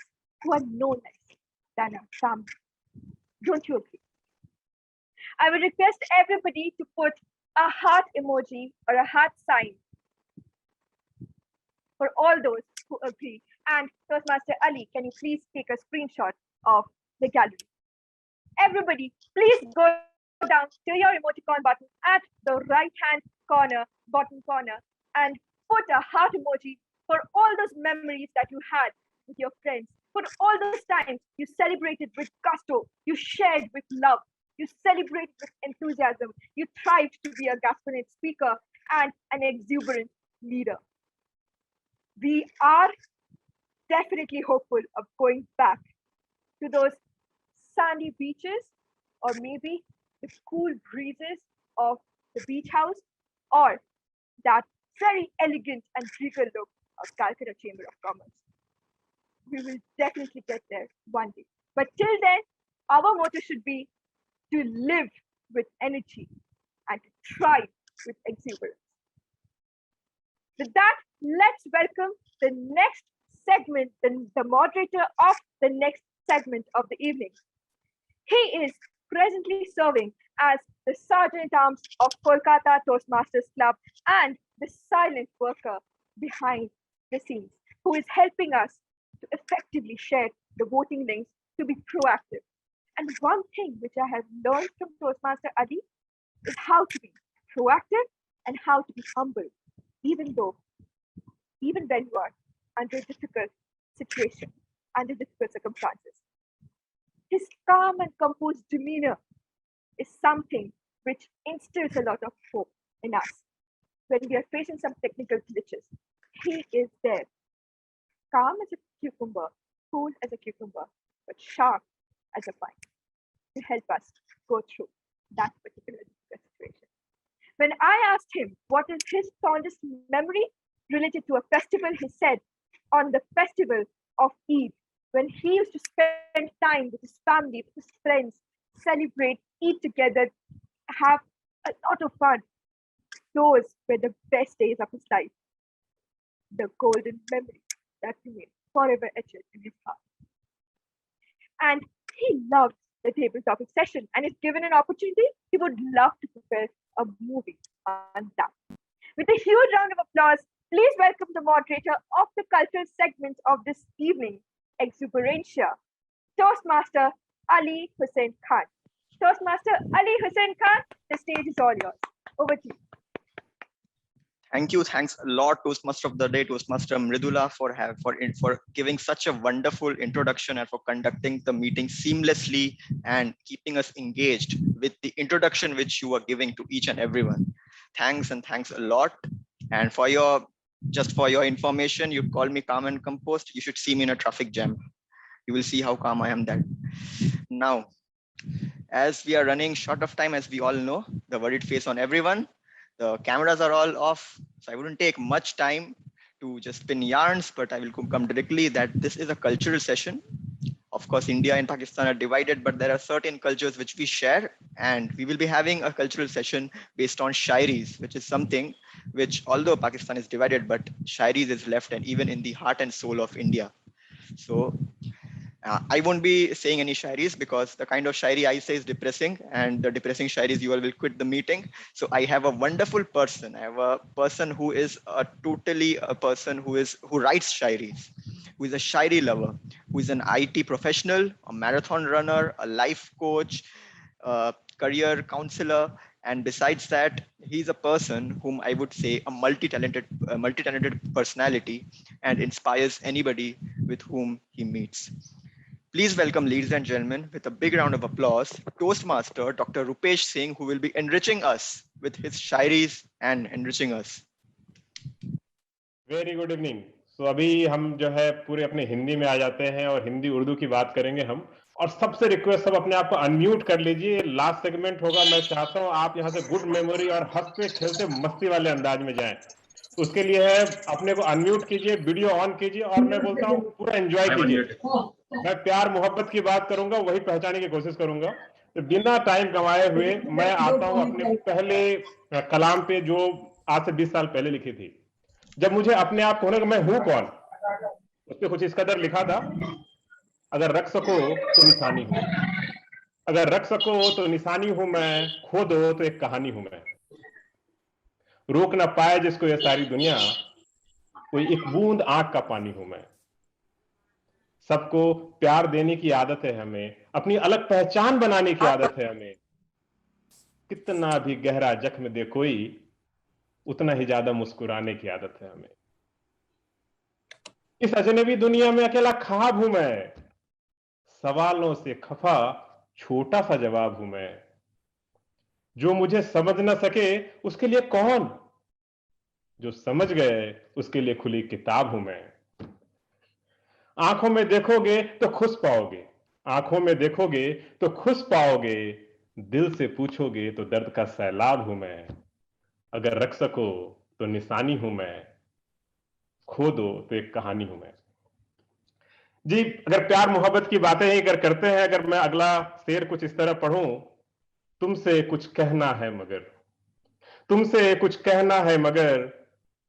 who are no less than our family. Don't you agree? I would request everybody to put a heart emoji or a heart sign for all those who agree. And Toastmaster Ali, can you please take a screenshot of the gallery? Everybody, please go down to your emoticon button at the right-hand corner, bottom corner, and put a heart emoji for all those memories that you had with your friends, for all those times you celebrated with gusto, you shared with love, you celebrated with enthusiasm, you thrived to be a passionate speaker and an exuberant leader. We are definitely hopeful of going back to those sandy beaches, or maybe the cool breezes of the beach house, or that very elegant and regal look of Calcutta Chamber of Commerce. We will definitely get there one day. But till then, our motto should be to live with energy and to thrive with exuberance. With that, let's welcome the next segment, the moderator of the next segment of the evening. He is presently serving as the Sergeant-at-Arms of Kolkata Toastmasters Club and the silent worker behind the scenes, who is helping us to effectively share the voting links to be proactive. And one thing which I have learned from Toastmaster Ali is how to be proactive and how to be humble, even when you are under a difficult situation, under difficult circumstances. His calm and composed demeanor is something which instills a lot of hope in us. When we are facing some technical glitches, he is there, calm as a cucumber, cool as a cucumber, but sharp as a pine, to help us go through that particular situation. When I asked him what is his fondest memory related to a festival, he said on the festival of Eid, when he used to spend time with his family, with his friends, celebrate, eat together, have a lot of fun. Those were the best days of his life. The golden memory that remained forever etched in his heart. And he loved the table topic session, and if given an opportunity, he would love to prepare a movie on that. With a huge round of applause, please welcome the moderator of the cultural segment of this evening, Exuberancia, Toastmaster Ali Hussain Khan. Toastmaster Ali Hussain Khan, the stage is all yours. Over to you. Thank you. Thanks a lot, Toastmaster of the Day, Toastmaster Mridula, for giving such a wonderful introduction and for conducting the meeting seamlessly and keeping us engaged with the introduction which you are giving to each and everyone. Thanks, and thanks a lot. And for your information, you call me calm and composed. You should see me in a traffic jam. You will see how calm I am then. Now, as we are running short of time, as we all know, the worried face on everyone. The cameras are all off, so I wouldn't take much time to just spin yarns, but I will come directly that this is a cultural session. Of course, India and Pakistan are divided, but there are certain cultures which we share, and we will be having a cultural session based on shairis, which is something which, although Pakistan is divided, but shairis is left and even in the heart and soul of India. So I won't be saying any shairis because the kind of shairi I say is depressing, and the depressing shairis you all will quit the meeting. So I have a wonderful person. I have a person who is a person who writes shairis, who is a shairi lover, who is an IT professional, a marathon runner, a life coach, a career counselor, and besides that, he's a person whom I would say a multi-talented personality, and inspires anybody with whom he meets. Please welcome, ladies and gentlemen, with a big round of applause, Toastmaster Dr. Rupesh Singh, who will be enriching us with his shairis and enriching us. Very good evening. So अभी हम जो है पूरे अपने हिंदी में आ जाते हैं और हिंदी उर्दू की बात करेंगे हम. और सबसे रिक्वेस्ट, सब अपने आप को अनम्यूट कर लीजिए. लास्ट सेगमेंट होगा. मैं चाहता हूं आप यहां से गुड मेमोरी और हंसते खेलते मस्ती वाले अंदाज में जाएं. उसके लिए है अपने को अनम्यूट कीजिए, वीडियो ऑन कीजिए और मैं बोलता हूं पूरा एंजॉय कीजिए. मैं प्यार मोहब्बत की बात करूंगा, वही पहचानने की कोशिश करूंगा. तो बिना टाइम गंवाए हुए मैं आता हूं अपने पहले कलाम पे, जो आज से 20 साल पहले लिखी थी. जब मुझे अपने आप को होने का मैं हूं कौन, उस पर कुछ इस कदर लिखा था. अगर रख सको तो निशानी हूं, अगर रख सको तो निशानी हूं मैं, खो दो तो एक कहानी हूं मैं. रोक ना पाए जिसको ये सारी दुनिया, कोई एक बूंद आंख का पानी हूं मैं. सबको प्यार देने की आदत है हमें, अपनी अलग पहचान बनाने की आदत है हमें. कितना भी गहरा जख्म दे कोई, उतना ही ज्यादा मुस्कुराने की आदत है हमें. इस अजनबी दुनिया में अकेला ख्वाब हूं मैं, सवालों से खफा छोटा सा जवाब हूं मैं. जो मुझे समझ ना सके उसके लिए कौन, जो समझ गए उसके लिए खुली किताब हूं मैं. आंखों में देखोगे तो खुश पाओगे, आंखों में देखोगे तो खुश पाओगे. दिल से पूछोगे तो दर्द का सैलाब हूं मैं. अगर रख सको तो निशानी हूं मैं, खो दो तो एक कहानी हूं मैं. जी, अगर प्यार मोहब्बत की बातें ही अगर करते हैं, अगर मैं अगला शेर कुछ इस तरह पढ़ूं. तुमसे कुछ कहना है मगर, तुमसे कुछ कहना है मगर,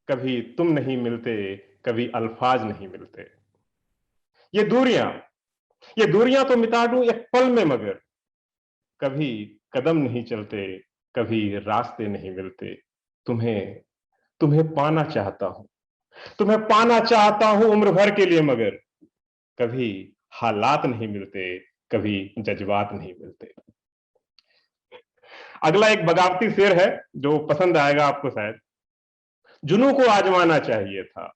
कभी तुम नहीं मिलते, कभी अल्फाज नहीं मिलते. ये दूरियां तो मिटा दूं एक पल में मगर, कभी कदम नहीं चलते, कभी रास्ते नहीं मिलते. तुम्हें तुम्हें पाना चाहता हूं, तुम्हें पाना चाहता हूं उम्र भर के लिए मगर, कभी हालात नहीं मिलते, कभी जज्बात नहीं मिलते. अगला एक बगावती शेर है जो पसंद आएगा आपको शायद. जुनू को आजमाना चाहिए था,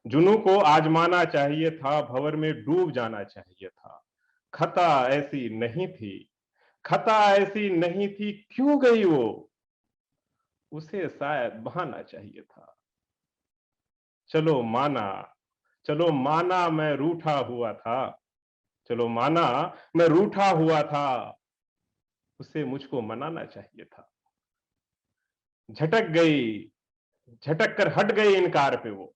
जुनू को आजमाना चाहिए था, भंवर में डूब जाना चाहिए था. खता ऐसी नहीं थी, खता ऐसी नहीं थी, क्यों गई वो, उसे शायद बहाना चाहिए था. चलो माना, चलो माना मैं रूठा हुआ था, चलो माना मैं रूठा हुआ था, उसे मुझको मनाना चाहिए था. झटक गई, झटक कर हट गई इनकार पे वो,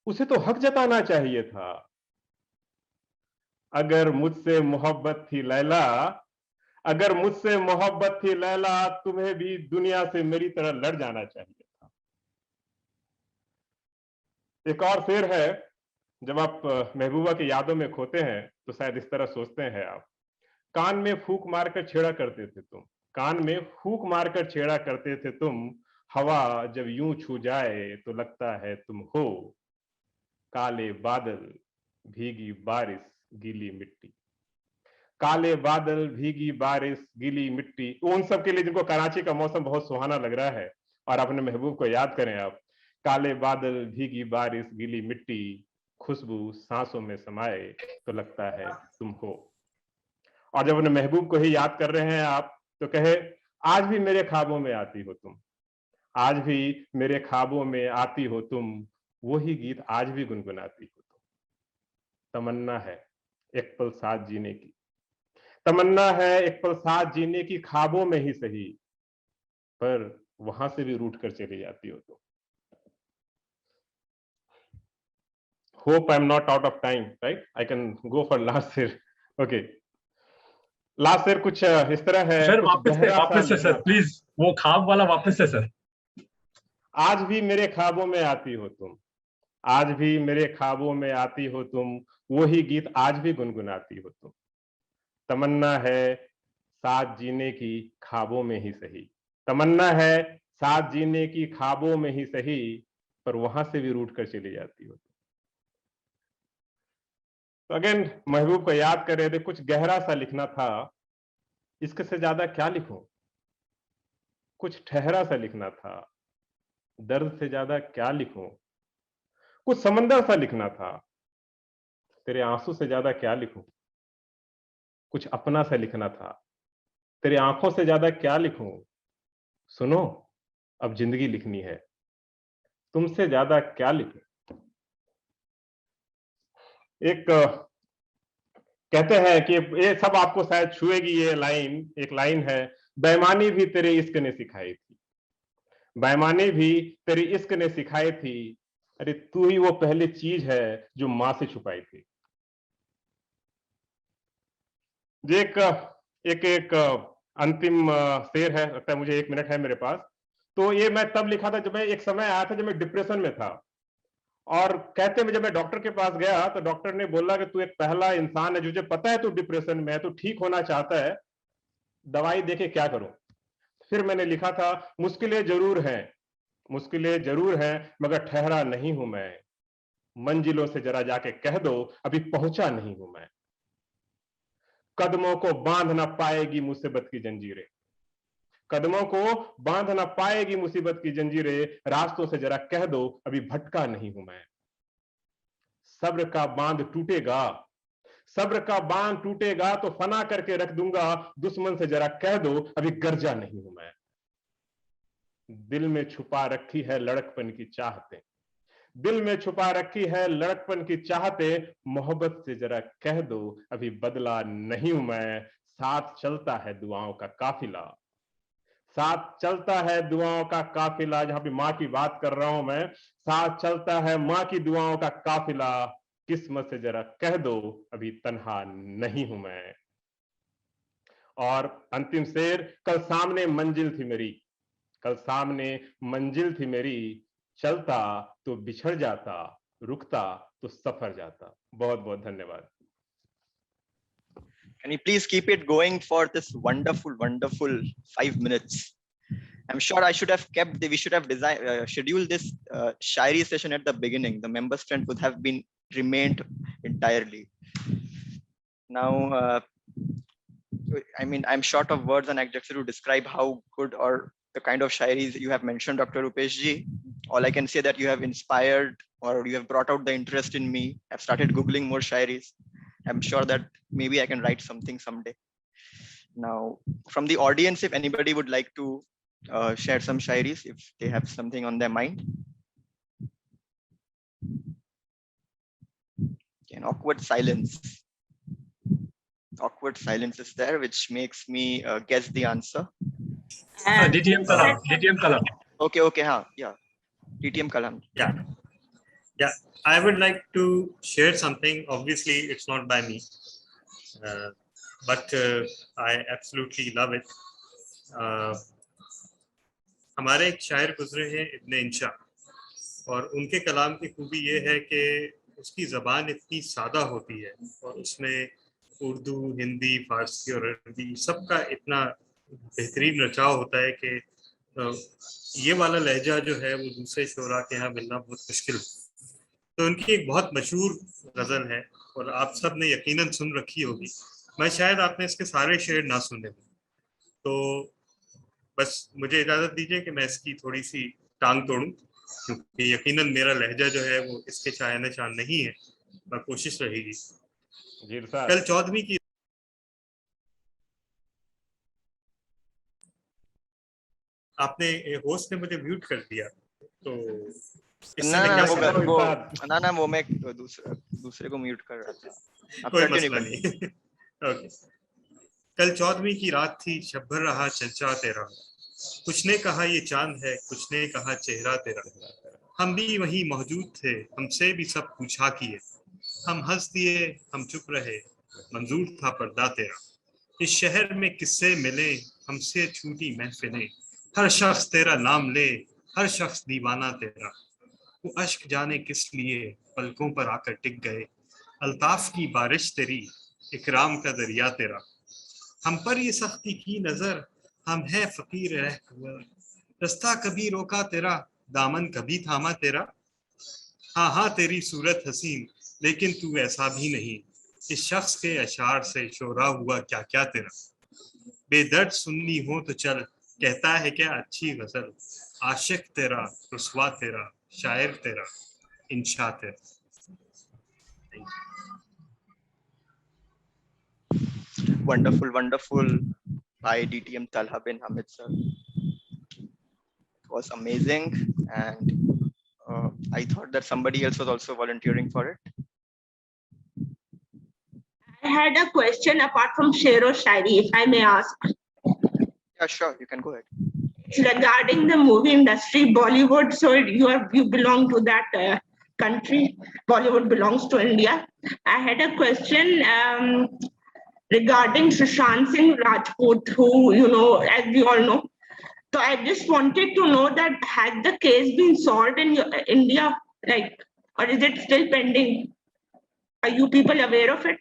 उसे तो हक जताना चाहिए था. अगर मुझसे मोहब्बत थी लैला, अगर मुझसे मोहब्बत थी लैला, तुम्हें भी दुनिया से मेरी तरह लड़ जाना चाहिए था. एक और शेर है. जब आप महबूबा की यादों में खोते हैं तो शायद इस तरह सोचते हैं आप. कान में फूंक मारकर छेड़ा करते थे तुम, कान में फूंक मारकर छेड़ा करते थे तुम. हवा जब यूं छू जाए तो लगता है तुम हो. काले बादल, भीगी बारिश, गीली मिट्टी. काले बादल, भीगी बारिश, गीली मिट्टी. उन सब के लिए जिनको कराची का मौसम बहुत सुहाना लग रहा है और अपने महबूब को याद करें आप. काले बादल, भीगी बारिश, गीली मिट्टी, खुशबू सांसों में समाए तो लगता है तुम हो. और जब अपने महबूब को ही याद कर रहे हैं आप, तो कहे आज भी मेरे ख्वाबों में आती हो तुम, आज भी मेरे ख्वाबों में आती हो तुम, वही गीत आज भी गुनगुनाती हो तुम. तमन्ना है एक पल साथ जीने की, तमन्ना है एक पल साथ जीने की, ख्वाबों में ही सही, पर वहां से भी रूठ कर चली जाती हो तुम. Hope I'm not out of time, right? I can go for last year. Okay. Last sir कुछ इस तरह है, सर कुछ वापस से सर प्लीज, वो ख्वाब वाला वापस से सर। आज भी मेरे ख्वाबों में आती हो तुम, आज भी मेरे ख्वाबों में आती हो तुम, वही गीत आज भी गुनगुनाती हो तुम। तमन्ना है साथ जीने की ख्वाबों में ही सही, तमन्ना है साथ जीने की ख्वाबों में ही सही, पर वहां से भी रूठ कर चली जाती हो। तो अगेन महबूब को याद कर रहे थे, कुछ गहरा सा लिखना था, इसके से ज्यादा क्या लिखूं, कुछ ठहरा सा लिखना था, दर्द से ज्यादा क्या लिखूं, कुछ समंदर सा लिखना था, तेरे आंसू से ज्यादा क्या लिखूं, कुछ अपना सा लिखना था, तेरे आंखों से ज्यादा क्या लिखूं, सुनो अब जिंदगी लिखनी है, तुमसे ज्यादा क्या लिखूं। एक कहते हैं कि ये सब आपको शायद छुएगी, ये लाइन, एक लाइन है, बेईमानी भी तेरे इश्क ने सिखाई थी, बेईमानी भी तेरी इश्क ने सिखाई थी, अरे तू ही वो पहली चीज है जो मां से छुपाई थी। ये एक अंतिम शेर है, लगता है मुझे 1 मिनट है मेरे पास। तो ये मैं तब लिखा था जब मैं, एक समय आया था जब मैं डिप्रेशन में था, और कहते हैं जब मैं डॉक्टर के पास गया तो डॉक्टर ने बोला कि तू एक पहला इंसान है, तुझे पता है तू डिप्रेशन में है, तू ठीक होना चाहता है, दवाई देके क्या करूं। फिर मैंने लिखा था, मुश्किलें जरूर हैं, मुश्किलें जरूर हैं, मगर ठहरा नहीं हूं मैं, मंजिलों से जरा जाके कह दो अभी पहुंचा नहीं हूं मैं, कदमों को बांध ना पाएगी मुसीबत की जंजीरें, कदमों को बांध ना पाएगी मुसीबत की जंजीरें, रास्तों से जरा कह दो अभी भटका नहीं हूं मैं, सब्र का बांध टूटेगा, सब्र का बांध टूटेगा तो फना करके रख दूंगा, दुश्मन से जरा कह दो अभी गरजा नहीं हूं मैं, दिल में छुपा रखी है लड़कपन की चाहते, दिल में छुपा रखी है लड़कपन की चाहते, मोहब्बत से जरा कह दो अभी बदला नहीं हूं मैं, साथ चलता है दुआओं का काफिला, साथ चलता है दुआओं का काफिला, जहां भी मां की बात कर रहा हूं मैं, साथ चलता है मां की दुआओं का काफिला, किस्मत से जरा कह दो अभी तन्हा नहीं हूं मैं। और अंतिम शेर, कल सामने मंजिल थी मेरी, कल सामने मंजिल थी मेरी, चलता तो बिछड़ जाता, रुकता तो सफर जाता। बहुत बहुत धन्यवाद। Can you please keep it going for this wonderful 5 minutes? I'm sure I should have we should have scheduled this shairi session at the beginning. The member strength would have been remained entirely. Now, I mean, I'm short of words and adjectives to describe how good or the kind of shairis you have mentioned, Dr. Rupesh ji. All I can say that you have inspired or you have brought out the interest in me. I've started Googling more shairis. I'm sure that maybe I can write something someday. Now, from the audience, if anybody would like to share some shairis, if they have something on their mind. An awkward silence. Awkward silence is there, which makes me guess the answer. DTM Kalam. DTM Kalam. Okay, okay, yeah. DTM Kalam. Yeah. I would like to share something. Obviously, it's not by me, but I absolutely love it. हमारे एक शायर गुजरे हैं इब्ने इंशा, और उनके कलाम की खूबी ये है कि उसकी ज़बान इतनी सादा होती है और उसमें उर्दू, हिंदी, फारसी और अरबी सबका इतना बेहतरीन रचाव होता है कि ये वाला लहजा जो है वो दूसरे शोरा के यहाँ मिलना बहुत मुश्किल है। तो उनकी एक बहुत मशहूर गज़ल है और आप सब ने यकीनन सुन रखी होगी, मैं शायद आपने इसके सारे शेर ना सुने, तो बस मुझे इजाज़त दीजिए कि मैं इसकी थोड़ी सी टांग तोड़ूं, क्योंकि यकीनन मेरा लहजा जो है वो इसके चाहे निशान नहीं है, पर कोशिश रहेगी। कल 14वीं की आपने होस्ट ने मुझे म्यूट कर दिया, तो ना वो मैं दूसरे को म्यूट कर रहा था। कोई मसला नहीं। ओके। कल 14वीं की रात थी, शब भर रहा चर्चा तेरा, कुछ ने कहा ये चांद है, कुछ ने कहा चेहरा तेरा, हम भी वहीं मौजूद थे, हमसे भी सब पूछा किए, हम हंस दिए, हम चुप रहे, मंजूर था पर्दा तेरा, इस शहर में किस्से मिले हमसे छूटी महफिलें हर शख्स तेरा नाम ले हर शख्स दीवाना तेरा वो अश्क जाने किस लिए पलकों पर आकर टिक गए अल्ताफ की बारिश तेरी इकराम का दरिया तेरा हम पर ये सख्ती की नजर हम हैं फकीर रह रास्ता कभी रोका तेरा दामन कभी थामा तेरा हाँ हाँ तेरी सूरत हसीन लेकिन तू ऐसा भी नहीं इस शख्स के अशार से शोरा हुआ क्या क्या तेरा बेदर्द सुननी हो तो चल कहता है क्या अच्छी गजल आशिक तेरा रुस्वा तेरा शायर तेरा इंशा तेरा Wonderful by DTM Talha bin Hamid sir. It was amazing, and I thought that somebody else was also volunteering for it. I had a question apart from Sher or Shairi, if I may ask. Yeah, sure, you can go ahead. It's regarding the movie industry, Bollywood. So you belong to that country. Bollywood belongs to India. I had a question regarding Sushant Singh Rajput, who, you know, as we all know. So I just wanted to know that had the case been solved in India, like, or is it still pending? Are you people aware of it?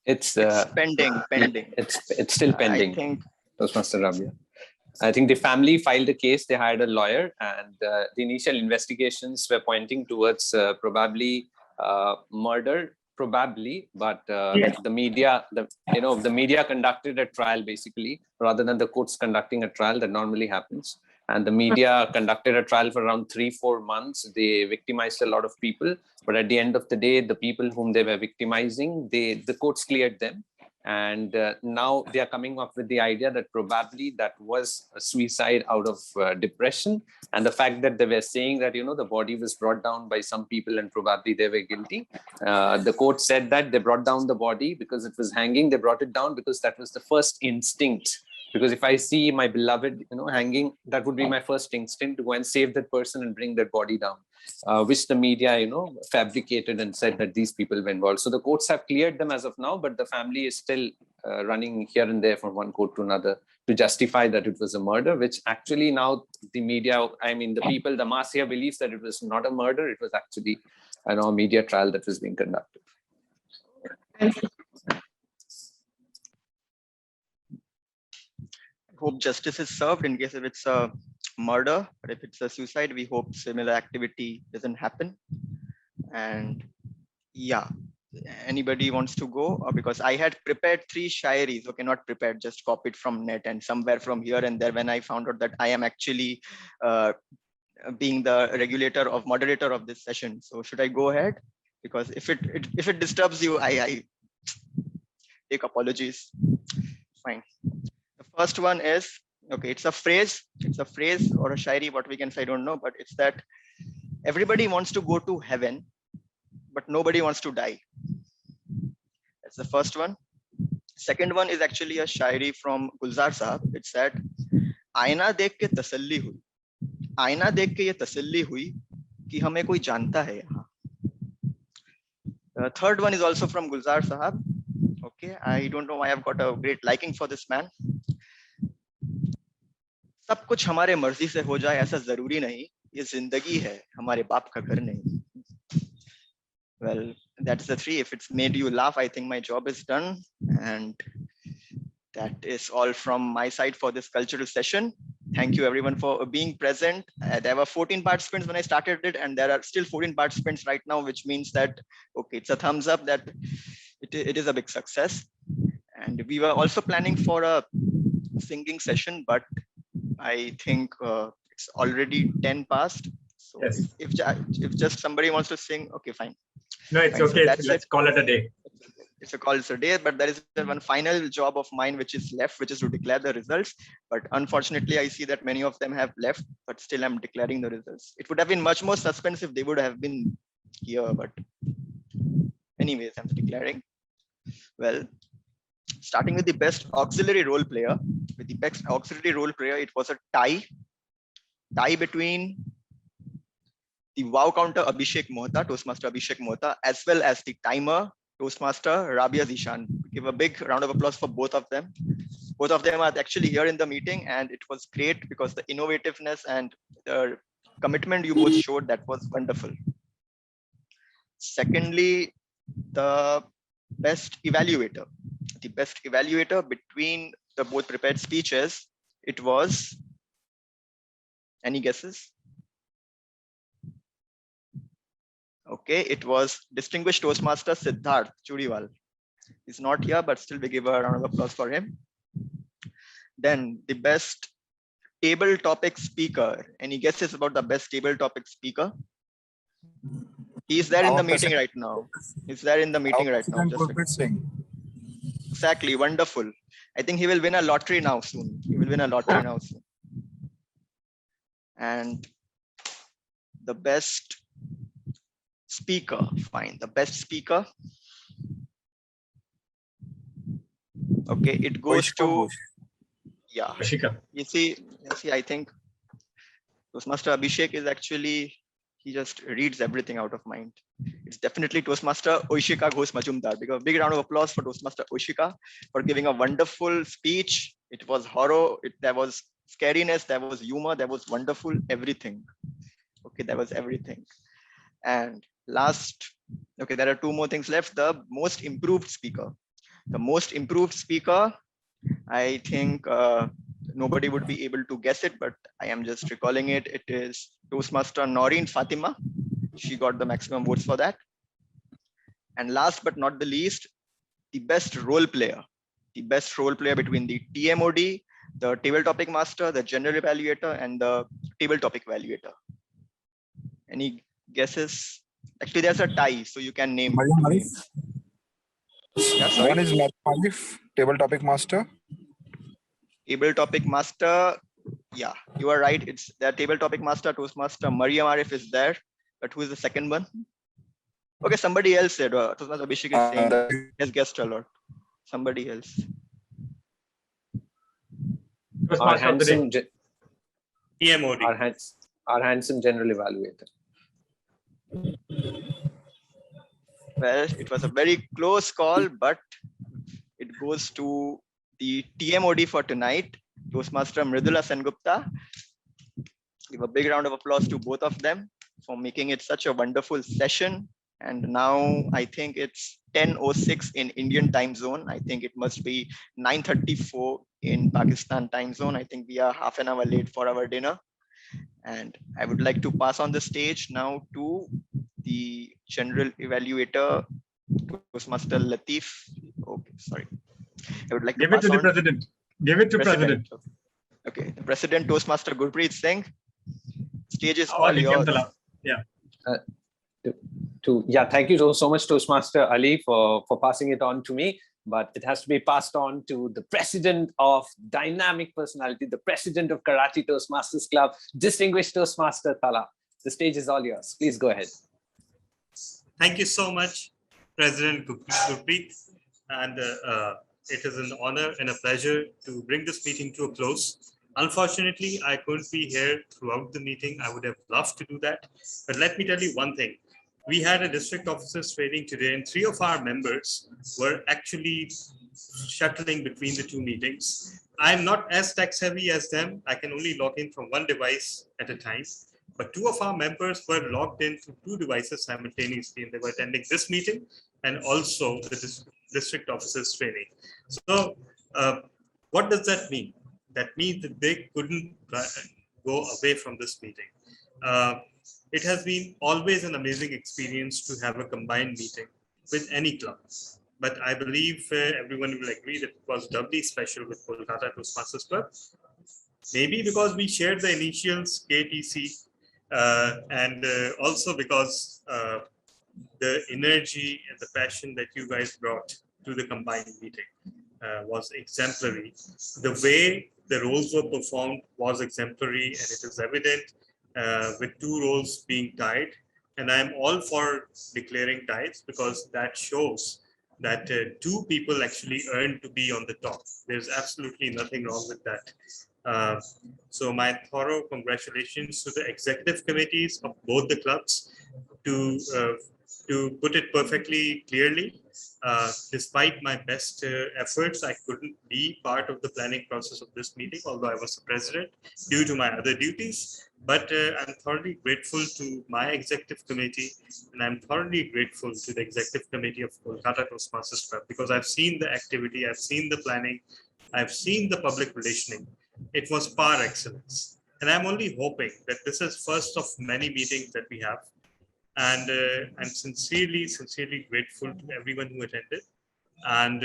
It's pending. It's still pending. I think Toastmaster Rabia. I think the family filed a case. They hired a lawyer, and the initial investigations were pointing towards probably murder, but Yes. the media conducted a trial basically, rather than the courts conducting a trial that normally happens. And the media conducted a trial for around 3-4 months. They victimized a lot of people, but at the end of the day, the people whom they were victimizing, the courts cleared them. And now they are coming up with the idea that probably that was a suicide out of depression. And the fact that they were saying that, the body was brought down by some people and probably they were guilty. The court said that they brought down the body because it was hanging. They brought it down because that was the first instinct. Because if I see my beloved, hanging, that would be my first instinct to go and save that person and bring that body down, which the media, fabricated and said that these people were involved. So the courts have cleared them as of now, but the family is still running here and there from one court to another to justify that it was a murder, which actually now the media, the people, the mass here believes that it was not a murder. It was actually, a media trial that was being conducted. Hope justice is served in case if it's a murder, but if it's a suicide, we hope similar activity doesn't happen. And yeah, anybody wants to go? Or because I had prepared 3 shairis, okay, not prepared, just copied from net and somewhere from here and there when I found out that I am actually being the moderator of this session. So should I go ahead? Because if it disturbs you, I take apologies. Fine. The first one is, okay, it's a phrase or a shairi, what we can say, I don't know, but it's that everybody wants to go to heaven, but nobody wants to die. That's the first one. Second one is actually a shairi from Gulzar Sahab. It's that आईना देख के तसल्ली हुई, आईना देख के ये तसल्ली हुई कि हमें कोई जानता है यहाँ. The third one is also from Gulzar Sahab. Okay, I don't know why I've got a great liking for this man. सब कुछ हमारे मर्जी से हो जाए ऐसा जरूरी नहीं, ये जिंदगी है, हमारे बाप का घर नहीं. Well, that's the 3. If it's made you laugh, I think my job is done. And that is all from my side for this cultural session. Thank you everyone for being present. There were 14 participants when I started it, and there are still 14 participants right now, which means that, okay, it's a thumbs up that it is a big success. And we were also planning for a singing session, but I think it's already 10 past. So yes. if just somebody wants to sing, okay, fine. No, it's fine. okay. So Let's call it a day. It's a call a day, but there is one final job of mine which is left, which is to declare the results. But unfortunately, I see that many of them have left, but still I'm declaring the results. It would have been much more suspense if they would have been here, but anyways, I'm declaring. Well, starting with the best auxiliary role player. With the best auxiliary role player, it was a tie between the wow counter Abhishek Mohta, Toastmaster Abhishek Mohta, as well as the timer Toastmaster Rabia Zishan. Give a big round of applause for both of them. Both of them are actually here in the meeting, and it was great because the innovativeness and the commitment you both showed, that was wonderful. Secondly, the best evaluator. The best evaluator between the both prepared speeches, it was, any guesses? Okay, it was distinguished Toastmaster Siddharth Churiwal. He's not here, but still we give a round of applause for him. Then the best table topic speaker. Any guesses about the best table topic speaker? He's there in the meeting right now. He's there in the meeting right now. Exactly, wonderful. I think he will win a lottery now soon. He will win a lottery now soon. And the best speaker, fine. The best speaker. Okay, it goes to, yeah. Ushika. You see, I think Toastmaster Abhishek is actually, he just reads everything out of mind. It's definitely Toastmaster Ushika Ghosh Majumdar. Because big round of applause for Toastmaster Ushika for giving a wonderful speech. It was horror, there was scariness, there was humor, there was wonderful everything. Okay, there was everything. And last, okay, there are two more things left. The most improved speaker. The most improved speaker, I think nobody would be able to guess it, but I am just recalling it. It is Toastmaster Noreen Fatima. She got the maximum votes for that. And last but not the least, the best role player. The best role player between the TMOD, the table topic master, the general evaluator, and the table topic evaluator. Any guesses? Actually, there's a tie, so you can name two names. Yeah, sorry. One is Marif, table topic master. Table topic master. Yeah, you are right. It's the table topic master, Toastmaster Mariam Arif is there. But who is the second one? Okay, somebody else said. Toastmaster Abhishek is saying has guessed a lot. Somebody else. Our handsome, TMOD. Our handsome general evaluator. Well, it was a very close call, but it goes to the TMOD for tonight, Toastmaster Mridula Sengupta. Give a big round of applause to both of them for making it such a wonderful session. And now I think it's 10:06 in Indian time zone. I think it must be 9:34 in Pakistan time zone. I think we are half an hour late for our dinner. And I would like to pass on the stage now to the general evaluator, Toastmaster Latif. Okay, sorry. I would like to give it to the president. Give it to president. Okay, the president, Toastmaster Gurpreet Singh. Stage is all yours. Yeah. Thank you so much, Toastmaster Ali, for passing it on to me. But it has to be passed on to the president of Dynamic Personality, the president of Karachi Toastmasters Club, distinguished Toastmaster Tala. The stage is all yours. Please go ahead. Thank you so much, President Gurpreet. And it is an honor and a pleasure to bring this meeting to a close. Unfortunately, I couldn't be here throughout the meeting. I would have loved to do that. But let me tell you one thing. We had a district officers training today, and 3 of our members were actually shuttling between the 2 meetings. I'm not as tech savvy as them. I can only log in from 1 device at a time. But 2 of our members were logged in to 2 devices simultaneously, and they were attending this meeting and also the district officers training. So what does that mean? That means that they couldn't go away from this meeting. It has been always an amazing experience to have a combined meeting with any club. But I believe everyone will agree that it was doubly special with Kolkata Toastmasters Club. Maybe because we shared the initials KTC and also because the energy and the passion that you guys brought to the combined meeting was exemplary. The way the roles were performed was exemplary, and it is evident with 2 roles being tied. And I'm all for declaring ties because that shows that 2 people actually earned to be on the top. There's absolutely nothing wrong with that. So my thorough congratulations to the executive committees of both the clubs to To put it perfectly clearly, despite my best efforts, I couldn't be part of the planning process of this meeting, although I was the president due to my other duties. But I'm thoroughly grateful to my executive committee, and I'm thoroughly grateful to the executive committee of Kolkata Toastmasters Club, because I've seen the activity, I've seen the planning, I've seen the public relationing. It was par excellence. And I'm only hoping that this is first of many meetings that we have. And I'm sincerely grateful to everyone who attended. And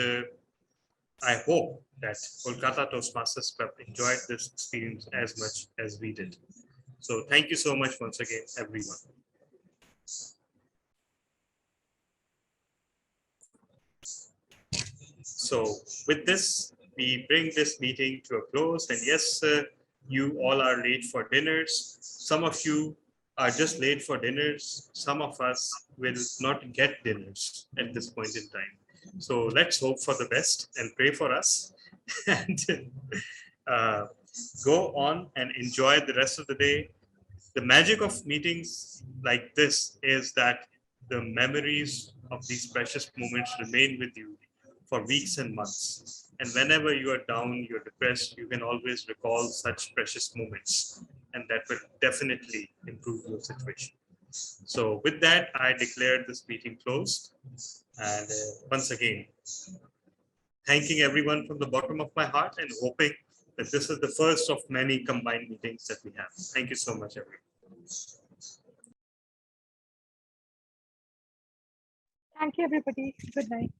I hope that Kolkata Toastmasters Club enjoyed this experience as much as we did. So thank you so much once again, everyone. So with this, we bring this meeting to a close. And yes, you all are late for dinners. Some of you are just late for dinners. Some of us will not get dinners at this point in time. So let's hope for the best and pray for us and go on and enjoy the rest of the day. The magic of meetings like this is that the memories of these precious moments remain with you for weeks and months. And whenever you are down, you're depressed, you can always recall such precious moments, and that will definitely improve your situation. So with that, I declare this meeting closed. And once again, thanking everyone from the bottom of my heart and hoping that this is the first of many combined meetings that we have. Thank you so much, everyone. Thank you, everybody. Good night.